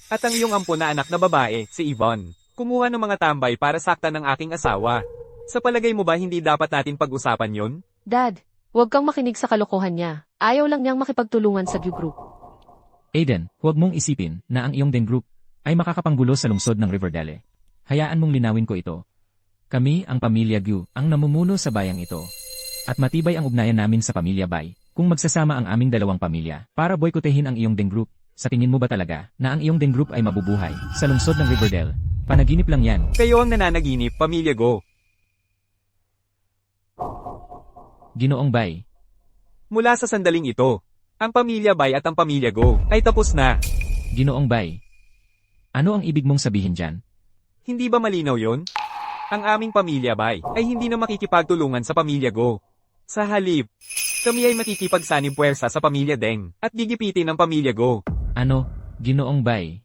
At ang iyong ampo na anak na babae, si Yvonne, kumuha ng mga tambay para saktan ng aking asawa. Sa palagay mo ba hindi dapat natin pag-usapan yon? Dad, huwag kang makinig sa kalokohan niya. Ayaw lang niyang makipagtulungan sa Gu Group. Aiden, huwag mong isipin na ang iyong Deng Group ay makakapanggulo sa lungsod ng Riverdale. Hayaan mong linawin ko ito. Kami, ang pamilya Gu, ang namumuno sa bayang ito. At matibay ang ugnayan namin sa pamilya Bay kung magsasama ang aming dalawang pamilya para boykotehin ang iyong Deng Group. Sa tingin mo ba talaga na ang iyong Deng Group ay mabubuhay sa lungsod ng Riverdale? Panaginip lang yan. Kayo ang nananaginip, pamilya Go. Ginoong Bay. Mula sa sandaling ito, ang pamilya Bay at ang pamilya Go ay tapos na. Ginoong Bay. Ano ang ibig mong sabihin dyan? Hindi ba malinaw yon? Ang aming pamilya Bay ay hindi na makikipagtulungan sa pamilya Go. Sa halip, kami ay makikipagsanib puwersa sa pamilya Deng at gigipitin ng pamilya Go. Ano, Ginoong Bay?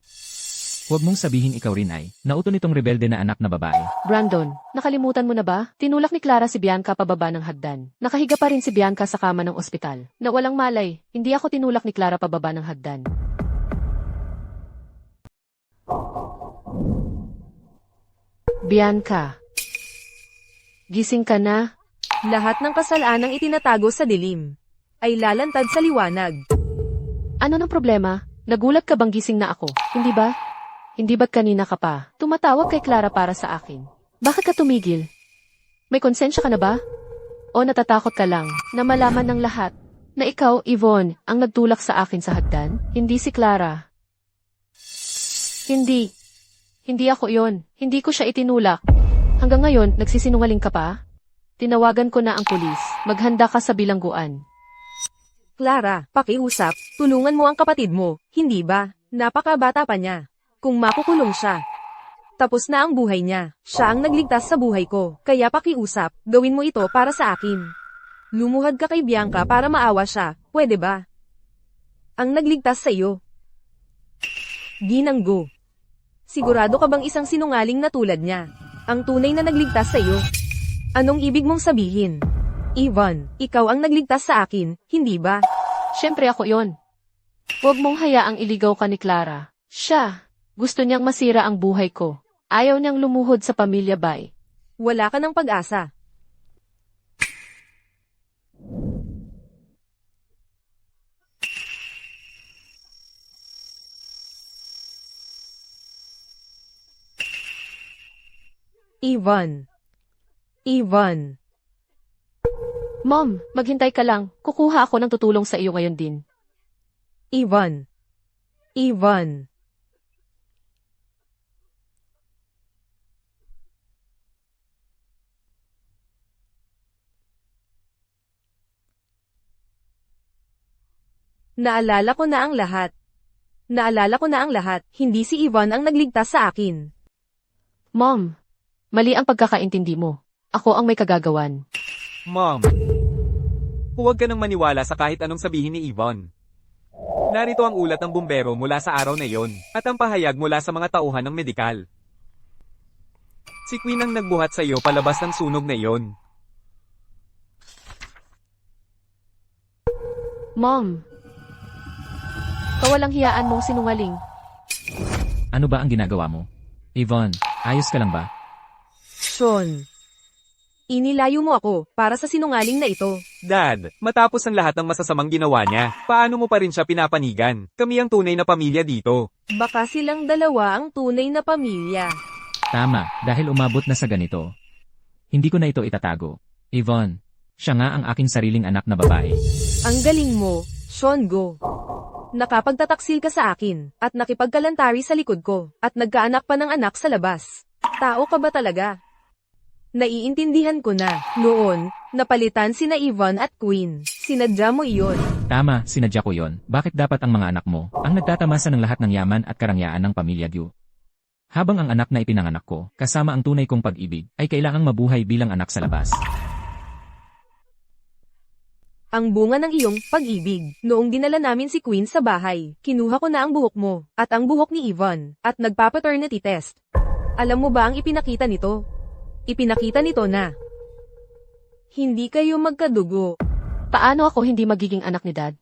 Huwag mong sabihin ikaw rin ay nauto nitong rebelde na anak na babae. Brandon, nakalimutan mo na ba? Tinulak ni Clara si Bianca pababa ng hagdan. Nakahiga pa rin si Bianca sa kama ng ospital. Na walang malay, hindi ako tinulak ni Clara pababa ng hagdan. Bianca. Gising ka na? Lahat ng kasalanang itinatago sa dilim ay lalantad sa liwanag. Ano ng problema? Nagulat ka bang gising na ako? Hindi ba? Hindi ba't kanina ka pa tumatawag kay Clara para sa akin? Bakit ka tumigil? May konsensya ka na ba? O natatakot ka lang na malaman ng lahat na ikaw, Yvonne, ang nagtulak sa akin sa hagdan? Hindi si Clara. Hindi. Hindi ako yon. Hindi ko siya itinulak. Hanggang ngayon, nagsisinungaling ka pa? Tinawagan ko na ang pulis. Maghanda ka sa bilangguan. Clara, pakiusap, tulungan mo ang kapatid mo, hindi ba? Napakabata pa niya. Kung makukulong siya, tapos na ang buhay niya. Siya ang nagligtas sa buhay ko, kaya pakiusap, gawin mo ito para sa akin. Lumuhad ka kay Bianca para maawa siya, pwede ba? Ang nagligtas sa iyo. Ginang Go. Sigurado ka bang isang sinungaling na tulad niya? Ang tunay na nagligtas sa iyo? Anong ibig mong sabihin? Yvonne, ikaw ang nagligtas sa akin, hindi ba? Siyempre ako yon. Huwag mong hayaang iligaw ka ni Clara. Siya. Gusto niyang masira ang buhay ko. Ayaw niyang lumuhod sa pamilya Bay. Wala ka ng pag-asa. Yvonne. Yvonne. Mom, maghintay ka lang. Kukuha ako ng tutulong sa iyo ngayon din. Yvonne. Yvonne. Naalala ko na ang lahat. Naalala ko na ang lahat, hindi si Yvonne ang nagligtas sa akin. Mom, mali ang pagkakaintindi mo. Ako ang may kagagawan. Mom, huwag ka nang maniwala sa kahit anong sabihin ni Yvonne. Narito ang ulat ng bumbero mula sa araw na iyon, at ang pahayag mula sa mga tauhan ng medikal. Si Queen ang nagbuhat sa iyo palabas ng sunog na iyon. Mom! Kawalang hiyaan mong sinungaling. Ano ba ang ginagawa mo? Yvonne, ayos ka lang ba? Sean. Inilayo mo ako para sa sinungaling na ito. Dad, matapos ang lahat ng masasamang ginawa niya, paano mo pa rin siya pinapanigan? Kami ang tunay na pamilya dito. Baka silang dalawa ang tunay na pamilya. Tama, dahil umabot na sa ganito. Hindi ko na ito itatago. Yvonne, siya nga ang aking sariling anak na babae. Ang galing mo, Sean Go. Nakapagtataksil ka sa akin, at nakipagkalantari sa likod ko, at nagkaanak pa ng anak sa labas. Tao ka ba talaga? Naiintindihan ko na, noon, napalitan sina Yvonne at Queen. Sinadya mo iyon. Tama, sinadya ko yon. Bakit dapat ang mga anak mo, ang nagtatamasa ng lahat ng yaman at karangyaan ng pamilya Gu? Habang ang anak na ipinanganak ko, kasama ang tunay kong pag-ibig, ay kailangang mabuhay bilang anak sa labas. Ang bunga ng iyong pag-ibig. Noong dinala namin si Queen sa bahay, kinuha ko na ang buhok mo, at ang buhok ni Yvonne, at nagpa-paternity test. Alam mo ba ang ipinakita nito? Ipinakita nito na hindi kayo magkadugo. Paano ako hindi magiging anak ni Dad?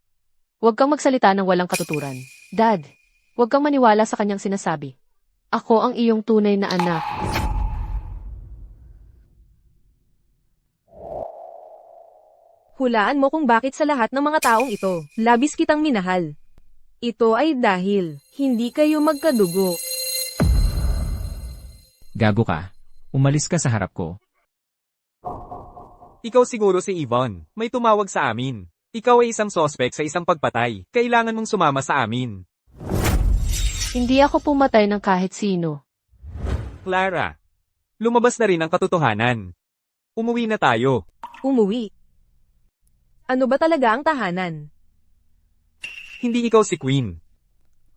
Huwag kang magsalita ng walang katuturan. Dad, huwag kang maniwala sa kanyang sinasabi. Ako ang iyong tunay na anak. Hulaan mo kung bakit sa lahat ng mga taong ito, labis kitang minahal. Ito ay dahil hindi kayo magkadugo. Gago ka. Umalis ka sa harap ko. Ikaw siguro si Yvonne, may tumawag sa amin. Ikaw ay isang sospek sa isang pagpatay. Kailangan mong sumama sa amin. Hindi ako pumatay ng kahit sino. Clara, lumabas na rin ang katotohanan. Umuwi na tayo. Umuwi. Ano ba talaga ang tahanan? Hindi ikaw si Queen.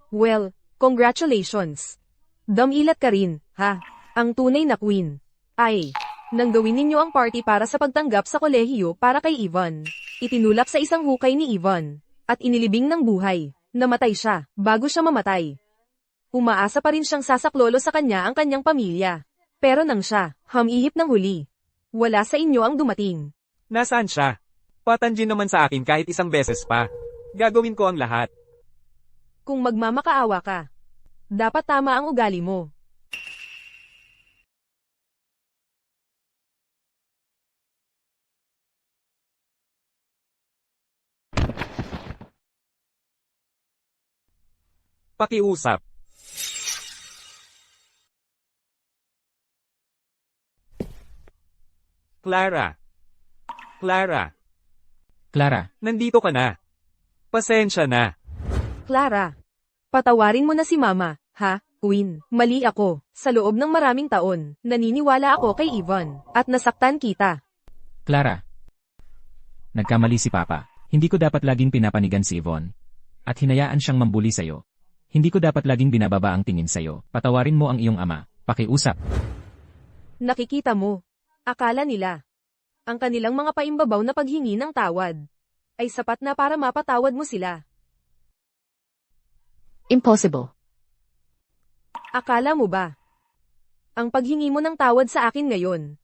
Well, congratulations. Damilat ka rin, ha? Ang tunay na Queen. Ay, nang gawin ninyo ang party para sa pagtanggap sa kolehiyo para kay Yvonne. Itinulak sa isang hukay ni Yvonne, at inilibing ng buhay. Namatay siya, bago siya mamatay. Umaasa pa rin siyang sasaklolo sa kanya ang kanyang pamilya. Pero nang siya, humihip ng huli. Wala sa inyo ang dumating. Nasaan siya? Patanjin naman sa akin kahit isang beses pa. Gagawin ko ang lahat. Kung magmamakaawa ka, dapat tama ang ugali mo. Pakiusap. Clara. Clara, Clara, nandito ka na. Pasensya na. Clara, patawarin mo na si Mama, ha, Queen? Mali ako. Sa loob ng maraming taon, naniniwala ako kay Yvonne, at nasaktan kita. Clara. Nagkamali si Papa. Hindi ko dapat laging pinapanigan si Yvonne. At hinayaan siyang mambuli sa'yo. Hindi ko dapat laging binababa ang tingin sa'yo. Patawarin mo ang iyong ama. Pakiusap. Nakikita mo. Akala nila, ang kanilang mga paimbabaw na paghingi ng tawad, ay sapat na para mapatawad mo sila. Impossible. Akala mo ba, ang paghingi mo ng tawad sa akin ngayon,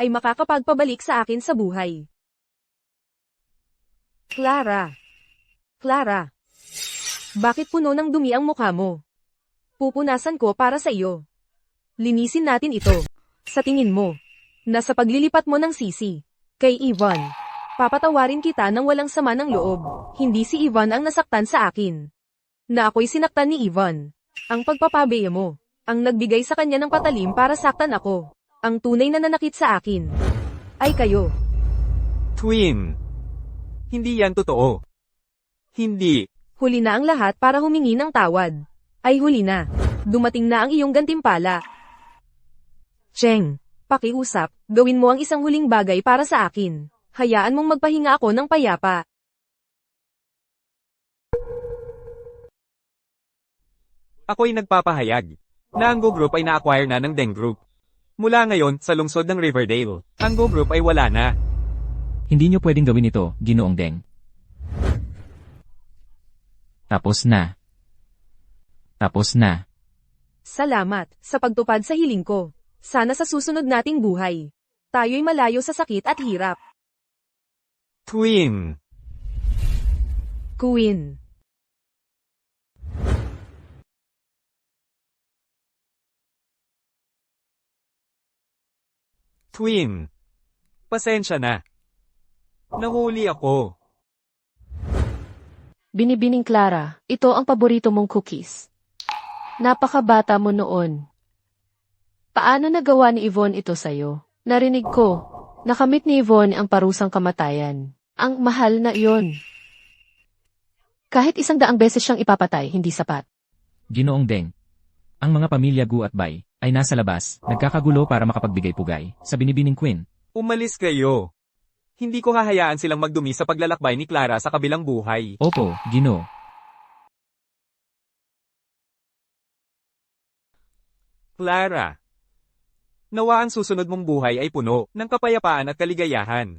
ay makakapagpabalik sa akin sa buhay? Clara. Clara. Bakit puno ng dumi ang mukha mo? Pupunasan ko para sa iyo. Linisin natin ito. Sa tingin mo, nasa paglilipat mo ng sisi, kay Yvonne, papatawarin kita ng walang sama ng loob. Hindi si Yvonne ang nasaktan sa akin. Na ako'y sinaktan ni Yvonne. Ang pagpapabeya mo, ang nagbigay sa kanya ng patalim para saktan ako. Ang tunay na nanakit sa akin, ay kayo. Queen. Hindi yan totoo. Hindi. Huli na ang lahat para humingi ng tawad. Ay huli na. Dumating na ang iyong gantimpala. Cheng, pakiusap, gawin mo ang isang huling bagay para sa akin. Hayaan mong magpahinga ako ng payapa. Ako'y nagpapahayag na ang Go Group ay na-acquire na ng Deng Group. Mula ngayon, sa lungsod ng Riverdale, ang Go Group ay wala na. Hindi niyo pwedeng gawin ito, Ginoong Deng. Tapos na. Tapos na. Salamat sa pagtupad sa hiling ko. Sana sa susunod nating buhay, tayo'y malayo sa sakit at hirap. Twin. Queen. Twin. Pasensya na. Nahuli ako. Binibining Clara, ito ang paborito mong cookies. Napakabata mo noon. Paano nagawa ni Yvonne ito sa'yo? Narinig ko, nakamit ni Yvonne ang parusang kamatayan. Ang mahal na iyon. Kahit 100 beses siyang ipapatay, hindi sapat. Ginoong Deng. Ang mga pamilya Gu at Bai ay nasa labas, nagkakagulo para makapagbigay pugay sa binibining Queen. Umalis kayo. Hindi ko hahayaan silang magdumi sa paglalakbay ni Clara sa kabilang buhay. Opo, Gino. Clara. Nawa ang susunod mong buhay ay puno ng kapayapaan at kaligayahan.